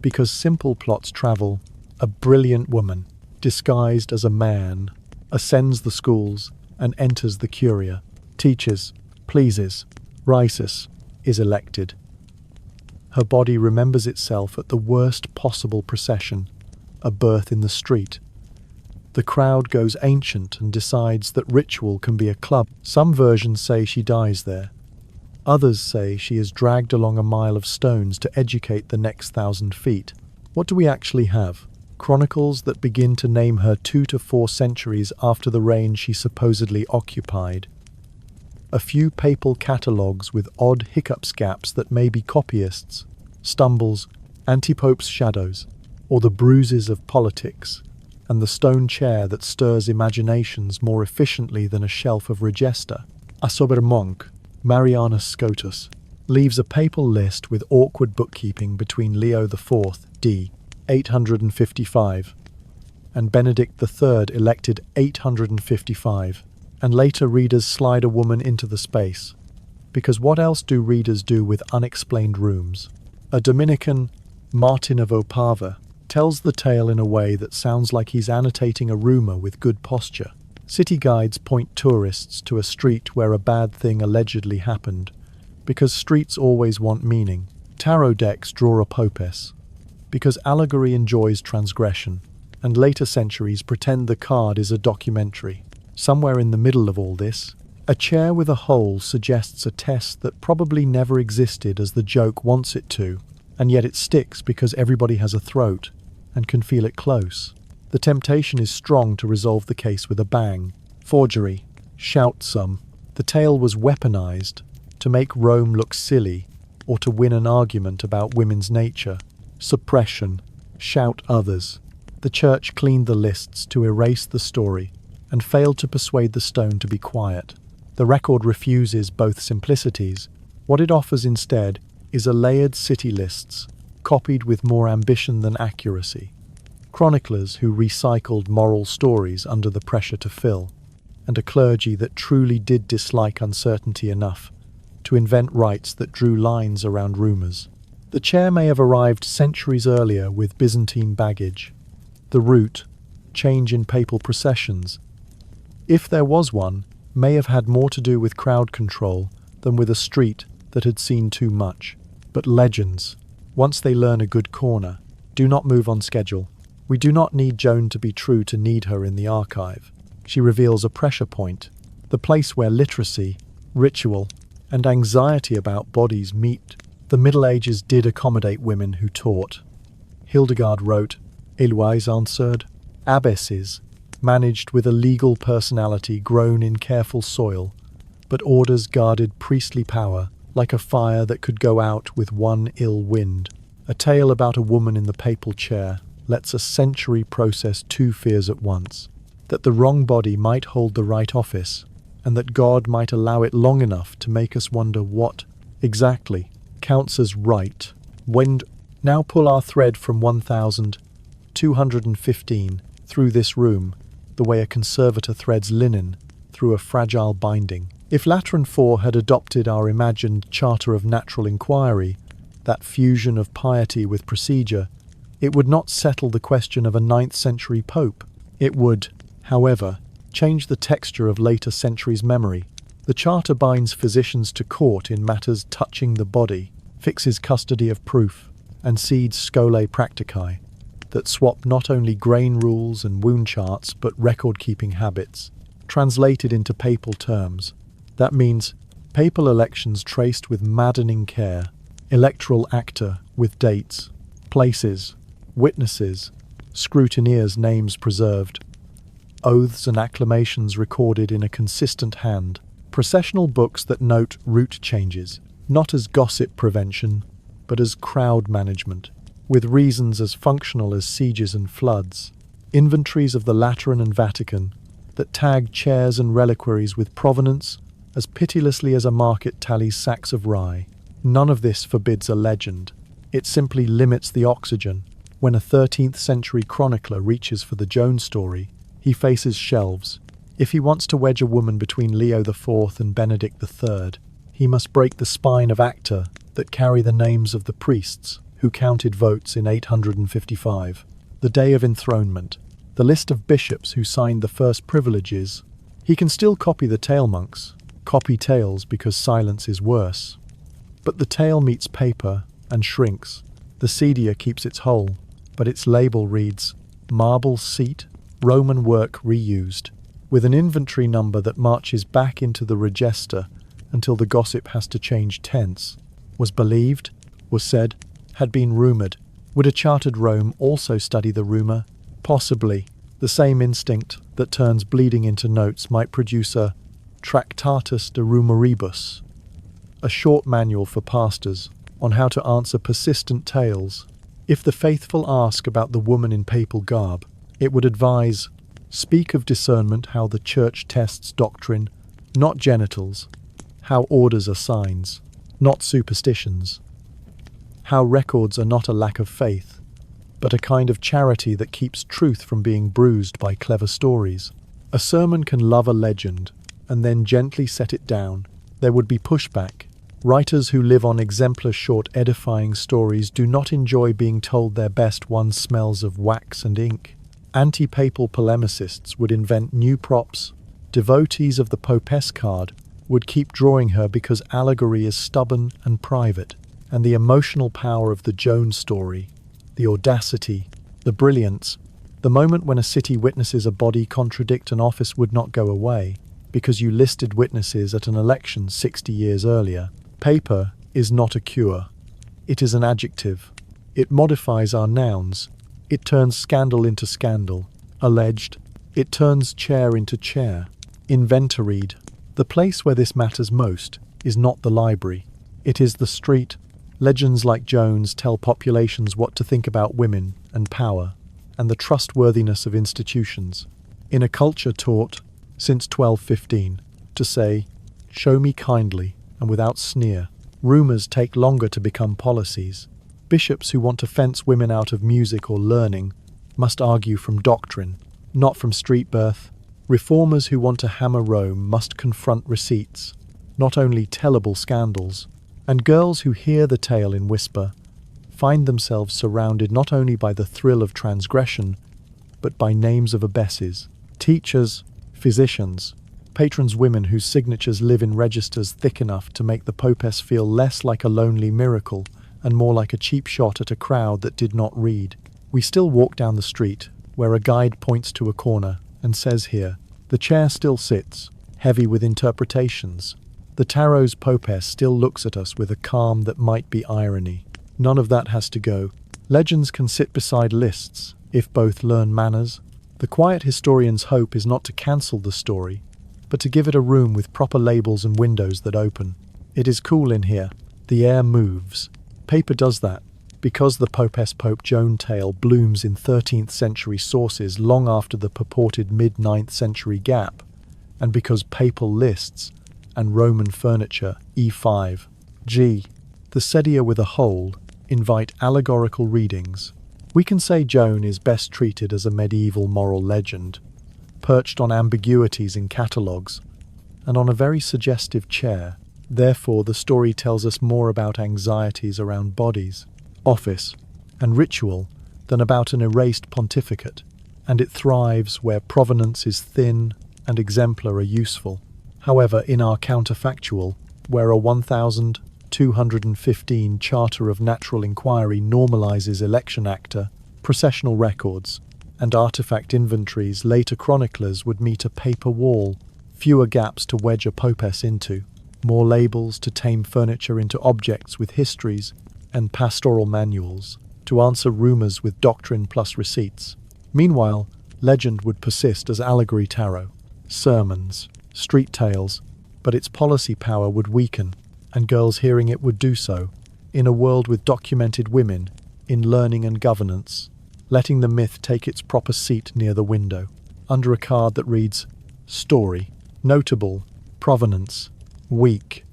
because simple plots travel. A brilliant woman, disguised as a man, ascends the schools and enters the curia, teaches, pleases, rises, is elected. Her body remembers itself at the worst possible procession, a birth in the street. The crowd goes ancient and decides that ritual can be a club. Some versions say she dies there. Others say she is dragged along a mile of stones to educate the next 1,000 feet. What do we actually have? Chronicles that begin to name her 2 to 4 centuries after the reign she supposedly occupied. A few papal catalogues with odd hiccup scaps that may be copyists, stumbles, anti-pope's shadows, or the bruises of politics, and the stone chair that stirs imaginations more efficiently than a shelf of regesta. A sober monk, Marianus Scotus, leaves a papal list with awkward bookkeeping between Leo IV, d. 855, and Benedict III, elected 855, and later readers slide a woman into the space, because what else do readers do with unexplained rooms? A Dominican, Martin of Opava, tells the tale in a way that sounds like he's annotating a rumour with good posture. City guides point tourists to a street where a bad thing allegedly happened, because streets always want meaning. Tarot decks draw a popes, because allegory enjoys transgression, and later centuries pretend the card is a documentary. Somewhere in the middle of all this, a chair with a hole suggests a test that probably never existed as the joke wants it to, and yet it sticks because everybody has a throat and can feel it close. The temptation is strong to resolve the case with a bang. Forgery. Shout some. The tale was weaponized to make Rome look silly or to win an argument about women's nature. Suppression. Shout others. The church cleaned the lists to erase the story and failed to persuade the stone to be quiet. The record refuses both simplicities. What it offers instead is a layered city lists, copied with more ambition than accuracy. Chroniclers who recycled moral stories under the pressure to fill, and a clergy that truly did dislike uncertainty enough to invent rites that drew lines around rumours. The chair may have arrived centuries earlier with Byzantine baggage. The route, change in papal processions, if there was one, may have had more to do with crowd control than with a street that had seen too much. But legends, once they learn a good corner, do not move on schedule. We do not need Joan to be true to need her in the archive. She reveals a pressure point, the place where literacy, ritual, and anxiety about bodies meet. The Middle Ages did accommodate women who taught. Hildegard wrote, Eloise answered, abbesses, managed with a legal personality grown in careful soil, but orders guarded priestly power like a fire that could go out with one ill wind. A tale about a woman in the papal chair lets a century process 2 fears at once, that the wrong body might hold the right office, and that God might allow it long enough to make us wonder what, exactly, counts as right. Now pull our thread from 1215 through this room, the way a conservator threads linen through a fragile binding. If Lateran IV had adopted our imagined charter of natural inquiry, that fusion of piety with procedure, it would not settle the question of a 9th century pope. It would, however, change the texture of later centuries' memory. The charter binds physicians to court in matters touching the body, fixes custody of proof, and cedes scholae practicae that swap not only grain rules and wound charts but record-keeping habits. Translated into papal terms, that means papal elections traced with maddening care, electoral acta with dates, places, witnesses, scrutineers' names preserved, oaths and acclamations recorded in a consistent hand, processional books that note route changes, not as gossip prevention, but as crowd management, with reasons as functional as sieges and floods, inventories of the Lateran and Vatican that tag chairs and reliquaries with provenance as pitilessly as a market tallies sacks of rye. None of this forbids a legend. It simply limits the oxygen. When a 13th century chronicler reaches for the Joan story, he faces shelves. If he wants to wedge a woman between Leo IV and Benedict III, he must break the spine of acta that carry the names of the priests who counted votes in 855. The day of enthronement, the list of bishops who signed the first privileges. He can still copy the tale monks, copy tales because silence is worse. But the tale meets paper and shrinks. The sedia keeps its whole, but its label reads, marble seat, Roman work reused, with an inventory number that marches back into the register until the gossip has to change tense. Was believed, was said, had been rumoured. Would a chartered Rome also study the rumour? Possibly. The same instinct that turns bleeding into notes might produce a Tractatus de Rumoribus, a short manual for pastors on how to answer persistent tales. If the faithful ask about the woman in papal garb, it would advise, speak of discernment, how the church tests doctrine, not genitals, how orders are signs, not superstitions, how records are not a lack of faith, but a kind of charity that keeps truth from being bruised by clever stories. A sermon can love a legend and then gently set it down. There would be pushback. Writers who live on exemplar short edifying stories do not enjoy being told their best one smells of wax and ink. Anti-papal polemicists would invent new props. Devotees of the Popess card would keep drawing her because allegory is stubborn and private, and the emotional power of the Jones story, the audacity, the brilliance, the moment when a city witnesses a body contradict an office would not go away because you listed witnesses at an election 60 years earlier. Paper is not a cure. It is an adjective. It modifies our nouns. It turns scandal into scandal. Alleged. It turns chair into chair. Inventoried. The place where this matters most is not the library. It is the street. Legends like Jones tell populations what to think about women and power, and the trustworthiness of institutions. In a culture taught, since 1215, to say, show me kindly and without sneer, rumours take longer to become policies. Bishops who want to fence women out of music or learning must argue from doctrine, not from street birth. Reformers who want to hammer Rome must confront receipts, not only tellable scandals. And girls who hear the tale in whisper find themselves surrounded not only by the thrill of transgression, but by names of abbesses, teachers, physicians, patrons, women whose signatures live in registers thick enough to make the popess feel less like a lonely miracle and more like a cheap shot at a crowd that did not read. We still walk down the street, where a guide points to a corner and says here, the chair still sits, heavy with interpretations. The tarot's popess still looks at us with a calm that might be irony. None of that has to go. Legends can sit beside lists, if both learn manners. The quiet historian's hope is not to cancel the story, but to give it a room with proper labels and windows that open. It is cool in here. The air moves. Paper does that, because the Popess Pope Joan tale blooms in 13th century sources long after the purported mid-9th century gap, and because papal lists and Roman furniture, E5, G, the sedia with a hole, invite allegorical readings. We can say Joan is best treated as a medieval moral legend, perched on ambiguities in catalogues, and on a very suggestive chair. Therefore, the story tells us more about anxieties around bodies, office, and ritual than about an erased pontificate, and it thrives where provenance is thin and exemplar are useful. However, in our counterfactual, where a 1215 Charter of Natural Inquiry normalizes election acta, processional records, and artifact inventories, later chroniclers would meet a paper wall, fewer gaps to wedge a popes into, more labels to tame furniture into objects with histories, and pastoral manuals to answer rumors with doctrine plus receipts. Meanwhile, legend would persist as allegory tarot, sermons, street tales, but its policy power would weaken, and girls hearing it would do so, in a world with documented women, in learning and governance, letting the myth take its proper seat near the window, under a card that reads, Story, Notable, Provenance, Weak,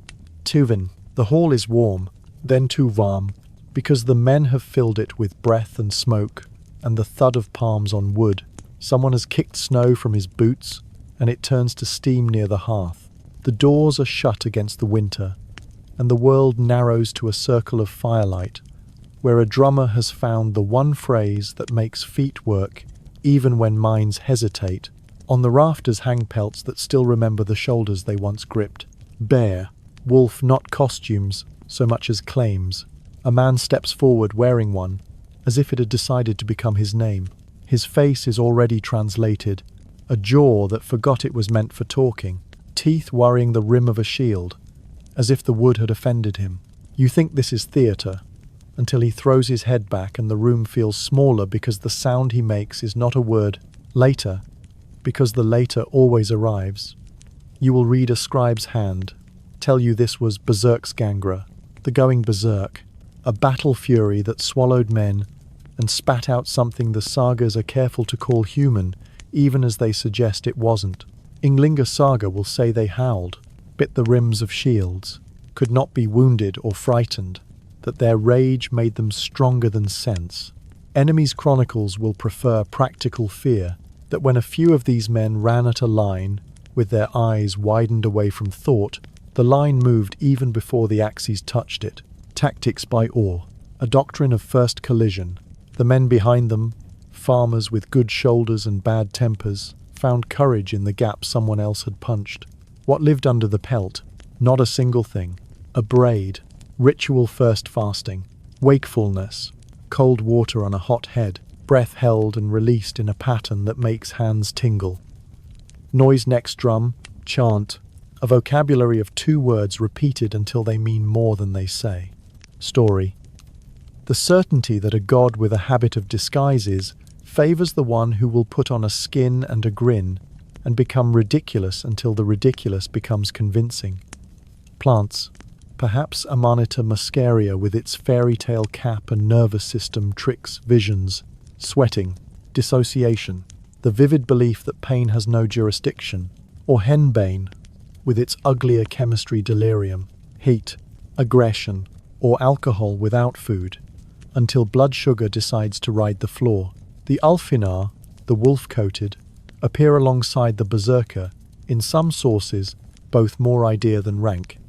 Tuvin. The hall is warm, then too warm, because the men have filled it with breath and smoke, and the thud of palms on wood. Someone has kicked snow from his boots, and it turns to steam near the hearth. The doors are shut against the winter, and the world narrows to a circle of firelight, where a drummer has found the one phrase that makes feet work, even when minds hesitate. On the rafters hang pelts that still remember the shoulders they once gripped. Bear, wolf, not costumes, so much as claims. A man steps forward wearing one, as if it had decided to become his name. His face is already translated, a jaw that forgot it was meant for talking, teeth worrying the rim of a shield, as if the wood had offended him. You think this is theatre, until he throws his head back and the room feels smaller because the sound he makes is not a word. Later, because the later always arrives, you will read a scribe's hand, tell you this was berserksgangra, the going berserk, a battle fury that swallowed men and spat out something the sagas are careful to call human, even as they suggest it wasn't. Ynglinga saga will say they howled, bit the rims of shields, could not be wounded or frightened, that their rage made them stronger than sense. Enemies' chronicles will prefer practical fear, that when a few of these men ran at a line, with their eyes widened away from thought, the line moved even before the axes touched it. Tactics by awe, a doctrine of first collision. The men behind them, farmers with good shoulders and bad tempers, found courage in the gap someone else had punched. What lived under the pelt? Not a single thing. A braid, ritual first fasting, wakefulness, cold water on a hot head, breath held and released in a pattern that makes hands tingle. Noise next drum, chant, a vocabulary of 2 words repeated until they mean more than they say. Story. The certainty that a god with a habit of disguises favors the one who will put on a skin and a grin and become ridiculous until the ridiculous becomes convincing. Plants. Perhaps Amanita muscaria with its fairy tale cap and nervous system tricks visions. Sweating. Dissociation. The vivid belief that pain has no jurisdiction. Or henbane, with its uglier chemistry delirium. Heat. Aggression. Or alcohol without food, until blood sugar decides to ride the floor. The ulfheðnar, the wolf-coated, appear alongside the berserker, in some sources, both more idea than rank.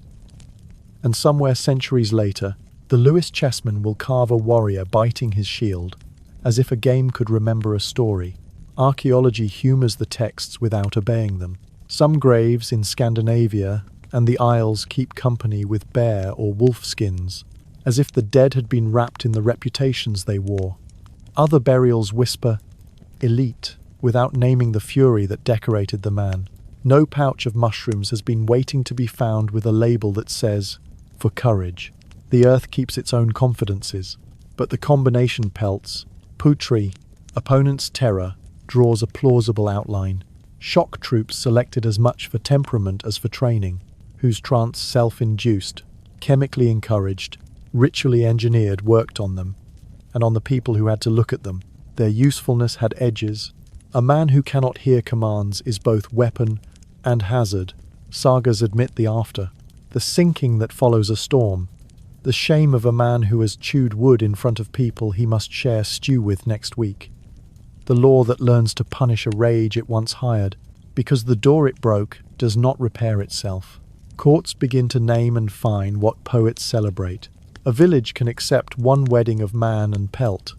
And somewhere centuries later, the Lewis chessman will carve a warrior biting his shield, as if a game could remember a story. Archaeology humours the texts without obeying them. Some graves in Scandinavia and the Isles keep company with bear or wolf skins, as if the dead had been wrapped in the reputations they wore. Other burials whisper, elite, without naming the fury that decorated the man. No pouch of mushrooms has been waiting to be found with a label that says, for courage. The earth keeps its own confidences, but the combination pelts, putri, opponent's terror, draws a plausible outline. Shock troops selected as much for temperament as for training, whose trance self-induced, chemically encouraged, ritually engineered worked on them, and on the people who had to look at them. Their usefulness had edges. A man who cannot hear commands is both weapon and hazard. Sagas admit the after. The sinking that follows a storm. The shame of a man who has chewed wood in front of people he must share stew with next week. The law that learns to punish a rage it once hired, because the door it broke does not repair itself. Courts begin to name and fine what poets celebrate. A village can accept one wedding of man and pelt.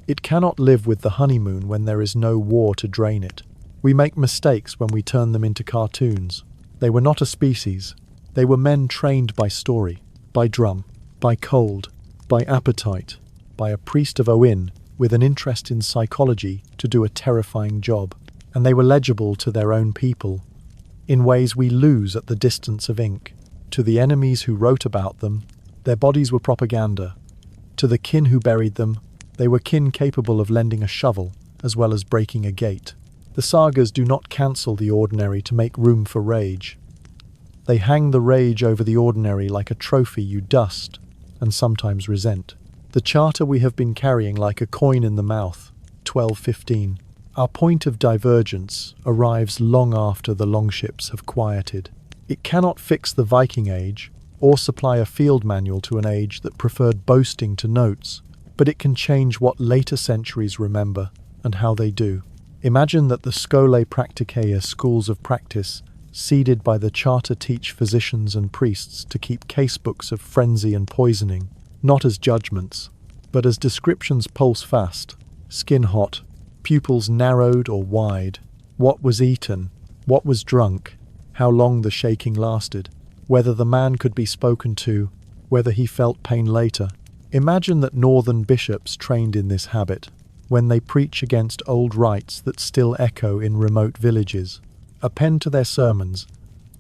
It cannot live with the honeymoon when there is no war to drain it. We make mistakes when we turn them into cartoons. They were not a species. They were men trained by story, by drum, by cold, by appetite, by a priest of Oin with an interest in psychology to do a terrifying job. And they were legible to their own people, in ways we lose at the distance of ink. To the enemies who wrote about them, their bodies were propaganda. To the kin who buried them, they were kin capable of lending a shovel as well as breaking a gate. The sagas do not cancel the ordinary to make room for rage. They hang the rage over the ordinary like a trophy you dust and sometimes resent. The charter we have been carrying like a coin in the mouth, 1215. Our point of divergence arrives long after the longships have quieted. It cannot fix the Viking Age or supply a field manual to an age that preferred boasting to notes, but it can change what later centuries remember and how they do. Imagine that the Scholae Practicae schools of practice, seeded by the charter, teach physicians and priests to keep casebooks of frenzy and poisoning, not as judgments, but as descriptions pulse fast, skin hot, pupils narrowed or wide, what was eaten, what was drunk, how long the shaking lasted, whether the man could be spoken to, whether he felt pain later. Imagine that northern bishops trained in this habit, when they preach against old rites that still echo in remote villages, append to their sermons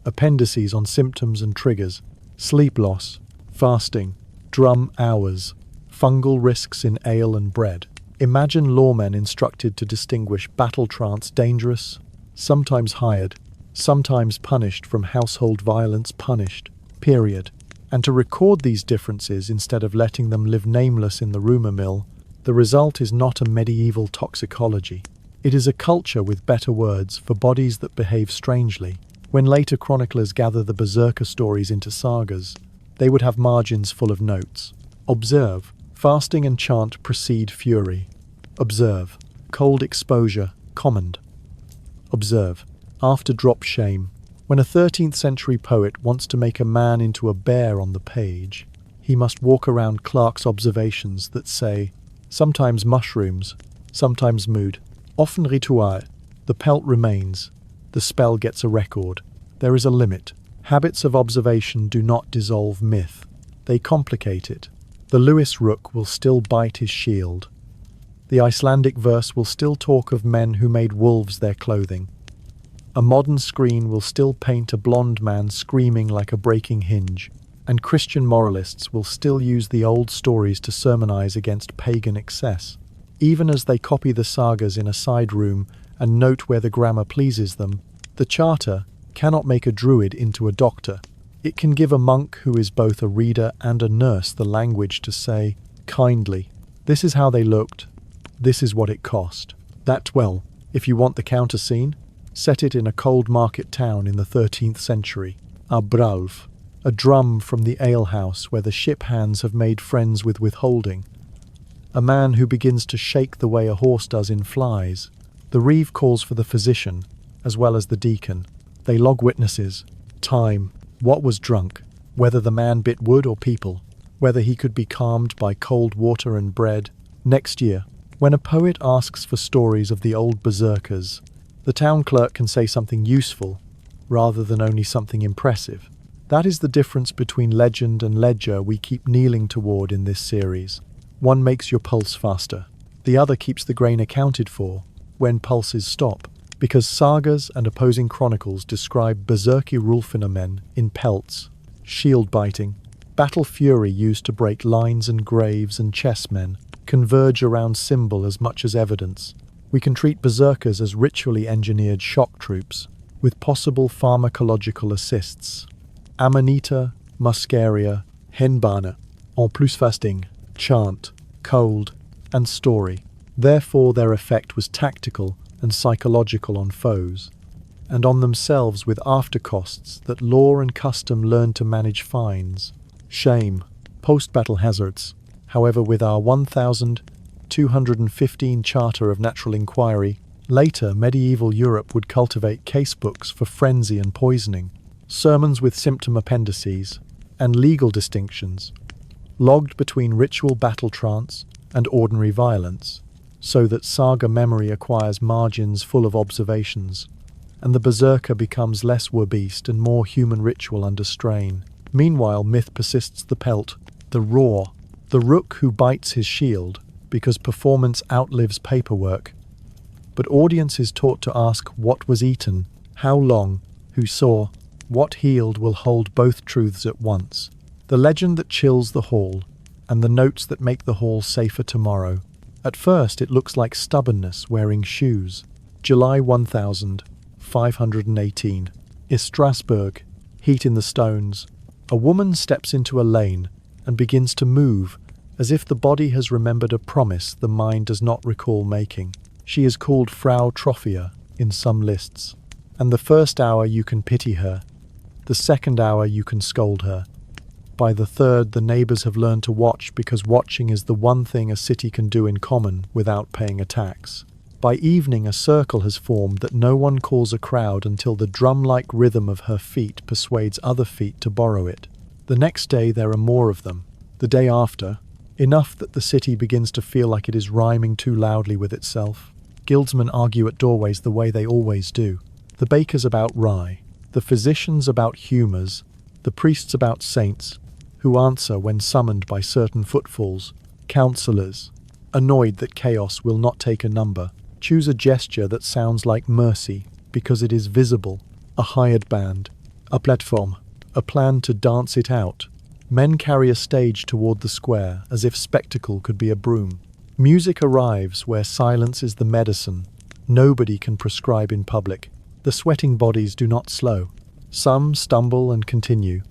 appendices on symptoms and triggers, sleep loss, fasting, drum hours, fungal risks in ale and bread. Imagine lawmen instructed to distinguish battle trance dangerous, sometimes hired, sometimes punished from household violence punished, period, and to record these differences instead of letting them live nameless in the rumour mill. The result is not a medieval toxicology. It is a culture with better words for bodies that behave strangely. When later chroniclers gather the berserker stories into sagas, they would have margins full of notes. Observe, fasting and chant precede fury. Observe, cold exposure, command. Observe, after drop shame. When a 13th century poet wants to make a man into a bear on the page, he must walk around Clarke's observations that say, sometimes mushrooms, sometimes mood, often ritual. The pelt remains. The spell gets a record. There is a limit. Habits of observation do not dissolve myth. They complicate it. The Lewis rook will still bite his shield. The Icelandic verse will still talk of men who made wolves their clothing. A modern screen will still paint a blonde man screaming like a breaking hinge. And Christian moralists will still use the old stories to sermonize against pagan excess, even as they copy the sagas in a side room and note where the grammar pleases them. The charter cannot make a druid into a doctor. It can give a monk who is both a reader and a nurse the language to say, kindly, this is how they looked, this is what it cost. That, well, if you want the counter scene, set it in a cold market town in the 13th century. A bralf, a drum from the alehouse where the ship hands have made friends with withholding. A man who begins to shake the way a horse does in flies. The reeve calls for the physician, as well as the deacon. They log witnesses, time, what was drunk, whether the man bit wood or people, whether he could be calmed by cold water and bread. Next year, when a poet asks for stories of the old berserkers, the town clerk can say something useful, rather than only something impressive. That is the difference between legend and ledger we keep kneeling toward in this series. One makes your pulse faster. The other keeps the grain accounted for when pulses stop, because sagas and opposing chronicles describe berserky Rulfina men in pelts, shield biting, battle fury used to break lines and graves and chessmen, converge around symbol as much as evidence. We can treat berserkers as ritually engineered shock troops, with possible pharmacological assists. Amanita, muscaria, henbana, en plus fasting, chant, cold, and story. Therefore their effect was tactical and psychological on foes, and on themselves with aftercosts that law and custom learned to manage fines, shame, post-battle hazards. However, with our 1215 Charter of Natural Inquiry, later medieval Europe would cultivate casebooks for frenzy and poisoning, sermons with symptom appendices, and legal distinctions, logged between ritual battle trance and ordinary violence, so that saga memory acquires margins full of observations. and the berserker becomes less werbeast and more human ritual under strain. Meanwhile, myth persists: the pelt, the roar, the rook who bites his shield because performance outlives paperwork. But audience is taught to ask what was eaten, how long, who saw, what healed will hold both truths at once. The legend that chills the hall, and the notes that make the hall safer tomorrow. At first it looks like stubbornness wearing shoes. July 1518. Is Strasbourg, heat in the stones. A woman steps into a lane and begins to move, as if the body has remembered a promise the mind does not recall making. She is called Frau Trophia in some lists, and the first hour you can pity her, the second hour you can scold her. By the third, the neighbours have learned to watch, because watching is the one thing a city can do in common without paying a tax. By evening, a circle has formed that no one calls a crowd until the drum-like rhythm of her feet persuades other feet to borrow it. The next day there are more of them. The day after, enough that the city begins to feel like it is rhyming too loudly with itself. Guildsmen argue at doorways the way they always do. The bakers about rye, the physicians about humours, the priests about saints, who answer when summoned by certain footfalls. Counsellors, annoyed that chaos will not take a number, choose a gesture that sounds like mercy because it is visible, a hired band, a platform, a plan to dance it out. Men carry a stage toward the square as if spectacle could be a broom. Music arrives where silence is the medicine nobody can prescribe in public. The sweating bodies do not slow. Some stumble and continue.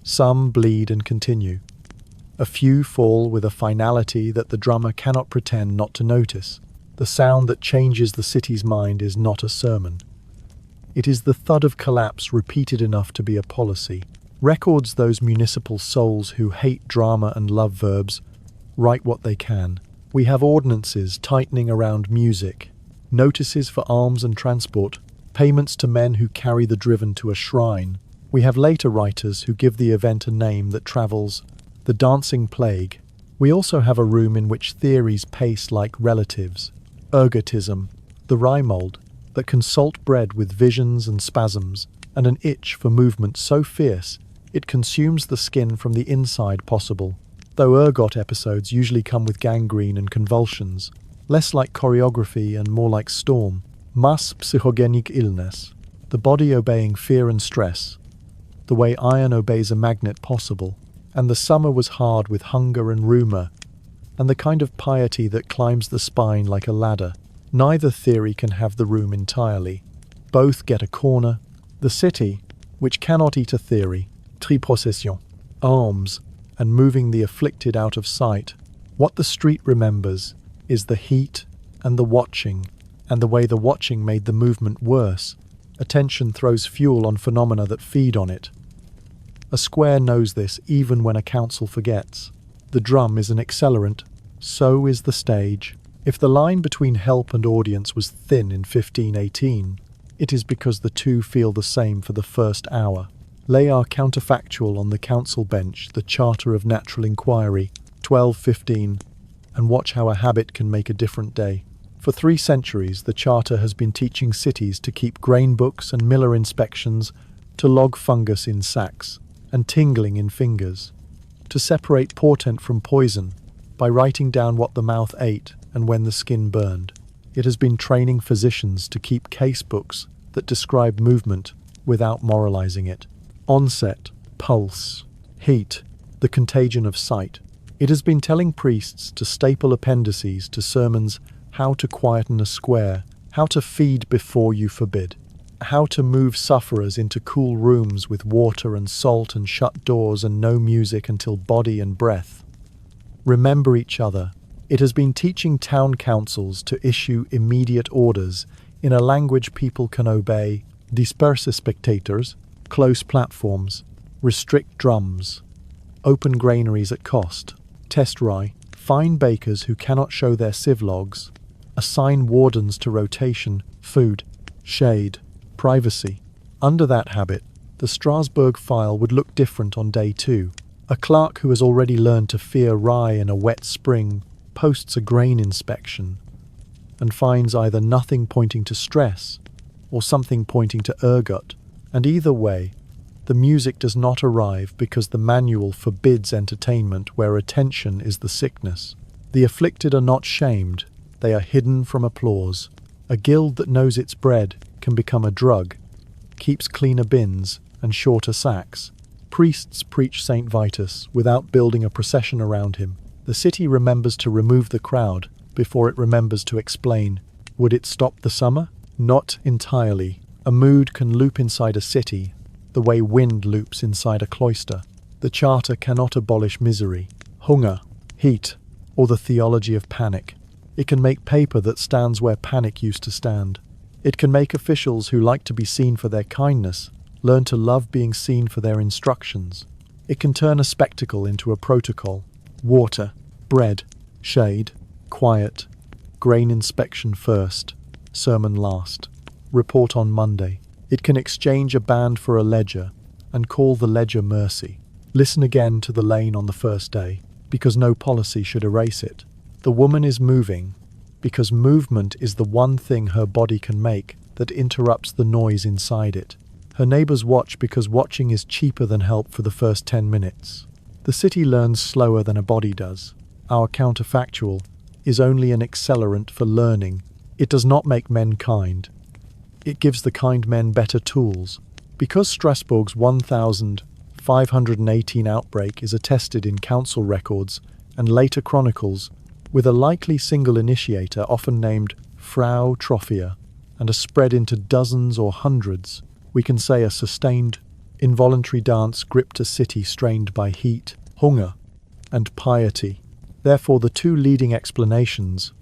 Some bleed and continue. A few fall with a finality that the drummer cannot pretend not to notice. The sound that changes the city's mind is not a sermon. It is the thud of collapse repeated enough to be a policy. Records those municipal souls who hate drama and love verbs, write what they can. We have ordinances tightening around music, notices for alms and transport, payments to men who carry the driven to a shrine. We have later writers who give the event a name that travels, the Dancing Plague. We also have a room in which theories pace like relatives, ergotism, the rye mold, that consult bread with visions and spasms, and an itch for movement so fierce it consumes the skin from the inside possible. Though ergot episodes usually come with gangrene and convulsions, less like choreography and more like storm. Mass psychogenic illness, the body obeying fear and stress, the way iron obeys a magnet possible. And the summer was hard with hunger and rumour, and the kind of piety that climbs the spine like a ladder. Neither theory can have the room entirely. Both get a corner. The city, which cannot eat a theory, tripossession, alms, and moving the afflicted out of sight. What the street remembers is the heat and the watching, and the way the watching made the movement worse. Attention throws fuel on phenomena that feed on it. A square knows this even when a council forgets. The drum is an accelerant, so is the stage. If the line between help and audience was thin in 1518, it is because the two feel the same for the first hour. Lay our counterfactual on the council bench, the Charter of Natural Inquiry, 1215, and watch how a habit can make a different day. For 3 centuries, the Charter has been teaching cities to keep grain books and miller inspections, to log fungus in sacks, and tingling in fingers, to separate portent from poison by writing down what the mouth ate and when the skin burned. It has been training physicians to keep casebooks that describe movement without moralizing it. Onset, pulse, heat, the contagion of sight. It has been telling priests to staple appendices to sermons how to quieten a square, how to feed before you forbid, how to move sufferers into cool rooms with water and salt and shut doors and no music until body and breath. Remember each other. It has been teaching town councils to issue immediate orders in a language people can obey, disperse spectators, close platforms, restrict drums, open granaries at cost, test rye, fine bakers who cannot show their sieve logs, assign wardens to rotation, food, shade, privacy. Under that habit, the Strasbourg file would look different on day 2. A clerk who has already learned to fear rye in a wet spring posts a grain inspection and finds either nothing pointing to stress or something pointing to ergot, and either way, the music does not arrive because the manual forbids entertainment where attention is the sickness. The afflicted are not shamed, they are hidden from applause. A guild that knows its bread can become a drug, keeps cleaner bins and shorter sacks. Priests preach St. Vitus without building a procession around him. The city remembers to remove the crowd before it remembers to explain. Would it stop the summer? Not entirely. A mood can loop inside a city, the way wind loops inside a cloister. The charter cannot abolish misery, hunger, heat, or the theology of panic. It can make paper that stands where panic used to stand. It can make officials who like to be seen for their kindness learn to love being seen for their instructions. It can turn a spectacle into a protocol. Water, bread, shade, quiet, grain inspection first, sermon last, report on Monday. It can exchange a band for a ledger and call the ledger mercy. Listen again to the lane on the first day, because no policy should erase it. The woman is moving, because movement is the one thing her body can make that interrupts the noise inside it. Her neighbors watch because watching is cheaper than help for the first 10 minutes. The city learns slower than a body does. Our counterfactual is only an accelerant for learning. It does not make men kind. It gives the kind men better tools. Because Strasbourg's 1518 outbreak is attested in council records and later chronicles, with a likely single initiator often named Frau Trophia, and a spread into dozens or hundreds, we can say a sustained, involuntary dance gripped a city strained by heat, hunger, and piety. Therefore, the two leading explanations,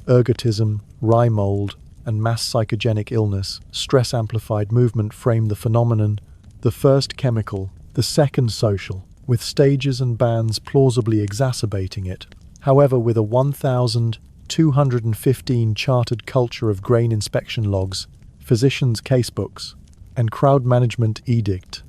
ergotism, rye mold, and mass psychogenic illness, stress-amplified movement, frame the phenomenon, the first chemical, the second social, with stages and bands plausibly exacerbating it. However, with a 1,215 chartered culture of grain inspection logs, physicians' casebooks, and crowd management edict,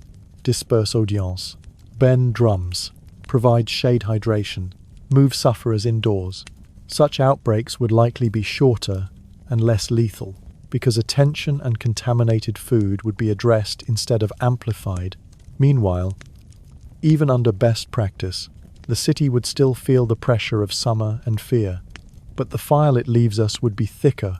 disperse audience, bend drums, provide shade hydration, move sufferers indoors. Such outbreaks would likely be shorter and less lethal, because attention and contaminated food would be addressed instead of amplified. Meanwhile, even under best practice, the city would still feel the pressure of summer and fear, but the file it leaves us would be thicker.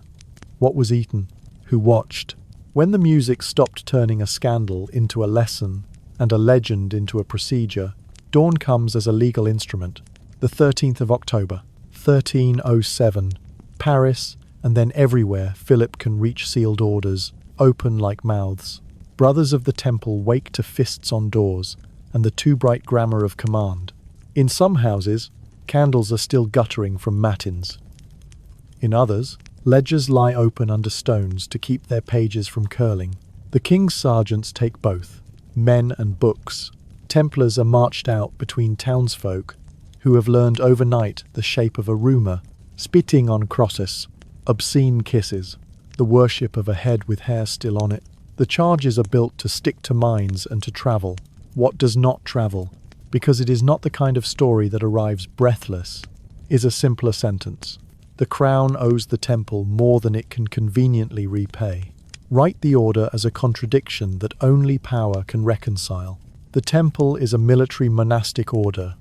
What was eaten? Who watched? When the music stopped turning a scandal into a lesson and a legend into a procedure, dawn comes as a legal instrument. The 13th of October, 1307, Paris, and then everywhere Philip can reach sealed orders, open like mouths. Brothers of the temple wake to fists on doors and the too bright grammar of command. In some houses, candles are still guttering from matins. In others, ledgers lie open under stones to keep their pages from curling. The king's sergeants take both, men and books. Templars are marched out between townsfolk who have learned overnight the shape of a rumour, spitting on crosses, obscene kisses, the worship of a head with hair still on it. The charges are built to stick to minds and to travel. What does not travel, because it is not the kind of story that arrives breathless, is a simpler sentence. The crown owes the temple more than it can conveniently repay. Write the order as a contradiction that only power can reconcile. The temple is a military monastic order,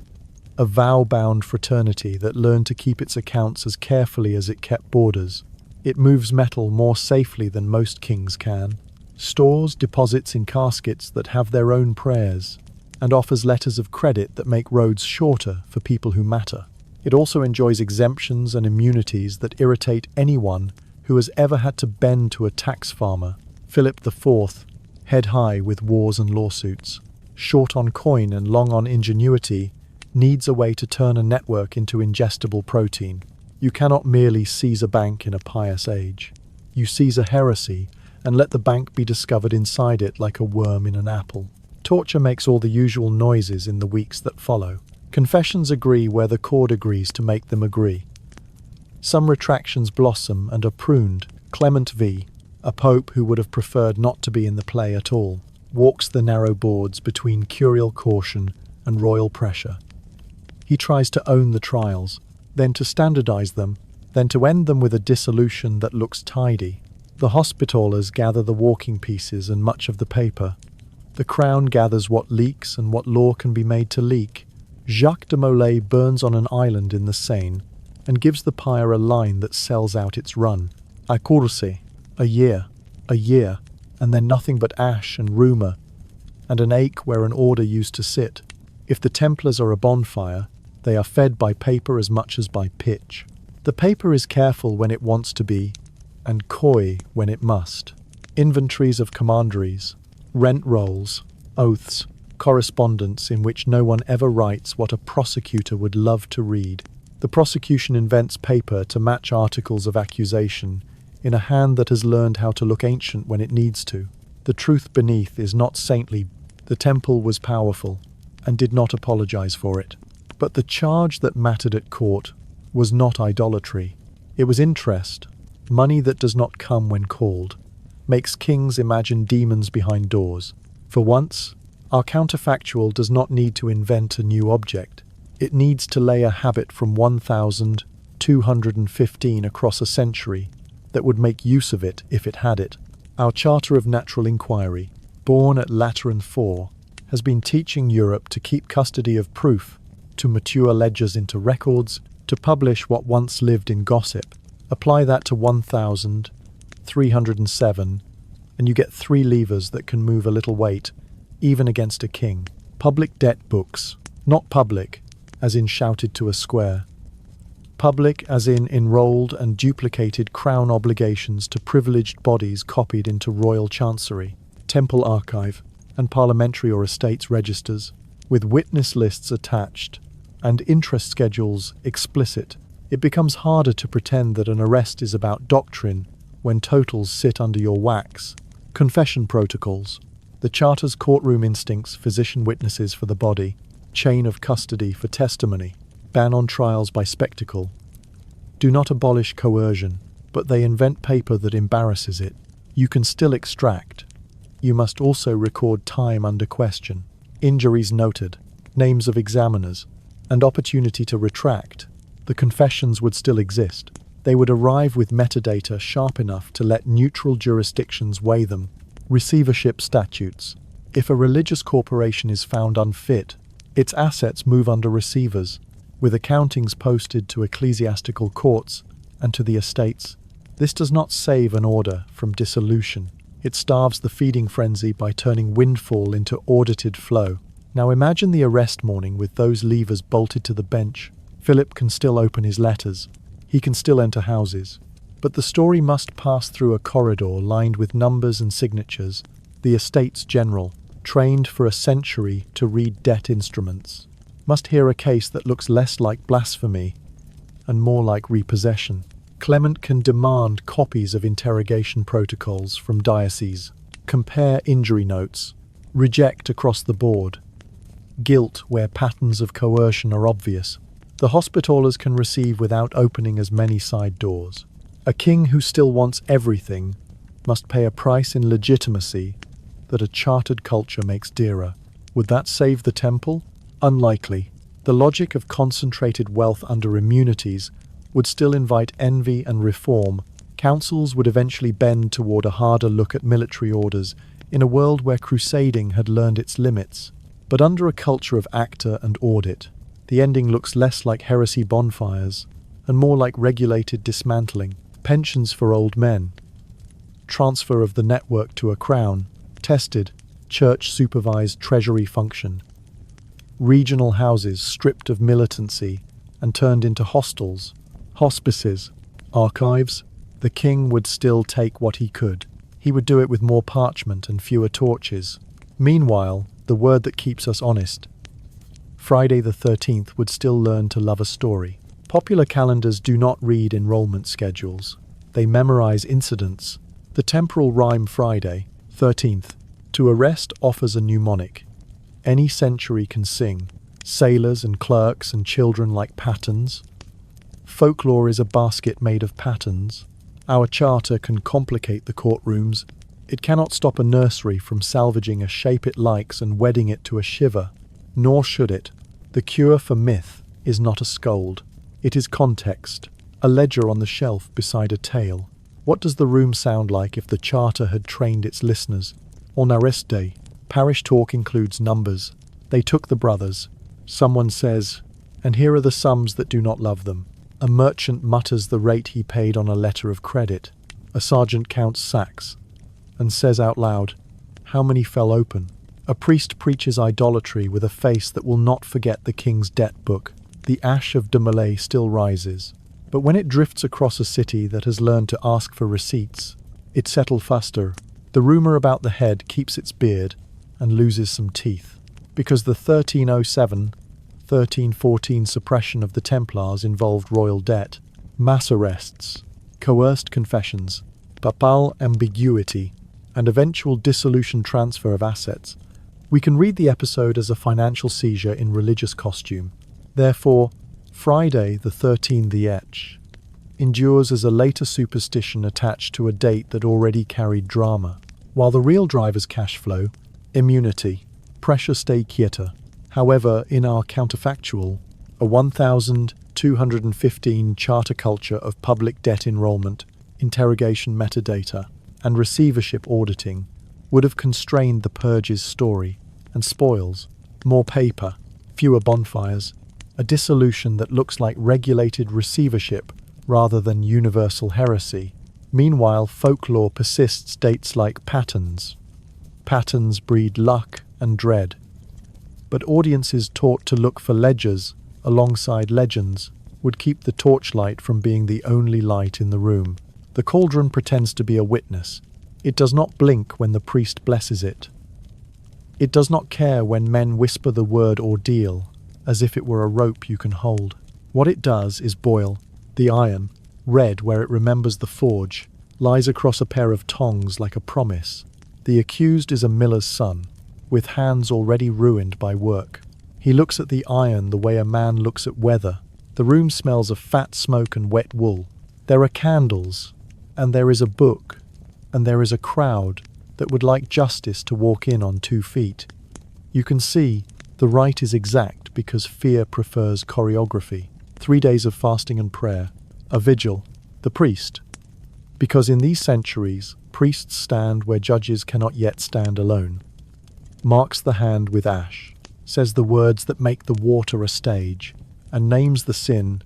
a vow-bound fraternity that learned to keep its accounts as carefully as it kept borders. It moves metal more safely than most kings can, stores deposits in caskets that have their own prayers, and offers letters of credit that make roads shorter for people who matter. It also enjoys exemptions and immunities that irritate anyone who has ever had to bend to a tax farmer. Philip IV, head high with wars and lawsuits, short on coin and long on ingenuity, needs a way to turn a network into ingestible protein. You cannot merely seize a bank in a pious age. You seize a heresy and let the bank be discovered inside it like a worm in an apple. Torture makes all the usual noises in the weeks that follow. Confessions agree where the cord agrees to make them agree. Some retractions blossom and are pruned. Clement V, a pope who would have preferred not to be in the play at all, walks the narrow boards between curial caution and royal pressure. He tries to own the trials, then to standardize them, then to end them with a dissolution that looks tidy. The Hospitallers gather the walking pieces and much of the paper. The Crown gathers what leaks and what law can be made to leak. Jacques de Molay burns on an island in the Seine and gives the pyre a line that sells out its run. A course, a year, and then nothing but ash and rumour, and an ache where an order used to sit. If the Templars are a bonfire, they are fed by paper as much as by pitch. The paper is careful when it wants to be, and coy when it must. Inventories of commanderies, rent rolls, oaths, correspondence in which no one ever writes what a prosecutor would love to read. The prosecution invents paper to match articles of accusation in a hand that has learned how to look ancient when it needs to. The truth beneath is not saintly. The temple was powerful and did not apologize for it. But the charge that mattered at court was not idolatry. It was interest. Money that does not come when called makes kings imagine demons behind doors. For once, our counterfactual does not need to invent a new object. It needs to lay a habit from 1215 across a century that would make use of it if it had it. Our Charter of Natural Inquiry, born at Lateran IV, has been teaching Europe to keep custody of proof, to mature ledgers into records, to publish what once lived in gossip. Apply that to 1307, and you get 3 levers that can move a little weight, even against a king. Public debt books, not public, as in shouted to a square. Public as in enrolled and duplicated crown obligations to privileged bodies copied into royal chancery, temple archive, and parliamentary or estates registers, with witness lists attached, and interest schedules explicit. It becomes harder to pretend that an arrest is about doctrine when totals sit under your wax. Confession protocols. The Charter's courtroom instincts, physician witnesses for the body, chain of custody for testimony, ban on trials by spectacle, do not abolish coercion, but they invent paper that embarrasses it. You can still extract. You must also record time under question, injuries noted, names of examiners, and opportunity to retract. The confessions would still exist. They would arrive with metadata sharp enough to let neutral jurisdictions weigh them. Receivership statutes. If a religious corporation is found unfit, its assets move under receivers, with accountings posted to ecclesiastical courts and to the estates. This does not save an order from dissolution. It starves the feeding frenzy by turning windfall into audited flow. Now imagine the arrest morning with those levers bolted to the bench. Philip can still open his letters. He can still enter houses. But the story must pass through a corridor lined with numbers and signatures. The Estates General, trained for a century to read debt instruments, must hear a case that looks less like blasphemy and more like repossession. Clement can demand copies of interrogation protocols from dioceses, compare injury notes, reject across the board, guilt where patterns of coercion are obvious. The Hospitallers can receive without opening as many side doors. A king who still wants everything must pay a price in legitimacy that a chartered culture makes dearer. Would that save the temple? Unlikely. The logic of concentrated wealth under immunities would still invite envy and reform. Councils would eventually bend toward a harder look at military orders in a world where crusading had learned its limits. But under a culture of actor and audit, the ending looks less like heresy bonfires and more like regulated dismantling. Pensions for old men, transfer of the network to a crown, tested, church-supervised treasury function, regional houses stripped of militancy and turned into hostels, hospices, archives. The king would still take what he could. He would do it with more parchment and fewer torches. Meanwhile, the word that keeps us honest, Friday the 13th, would still learn to love a story. Popular calendars do not read enrollment schedules. They memorize incidents. The temporal rhyme Friday, 13th, to arrest offers a mnemonic. Any century can sing. Sailors and clerks and children like patterns. Folklore is a basket made of patterns. Our charter can complicate the courtrooms. It cannot stop a nursery from salvaging a shape it likes and wedding it to a shiver. Nor should it. The cure for myth is not a scold. It is context, a ledger on the shelf beside a tale. What does the room sound like if the charter had trained its listeners? On arrest day, parish talk includes numbers. They took the brothers. Someone says, and here are the sums that do not love them. A merchant mutters the rate he paid on a letter of credit. A sergeant counts sacks and says out loud, how many fell open? A priest preaches idolatry with a face that will not forget the king's debt book. The ash of Demolay still rises. But when it drifts across a city that has learned to ask for receipts, it settles faster. The rumour about the head keeps its beard and loses some teeth. Because the 1307-1314 suppression of the Templars involved royal debt, mass arrests, coerced confessions, papal ambiguity, and eventual dissolution transfer of assets, we can read the episode as a financial seizure in religious costume. Therefore, Friday the 13th the Etch endures as a later superstition attached to a date that already carried drama, while the real driver's cash flow, immunity, pressure stay quieta. However, in our counterfactual, a 1215 charter culture of public debt enrollment, interrogation metadata, and receivership auditing would have constrained the purge's story and spoils, more paper, fewer bonfires, a dissolution that looks like regulated receivership rather than universal heresy. Meanwhile, folklore persists dates like patterns. Patterns breed luck and dread. But audiences taught to look for ledgers alongside legends would keep the torchlight from being the only light in the room. The cauldron pretends to be a witness. It does not blink when the priest blesses it. It does not care when men whisper the word ordeal, as if it were a rope you can hold. What it does is boil. The iron, red where it remembers the forge, lies across a pair of tongs like a promise. The accused is a miller's son, with hands already ruined by work. He looks at the iron the way a man looks at weather. The room smells of fat smoke and wet wool. There are candles, and there is a book, and there is a crowd that would like justice to walk in on 2 feet. You can see the rite is exact because fear prefers choreography. 3 days of fasting and prayer, a vigil, the priest. Because in these centuries, priests stand where judges cannot yet stand alone. Marks the hand with ash, says the words that make the water a stage, and names the sin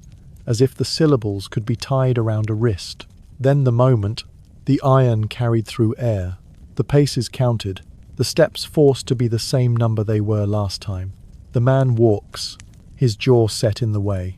as if the syllables could be tied around a wrist. Then the moment, the iron carried through air, the pace is counted, the steps forced to be the same number they were last time. The man walks, his jaw set in the way.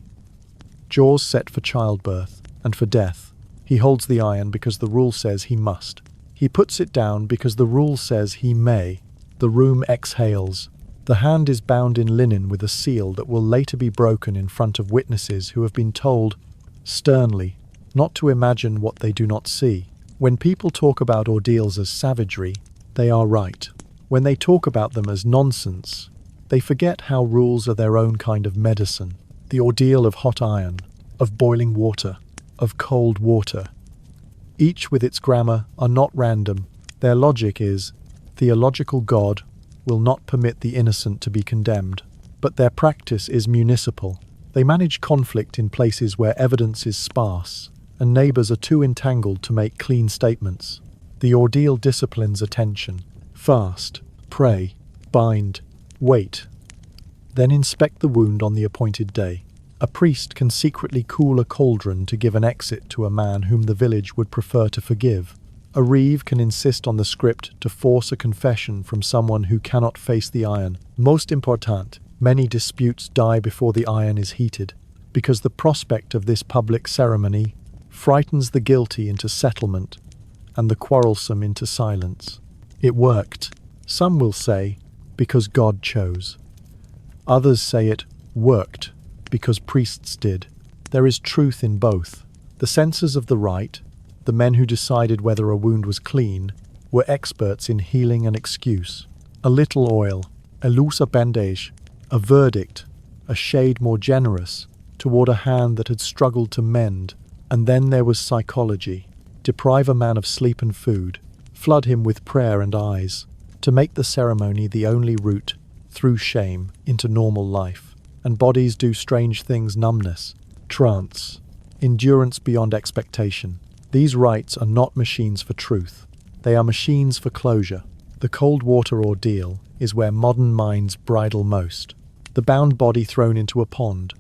Jaws set for childbirth and for death. He holds the iron because the rule says he must. He puts it down because the rule says he may. The room exhales. The hand is bound in linen with a seal that will later be broken in front of witnesses who have been told, sternly, not to imagine what they do not see. When people talk about ordeals as savagery, they are right. When they talk about them as nonsense, they forget how rules are their own kind of medicine. The ordeal of hot iron, of boiling water, of cold water. Each with its grammar are not random. Their logic is, theological God will not permit the innocent to be condemned. But their practice is municipal. They manage conflict in places where evidence is sparse, and neighbours are too entangled to make clean statements. The ordeal disciplines attention. Fast, pray, bind, wait. Then inspect the wound on the appointed day. A priest can secretly cool a cauldron to give an exit to a man whom the village would prefer to forgive. A reeve can insist on the script to force a confession from someone who cannot face the iron. Most important, many disputes die before the iron is heated, because the prospect of this public ceremony frightens the guilty into settlement and the quarrelsome into silence. It worked, some will say, because God chose. Others say it worked because priests did. There is truth in both. The censors of the rite, the men who decided whether a wound was clean, were experts in healing an excuse. A little oil, a looser bandage, a verdict, a shade more generous, toward a hand that had struggled to mend. And then there was psychology. Deprive a man of sleep and food, flood him with prayer and eyes, to make the ceremony the only route, through shame, into normal life. And bodies do strange things: numbness, trance, endurance beyond expectation. These rites are not machines for truth. They are machines for closure. The cold water ordeal is where modern minds bridle most. The bound body thrown into a pond.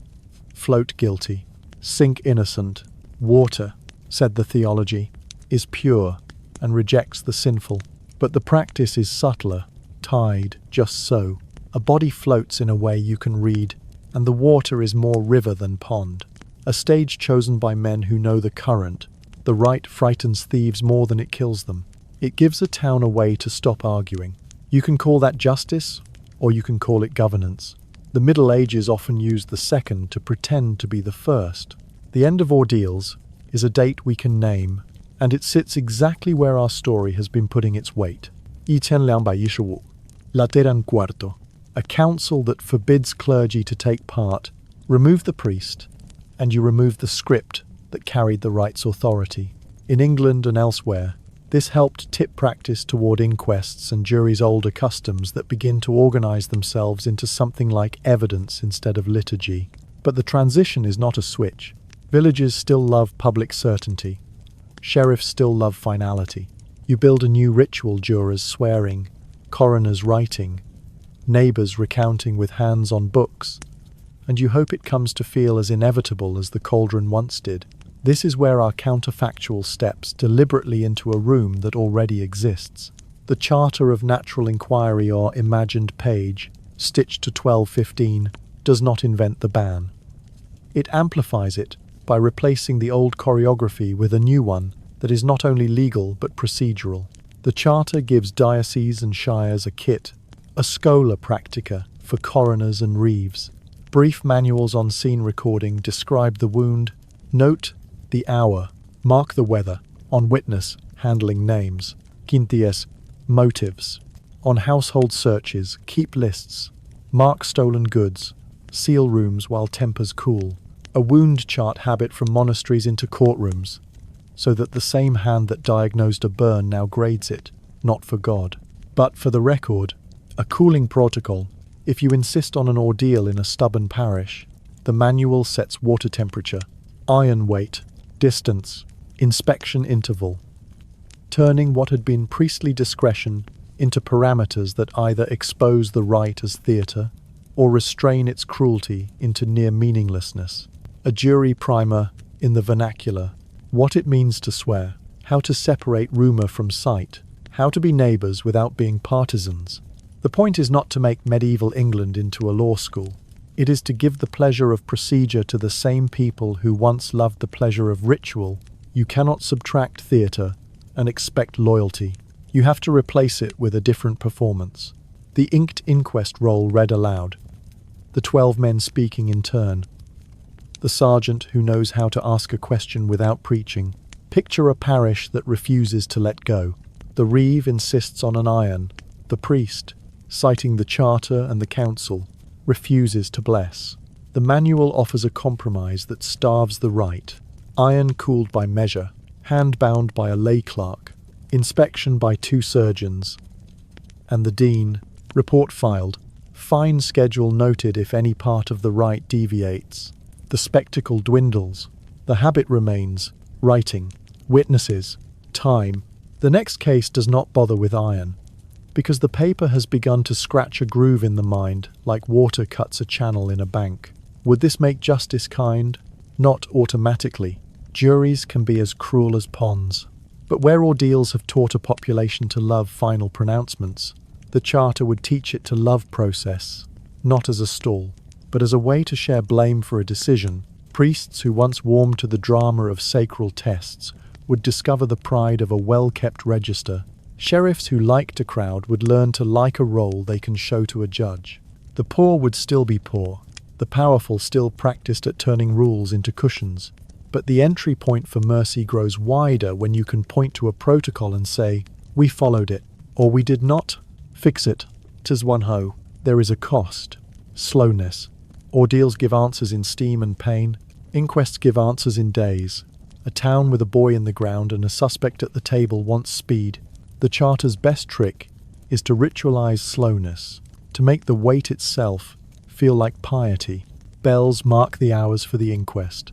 Float guilty. Sink innocent. Water, said the theology, is pure and rejects the sinful. But the practice is subtler. Tide, just so. A body floats in a way you can read, and the water is more river than pond. A stage chosen by men who know the current. The rite frightens thieves more than it kills them. It gives a town a way to stop arguing. You can call that justice, or you can call it governance. The Middle Ages often used the second to pretend to be the first. The end of ordeals is a date we can name, and it sits exactly where our story has been putting its weight. 1215. Lateran Cuarto. A council that forbids clergy to take part. Remove the priest, and you remove the script that carried the rite's authority. In England and elsewhere, this helped tip practice toward inquests and juries' older customs that begin to organize themselves into something like evidence instead of liturgy. But the transition is not a switch. Villages still love public certainty. Sheriffs still love finality. You build a new ritual, jurors swearing, coroners writing, neighbors recounting with hands on books, and you hope it comes to feel as inevitable as the cauldron once did. This is where our counterfactual steps deliberately into a room that already exists. The Charter of Natural Inquiry or imagined page, stitched to 1215, does not invent the ban. It amplifies it by replacing the old choreography with a new one that is not only legal but procedural. The Charter gives dioceses and shires a kit, a schola practica for coroners and reeves. Brief manuals on scene recording describe the wound, note the hour, mark the weather, on witness, handling names, quintias, motives. On household searches, keep lists, mark stolen goods, seal rooms while tempers cool. A wound chart habit from monasteries into courtrooms, so that the same hand that diagnosed a burn now grades it, not for God, but for the record. A cooling protocol. If you insist on an ordeal in a stubborn parish, the manual sets water temperature, iron weight, distance, inspection interval, turning what had been priestly discretion into parameters that either expose the rite as theatre or restrain its cruelty into near meaninglessness. A jury primer in the vernacular, what it means to swear, how to separate rumour from sight, how to be neighbours without being partisans. The point is not to make medieval England into a law school. It is to give the pleasure of procedure to the same people who once loved the pleasure of ritual. You cannot subtract theatre and expect loyalty. You have to replace it with a different performance. The inked inquest roll read aloud. The 12 men speaking in turn. The sergeant who knows how to ask a question without preaching. Picture a parish that refuses to let go. The reeve insists on an iron. The priest, citing the charter and the council, refuses to bless. The manual offers a compromise that starves the rite. Iron cooled by measure, hand bound by a lay clerk, inspection by 2 surgeons. And the dean, report filed, fine schedule noted if any part of the rite deviates. The spectacle dwindles. The habit remains. Writing, witnesses, time. The next case does not bother with iron, because the paper has begun to scratch a groove in the mind like water cuts a channel in a bank. Would this make justice kind? Not automatically. Juries can be as cruel as ponds. But where ordeals have taught a population to love final pronouncements, the Charter would teach it to love process, not as a stall, but as a way to share blame for a decision. Priests who once warmed to the drama of sacral tests would discover the pride of a well-kept register. Sheriffs who liked a crowd would learn to like a role they can show to a judge. The poor would still be poor. The powerful still practiced at turning rules into cushions. But the entry point for mercy grows wider when you can point to a protocol and say, "We followed it," or "We did not. Fix it." 'Tis one ho. There is a cost. Slowness. Ordeals give answers in steam and pain. Inquests give answers in days. A town with a boy in the ground and a suspect at the table wants speed. The Charter's best trick is to ritualize slowness, to make the wait itself feel like piety. Bells mark the hours for the inquest,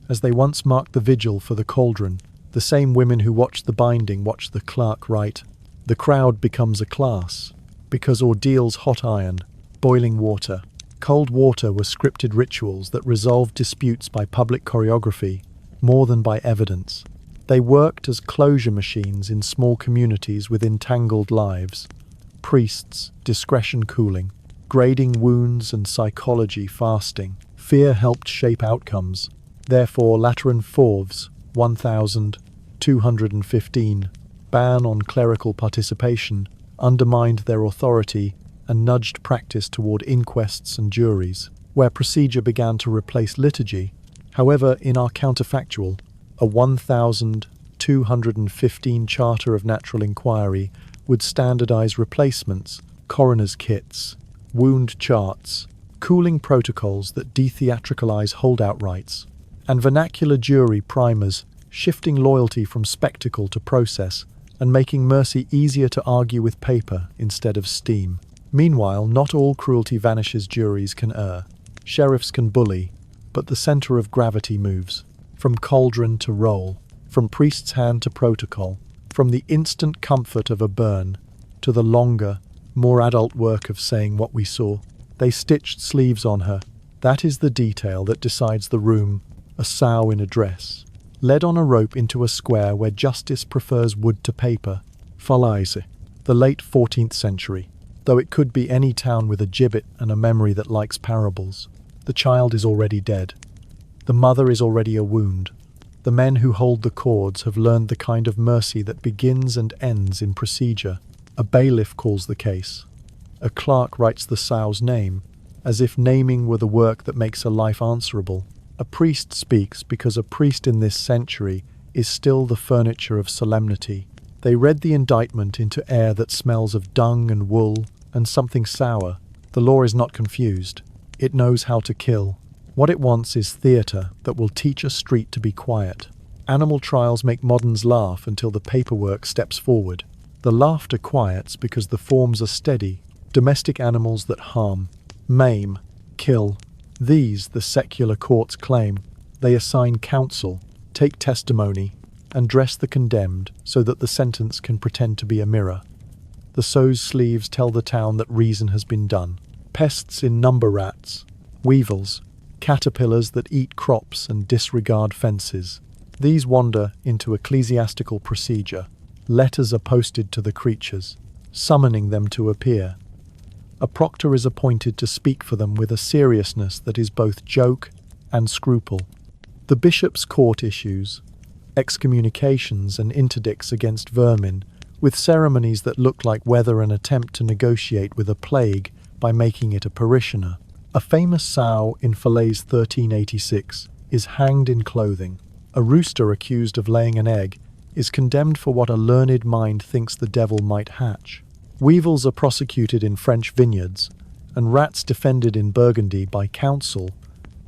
as they once marked the vigil for the cauldron. The same women who watch the binding watch the clerk write. The crowd becomes a class, because ordeals hot iron, boiling water, cold water were scripted rituals that resolved disputes by public choreography more than by evidence. They worked as closure machines in small communities with entangled lives. Priests, discretion cooling, grading wounds and psychology fasting. Fear helped shape outcomes. Therefore, Lateran Fourth's 1215 ban on clerical participation undermined their authority and nudged practice toward inquests and juries, where procedure began to replace liturgy. However, in our counterfactual, a 1215 Charter of Natural Inquiry would standardize replacements, coroner's kits, wound charts, cooling protocols that detheatricalize holdout rights, and vernacular jury primers, shifting loyalty from spectacle to process and making mercy easier to argue with paper instead of steam. Meanwhile, not all cruelty vanishes. Juries can err. Sheriffs can bully, but the center of gravity moves. From cauldron to roll, from priest's hand to protocol, from the instant comfort of a burn to the longer, more adult work of saying what we saw. They stitched sleeves on her. That is the detail that decides the room, a sow in a dress, led on a rope into a square where justice prefers wood to paper. Falaise, the late 14th century, though it could be any town with a gibbet and a memory that likes parables. The child is already dead. The mother is already a wound. The men who hold the cords have learned the kind of mercy that begins and ends in procedure. A bailiff calls the case. A clerk writes the sow's name, as if naming were the work that makes a life answerable. A priest speaks because a priest in this century is still the furniture of solemnity. They read the indictment into air that smells of dung and wool and something sour. The law is not confused. It knows how to kill. What it wants is theatre that will teach a street to be quiet. Animal trials make moderns laugh until the paperwork steps forward. The laughter quiets because the forms are steady. Domestic animals that harm, maim, kill. These the secular courts claim. They assign counsel, take testimony, and dress the condemned so that the sentence can pretend to be a mirror. The sow's sleeves tell the town that reason has been done. Pests in number rats, weevils, caterpillars that eat crops and disregard fences. These wander into ecclesiastical procedure. Letters are posted to the creatures, summoning them to appear. A proctor is appointed to speak for them with a seriousness that is both joke and scruple. The bishop's court issues excommunications and interdicts against vermin, with ceremonies that look like whether an attempt to negotiate with a plague by making it a parishioner. A famous sow in Falaise 1386 is hanged in clothing. A rooster accused of laying an egg is condemned for what a learned mind thinks the devil might hatch. Weevils are prosecuted in French vineyards, and rats defended in Burgundy by counsel,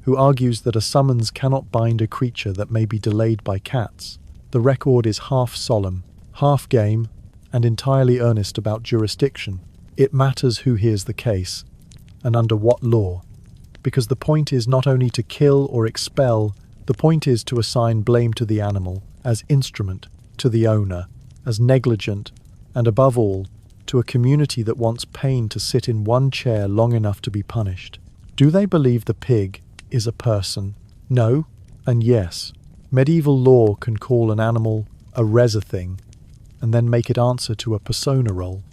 who argues that a summons cannot bind a creature that may be delayed by cats. The record is half solemn, half game, and entirely earnest about jurisdiction. It matters who hears the case, and under what law, because the point is not only to kill or expel, the point is to assign blame to the animal, as instrument, to the owner, as negligent, and above all, to a community that wants pain to sit in one chair long enough to be punished. Do they believe the pig is a person? No, and yes. Medieval law can call an animal a thing, and then make it answer to a persona role,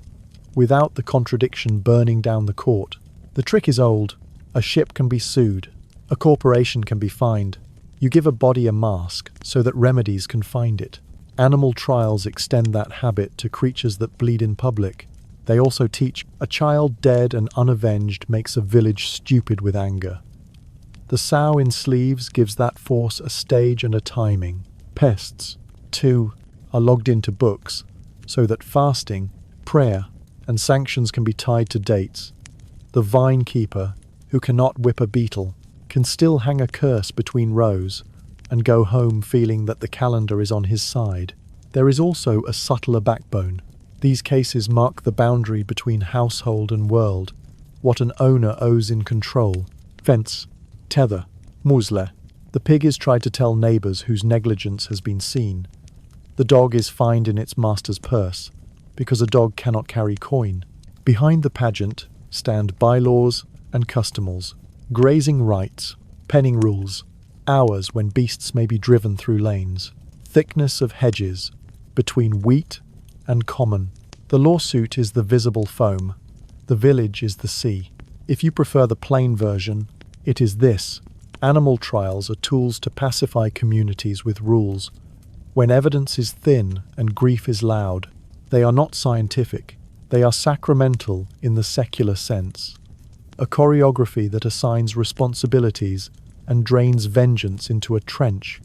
without the contradiction burning down the court. The trick is old. A ship can be sued. A corporation can be fined. You give a body a mask so that remedies can find it. Animal trials extend that habit to creatures that bleed in public. They also teach a child dead and unavenged makes a village stupid with anger. The sow in sleeves gives that force a stage and a timing. Pests, too, are logged into books so that fasting, prayer, and sanctions can be tied to dates. The vine keeper, who cannot whip a beetle, can still hang a curse between rows and go home feeling that the calendar is on his side. There is also a subtler backbone. These cases mark the boundary between household and world, what an owner owes in control. Fence, tether, muzzle. The pig is tried to tell neighbours whose negligence has been seen. The dog is fined in its master's purse, because a dog cannot carry coin. Behind the pageant stand bylaws and customals, grazing rights, penning rules, hours when beasts may be driven through lanes, thickness of hedges between wheat and common. The lawsuit is the visible foam. The village is the sea. If you prefer the plain version, it is this. Animal trials are tools to pacify communities with rules. When evidence is thin and grief is loud, they are not scientific. They are sacramental in the secular sense. A choreography that assigns responsibilities and drains vengeance into a trench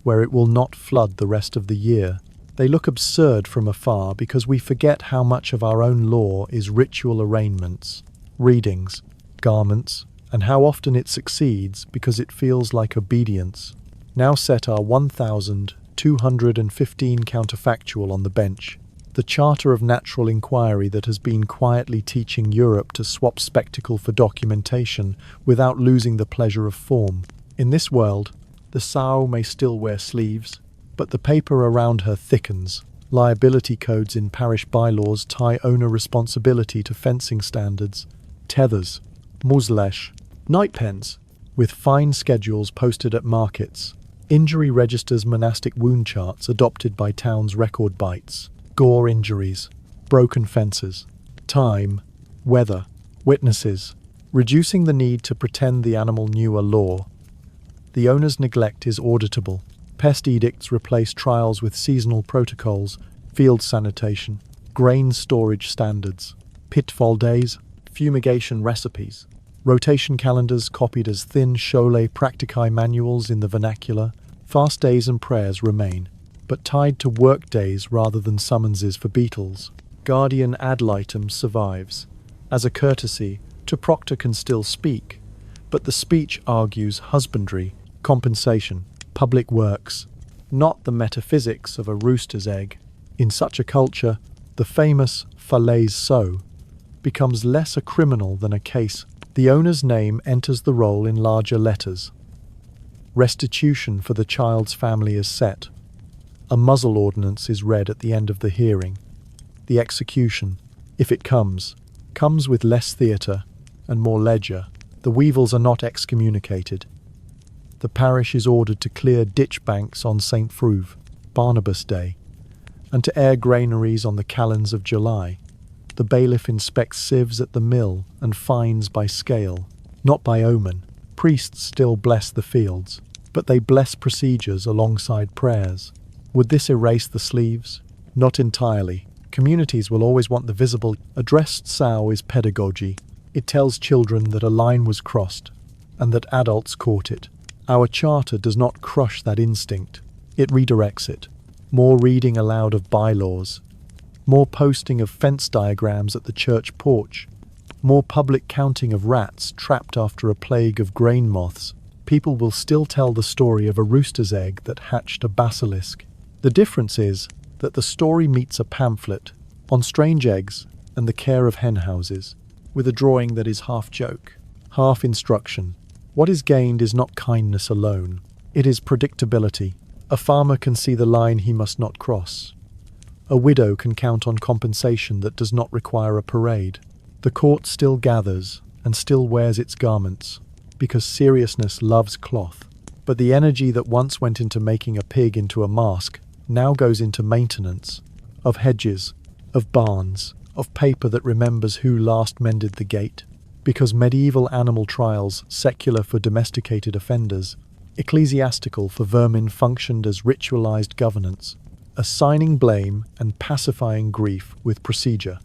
where it will not flood the rest of the year. They look absurd from afar because we forget how much of our own law is ritual arraignments, readings, garments, and how often it succeeds because it feels like obedience. Now set our 1,215 counterfactual on the bench. The Charter of Natural Inquiry that has been quietly teaching Europe to swap spectacle for documentation without losing the pleasure of form. In this world, the sow may still wear sleeves, but the paper around her thickens. Liability codes in parish bylaws tie owner responsibility to fencing standards, tethers, muzzlesh, night pens, with fine schedules posted at markets, injury registers, monastic wound charts adopted by towns, record bites, gore injuries, broken fences, time, weather, witnesses, reducing the need to pretend the animal knew a law. The owner's neglect is auditable. Pest edicts replace trials with seasonal protocols, field sanitation, grain storage standards, pitfall days, fumigation recipes, rotation calendars copied as thin Cholet practici manuals in the vernacular. Fast days and prayers remain, but tied to work days rather than summonses for beetles. Guardian ad litem survives. As a courtesy, to proctor can still speak, but the speech argues husbandry, compensation, public works, not the metaphysics of a rooster's egg. In such a culture, the famous falaise so becomes less a criminal than a case. The owner's name enters the roll in larger letters. Restitution for the child's family is set. A muzzle ordinance is read at the end of the hearing. The execution, if it comes with less theatre and more ledger. The weevils are not excommunicated. The parish is ordered to clear ditch banks on St. Fruve, Barnabas Day, and to air granaries on the calends of July. The bailiff inspects sieves at the mill and fines by scale, not by omen. Priests still bless the fields, but they bless procedures alongside prayers. Would this erase the sleeves? Not entirely. Communities will always want the visible. A dressed sow is pedagogy. It tells children that a line was crossed and that adults caught it. Our charter does not crush that instinct. It redirects it. More reading aloud of bylaws. More posting of fence diagrams at the church porch. More public counting of rats trapped after a plague of grain moths. People will still tell the story of a rooster's egg that hatched a basilisk. The difference is that the story meets a pamphlet on strange eggs and the care of hen houses, with a drawing that is half joke, half instruction. What is gained is not kindness alone. It is predictability. A farmer can see the line he must not cross. A widow can count on compensation that does not require a parade. The court still gathers and still wears its garments, because seriousness loves cloth. But the energy that once went into making a pig into a mask now goes into maintenance of hedges, of barns, of paper that remembers who last mended the gate. Because medieval animal trials, secular for domesticated offenders, ecclesiastical for vermin, functioned as ritualized governance, assigning blame and pacifying grief with procedure.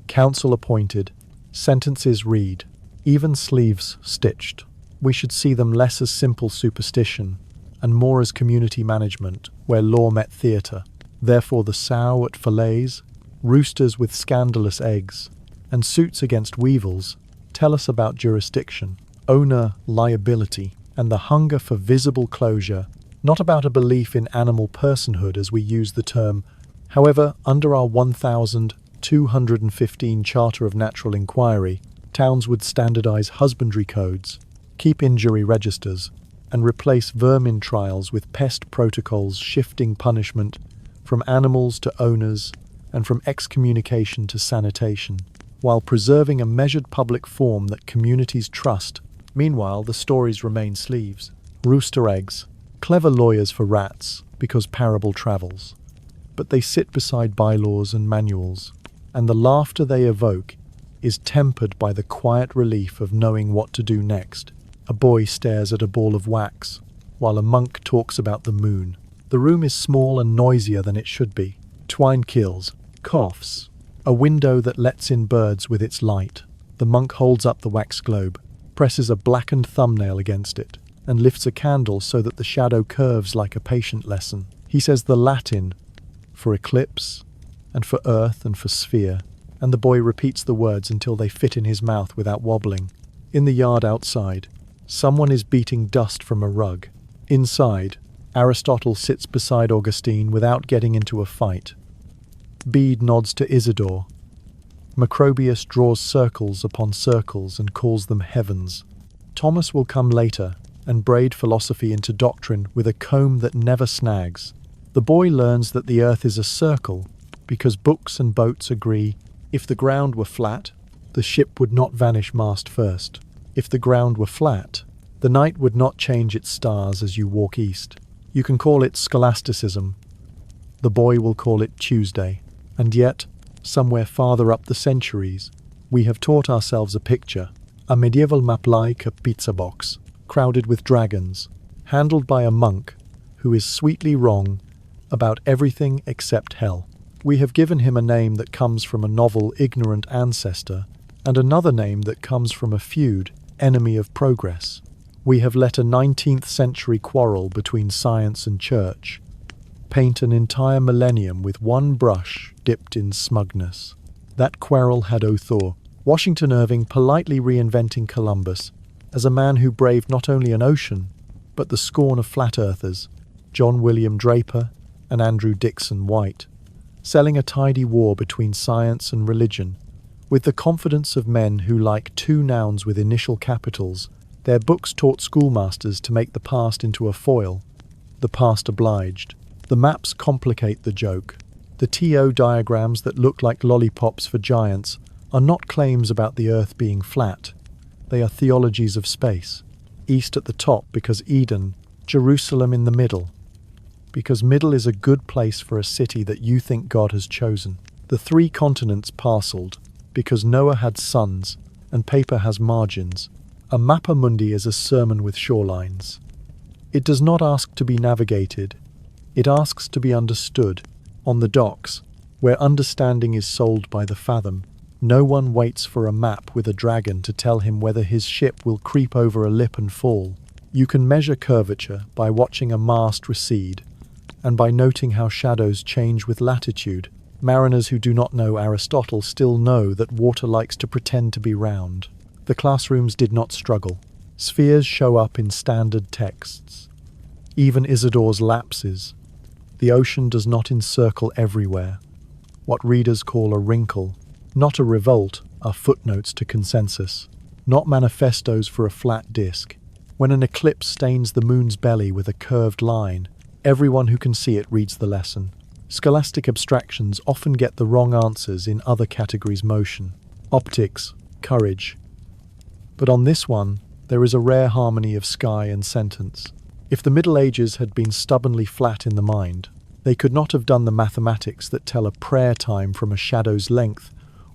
Council appointed, sentences read, even sleeves stitched. We should see them less as simple superstition and more as community management, where law met theatre. Therefore the sow at falaise, roosters with scandalous eggs, and suits against weevils tell us about jurisdiction, owner liability, and the hunger for visible closure, not about a belief in animal personhood as we use the term. However, under our 1,215 Charter of Natural Inquiry, towns would standardize husbandry codes, keep injury registers, and replace vermin trials with pest protocols, shifting punishment from animals to owners, and from excommunication to sanitation, while preserving a measured public form that communities trust. Meanwhile, the stories remain sleeves. Rooster eggs, clever lawyers for rats, because parable travels. But they sit beside bylaws and manuals, and the laughter they evoke is tempered by the quiet relief of knowing what to do next. A boy stares at a ball of wax, while a monk talks about the moon. The room is small and noisier than it should be. Twine kills, coughs, a window that lets in birds with its light. The monk holds up the wax globe, presses a blackened thumbnail against it, and lifts a candle so that the shadow curves like a patient lesson. He says the Latin for eclipse, and for earth, and for sphere, and the boy repeats the words until they fit in his mouth without wobbling. In the yard outside, someone is beating dust from a rug. Inside, Aristotle sits beside Augustine without getting into a fight. Bede nods to Isidore. Macrobius draws circles upon circles and calls them heavens. Thomas will come later and braid philosophy into doctrine with a comb that never snags. The boy learns that the earth is a circle because books and boats agree if the ground were flat, the ship would not vanish mast first. If the ground were flat, the night would not change its stars as you walk east. You can call it scholasticism. The boy will call it Tuesday. And yet, somewhere farther up the centuries, we have taught ourselves a picture, a medieval map like a pizza box, crowded with dragons, handled by a monk who is sweetly wrong about everything except hell. We have given him a name that comes from a novel ignorant ancestor, and another name that comes from a feud, enemy of progress. We have let a 19th century quarrel between science and church paint an entire millennium with one brush dipped in smugness. That quarrel had Othor, Washington Irving politely reinventing Columbus as a man who braved not only an ocean, but the scorn of flat earthers, John William Draper and Andrew Dixon White, selling a tidy war between science and religion, with the confidence of men who, like two nouns with initial capitals, their books taught schoolmasters to make the past into a foil. The past obliged. The maps complicate the joke. The TO diagrams that look like lollipops for giants are not claims about the earth being flat. They are theologies of space. East at the top because Eden, Jerusalem in the middle. Because middle is a good place for a city that you think God has chosen. The three continents parcelled because Noah had sons and paper has margins. A mappa mundi is a sermon with shorelines. It does not ask to be navigated. It asks to be understood. On the docks, where understanding is sold by the fathom, no one waits for a map with a dragon to tell him whether his ship will creep over a lip and fall. You can measure curvature by watching a mast recede, and by noting how shadows change with latitude. Mariners who do not know Aristotle still know that water likes to pretend to be round. The classrooms did not struggle. Spheres show up in standard texts. Even Isidore's lapses. The ocean does not encircle everywhere. What readers call a wrinkle, not a revolt, are footnotes to consensus, not manifestos for a flat disk. When an eclipse stains the moon's belly with a curved line, everyone who can see it reads the lesson. Scholastic abstractions often get the wrong answers in other categories: motion, optics, courage. But on this one, there is a rare harmony of sky and sentence. If the Middle Ages had been stubbornly flat in the mind, they could not have done the mathematics that tell a prayer time from a shadow's length,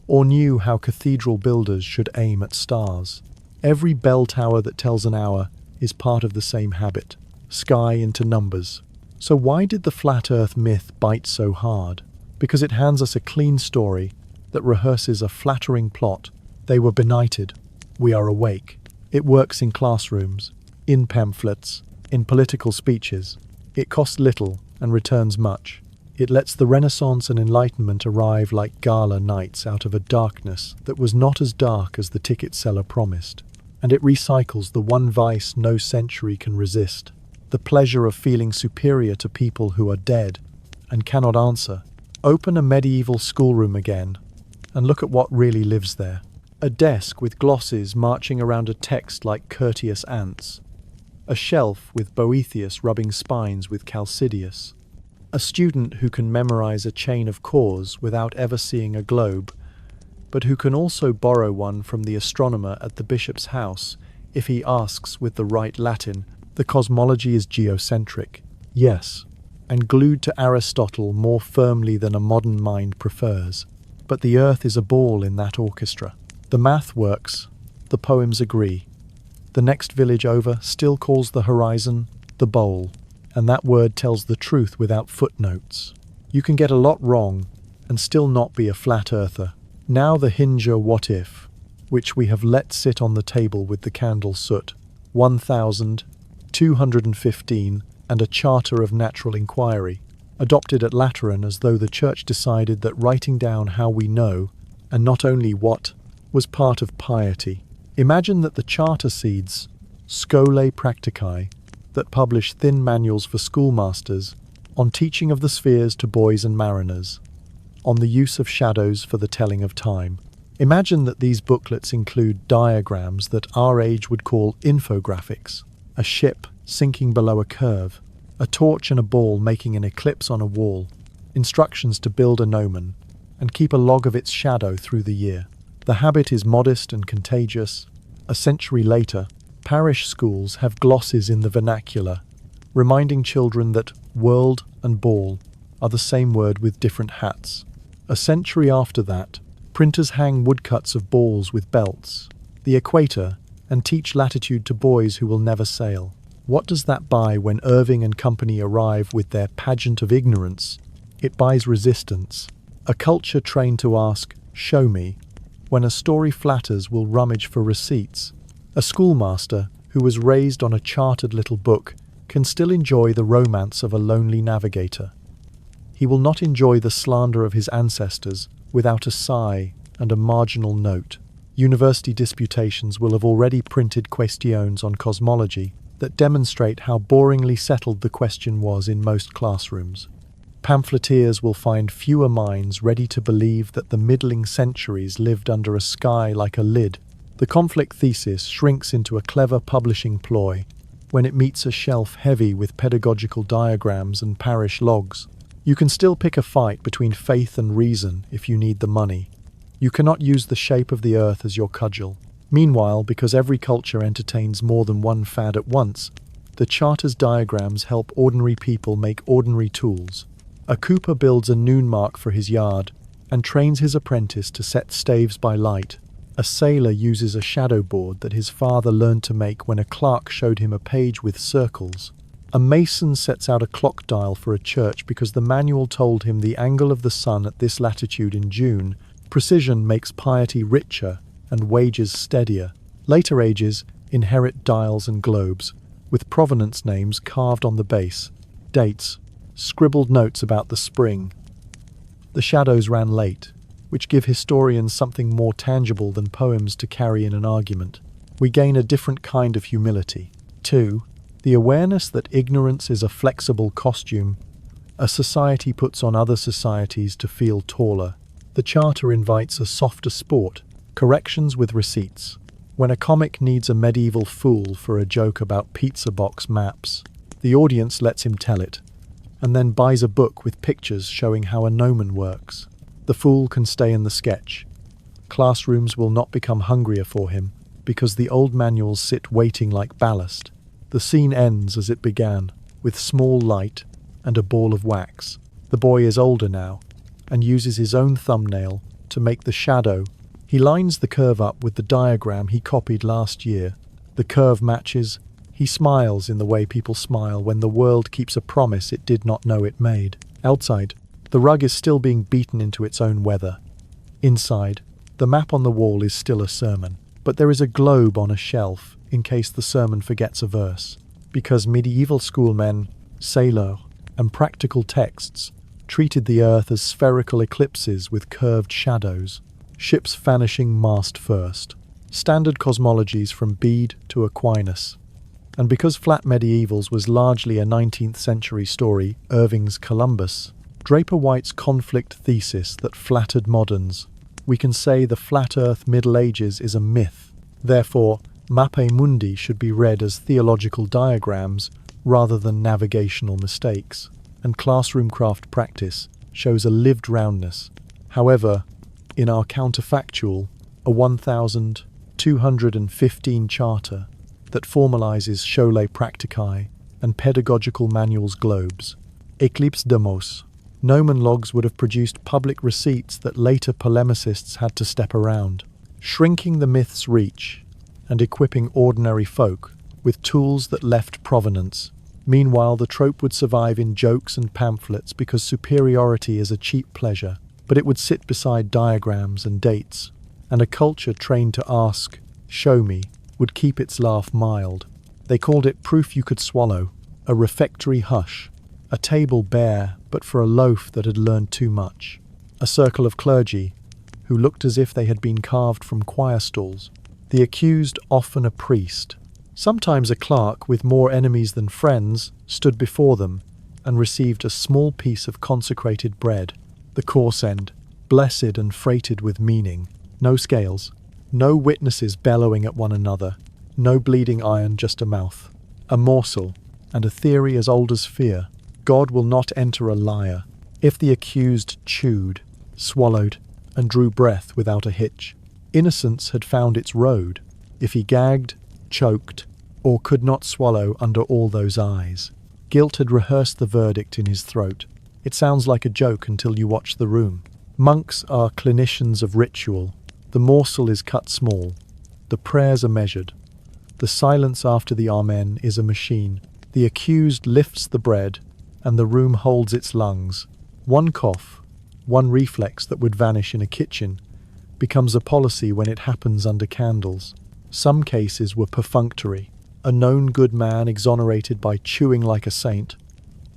or knew how cathedral builders should aim at stars. Every bell tower that tells an hour is part of the same habit, sky into numbers. So why did the flat earth myth bite so hard? Because it hands us a clean story that rehearses a flattering plot. They were benighted. We are awake. It works in classrooms, in pamphlets, in political speeches. It costs little and returns much. It lets the Renaissance and Enlightenment arrive like gala nights out of a darkness that was not as dark as the ticket seller promised. And it recycles the one vice no century can resist, the pleasure of feeling superior to people who are dead and cannot answer. Open a medieval schoolroom again and look at what really lives there. A desk with glosses marching around a text like courteous ants. A shelf with Boethius rubbing spines with Chalcidius. A student who can memorize a chain of cause without ever seeing a globe, but who can also borrow one from the astronomer at the bishop's house if he asks with the right Latin. The cosmology is geocentric, yes, and glued to Aristotle more firmly than a modern mind prefers. But the earth is a ball in that orchestra. The math works, the poems agree. The next village over still calls the horizon the bowl, and that word tells the truth without footnotes. You can get a lot wrong and still not be a flat earther. Now the Hinger what if, which we have let sit on the table with the candle soot, 1215, and a charter of natural inquiry, adopted at Lateran as though the Church decided that writing down how we know, and not only what, was part of piety. Imagine that the charter seeds, Scholae Practicae, that publish thin manuals for schoolmasters on teaching of the spheres to boys and mariners, on the use of shadows for the telling of time. Imagine that these booklets include diagrams that our age would call infographics, a ship sinking below a curve, a torch and a ball making an eclipse on a wall, instructions to build a gnomon, and keep a log of its shadow through the year. The habit is modest and contagious. A century later, parish schools have glosses in the vernacular, reminding children that world and ball are the same word with different hats. A century after that, printers hang woodcuts of balls with belts, the equator, and teach latitude to boys who will never sail. What does that buy when Irving and company arrive with their pageant of ignorance? It buys resistance. A culture trained to ask, "Show me," when a story flatters will rummage for receipts. A schoolmaster who was raised on a chartered little book can still enjoy the romance of a lonely navigator. He will not enjoy the slander of his ancestors without a sigh and a marginal note. University disputations will have already printed questions on cosmology that demonstrate how boringly settled the question was in most classrooms. Pamphleteers will find fewer minds ready to believe that the middling centuries lived under a sky like a lid. The conflict thesis shrinks into a clever publishing ploy when it meets a shelf heavy with pedagogical diagrams and parish logs. You can still pick a fight between faith and reason if you need the money. You cannot use the shape of the earth as your cudgel. Meanwhile, because every culture entertains more than one fad at once, the charter's diagrams help ordinary people make ordinary tools. A cooper builds a noon mark for his yard and trains his apprentice to set staves by light. A sailor uses a shadow board that his father learned to make when a clerk showed him a page with circles. A mason sets out a clock dial for a church because the manual told him the angle of the sun at this latitude in June. Precision makes piety richer and wages steadier. Later ages inherit dials and globes, with provenance names carved on the base, dates, scribbled notes about the spring. The shadows ran late, which give historians something more tangible than poems to carry in an argument. We gain a different kind of humility. 2. The awareness that ignorance is a flexible costume a society puts on other societies to feel taller. The charter invites a softer sport, corrections with receipts. When a comic needs a medieval fool for a joke about pizza box maps, the audience lets him tell it, and then buys a book with pictures showing how a gnomon works. The fool can stay in the sketch. Classrooms will not become hungrier for him, because the old manuals sit waiting like ballast. The scene ends as it began, with small light and a ball of wax. The boy is older now, and uses his own thumbnail to make the shadow. He lines the curve up with the diagram he copied last year. The curve matches. He smiles in the way people smile when the world keeps a promise it did not know it made. Outside, the rug is still being beaten into its own weather. Inside, the map on the wall is still a sermon, but there is a globe on a shelf in case the sermon forgets a verse, because medieval schoolmen, sailors, and practical texts treated the earth as spherical eclipses with curved shadows, ships vanishing mast first. Standard cosmologies from Bede to Aquinas. And because flat medievals was largely a 19th century story, Irving's Columbus, Draper White's conflict thesis that flattered moderns, we can say the flat earth Middle Ages is a myth. Therefore, Mappe Mundi should be read as theological diagrams rather than navigational mistakes. and classroom craft practice shows a lived roundness. However, in our counterfactual, a 1215 charter that formalizes scholae practicae and pedagogical manuals globes, eclipse demos, Gnomon logs would have produced public receipts that later polemicists had to step around, shrinking the myth's reach and equipping ordinary folk with tools that left provenance. Meanwhile, the trope would survive in jokes and pamphlets because superiority is a cheap pleasure, but it would sit beside diagrams and dates, and a culture trained to ask, "Show me," would keep its laugh mild. They called it proof you could swallow, a refectory hush, a table bare but for a loaf that had learned too much, a circle of clergy who looked as if they had been carved from choir stalls, the accused often a priest, sometimes a clerk with more enemies than friends, stood before them and received a small piece of consecrated bread, the corsned, blessed and freighted with meaning, no scales, no witnesses bellowing at one another, no bleeding iron, just a mouth, a morsel, and a theory as old as fear. God will not enter a liar. If the accused chewed, swallowed, and drew breath without a hitch, innocence had found its road. If he gagged, choked, or could not swallow under all those eyes, guilt had rehearsed the verdict in his throat. It sounds like a joke until you watch The Room. Monks are clinicians of ritual. The morsel is cut small. The prayers are measured. The silence after the Amen is a machine. The accused lifts the bread, and the room holds its lungs. One cough, one reflex that would vanish in a kitchen, becomes a policy when it happens under candles. Some cases were perfunctory. A known good man exonerated by chewing like a saint.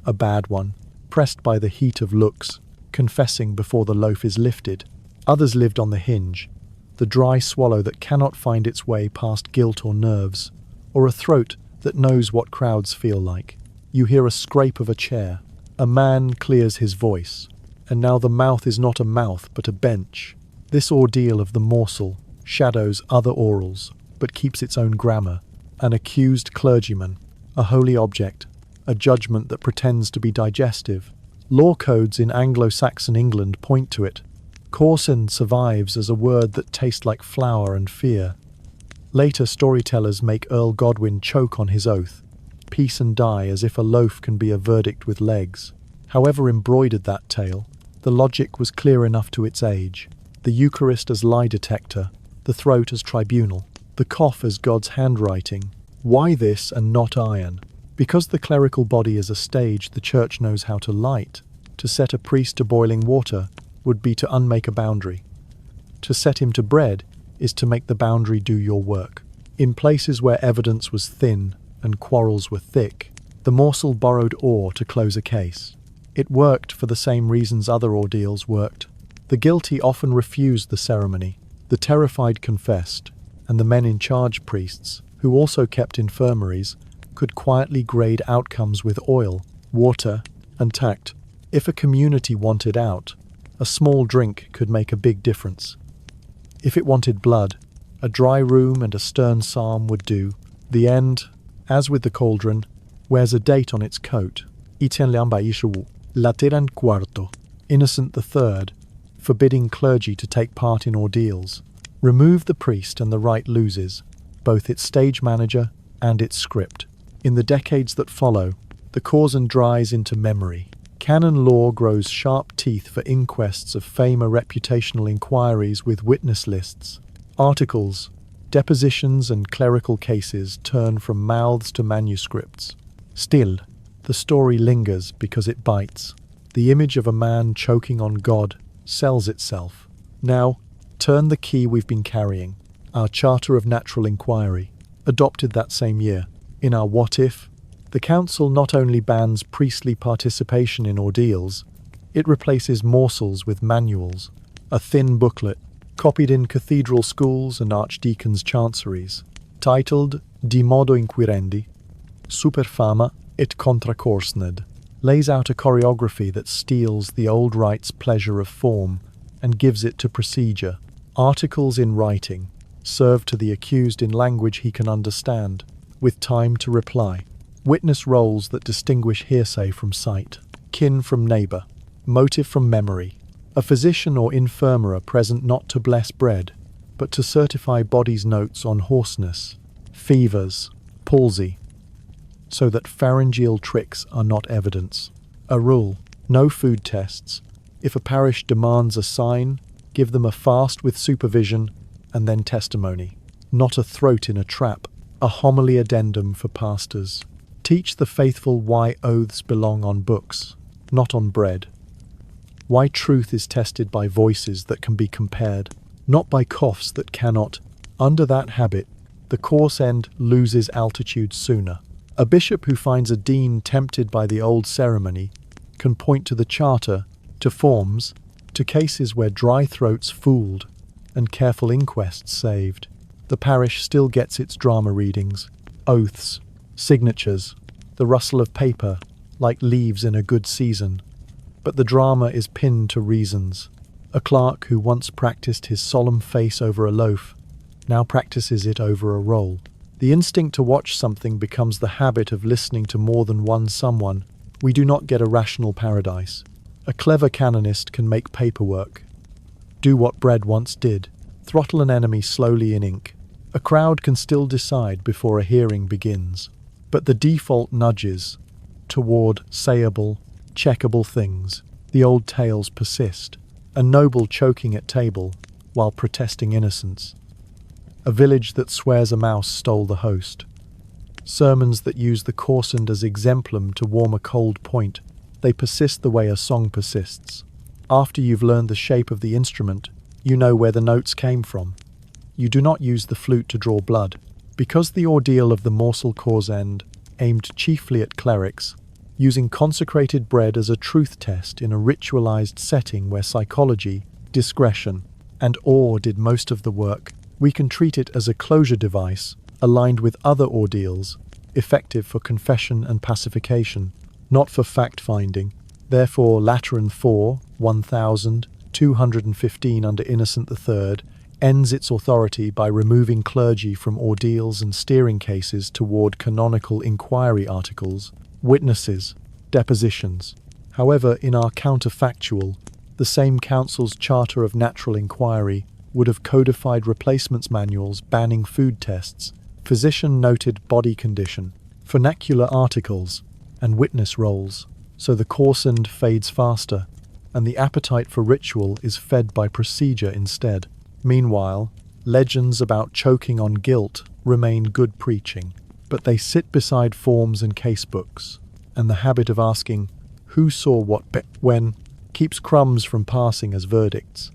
A bad one, pressed by the heat of looks, confessing before the loaf is lifted. Others lived on the hinge, the dry swallow that cannot find its way past guilt or nerves, or a throat that knows what crowds feel like. You hear a scrape of a chair. A man clears his voice, and now the mouth is not a mouth but a bench. This ordeal of the morsel shadows other orals, but keeps its own grammar. An accused clergyman, a holy object, a judgment that pretends to be digestive. Law codes in Anglo-Saxon England point to it. Corsned survives as a word that tastes like flour and fear. Later storytellers make Earl Godwin choke on his oath, peace and die as if a loaf can be a verdict with legs. However embroidered that tale, the logic was clear enough to its age. The Eucharist as lie detector, the throat as tribunal, the cough as God's handwriting. Why this and not iron? Because the clerical body is a stage the church knows how to light. To set a priest to boiling water would be to unmake a boundary. To set him to bread is to make the boundary do your work. In places where evidence was thin and quarrels were thick, the morsel borrowed ore to close a case. It worked for the same reasons other ordeals worked. The guilty often refused the ceremony. The terrified confessed, and the men in charge, priests, who also kept infirmaries, could quietly grade outcomes with oil, water, and tact. If a community wanted out, a small drink could make a big difference. If it wanted blood, a dry room and a stern psalm would do. The end, as with the cauldron, wears a date on its coat. Lateran quarto, Innocent the Third, forbidding clergy to take part in ordeals. Remove the priest and the rite loses, both its stage manager and its script. In the decades that follow, the causen dries into memory. Canon law grows sharp teeth for inquests of fame or reputational inquiries with witness lists. Articles, depositions and clerical cases turn from mouths to manuscripts. Still, the story lingers because it bites. The image of a man choking on God sells itself. Now, turn the key we've been carrying, our Charter of Natural Inquiry, adopted that same year. In our What If, the Council not only bans priestly participation in ordeals, it replaces morsels with manuals, a thin booklet, copied in cathedral schools and archdeacons' chanceries, titled Di modo inquirendi, super fama et contra corsned, lays out a choreography that steals the old rite's pleasure of form and gives it to procedure. Articles in writing, served to the accused in language he can understand, with time to reply. Witness roles that distinguish hearsay from sight. kin from neighbour, motive from memory. A physician or infirmera present not to bless bread, but to certify body's notes on hoarseness, fevers, palsy, so that pharyngeal tricks are not evidence. A rule: no food tests. If a parish demands a sign, give them a fast with supervision and then testimony. Not a throat in a trap, a homily addendum for pastors. Teach the faithful why oaths belong on books, not on bread. Why truth is tested by voices that can be compared, not by coughs that cannot. Under that habit, the corsned loses altitude sooner. A bishop who finds a dean tempted by the old ceremony can point to the charter, to forms, to cases where dry throats fooled and careful inquests saved. The parish still gets its drama readings, oaths, signatures, the rustle of paper, like leaves in a good season. But the drama is pinned to reasons. A clerk who once practiced his solemn face over a loaf now practices it over a roll. The instinct to watch something becomes the habit of listening to more than one someone. We do not get a rational paradise. A clever canonist can make paperwork, do what bread once did, throttle an enemy slowly in ink. A crowd can still decide before a hearing begins. But the default nudges toward sayable, checkable things. The old tales persist. A noble choking at table while protesting innocence. A village that swears a mouse stole the host. Sermons that use the corsned as exemplum to warm a cold point. They persist the way a song persists. After you've learned the shape of the instrument, you know where the notes came from. You do not use the flute to draw blood. Because the ordeal of the morsel corsned aimed chiefly at clerics, using consecrated bread as a truth test in a ritualized setting where psychology, discretion, and awe did most of the work, we can treat it as a closure device aligned with other ordeals, effective for confession and pacification, not for fact-finding. Therefore, Lateran 4, 1215 under Innocent III, ends its authority by removing clergy from ordeals and steering cases toward canonical inquiry articles, witnesses, depositions. However, in our counterfactual, the same council's Charter of Natural Inquiry would have codified replacements manuals banning food tests, physician-noted body condition, vernacular articles, and witness rolls, so the corsned fades faster, and the appetite for ritual is fed by procedure instead. Meanwhile, legends about choking on guilt remain good preaching, but they sit beside forms and casebooks, and the habit of asking, who saw what when, keeps crumbs from passing as verdicts.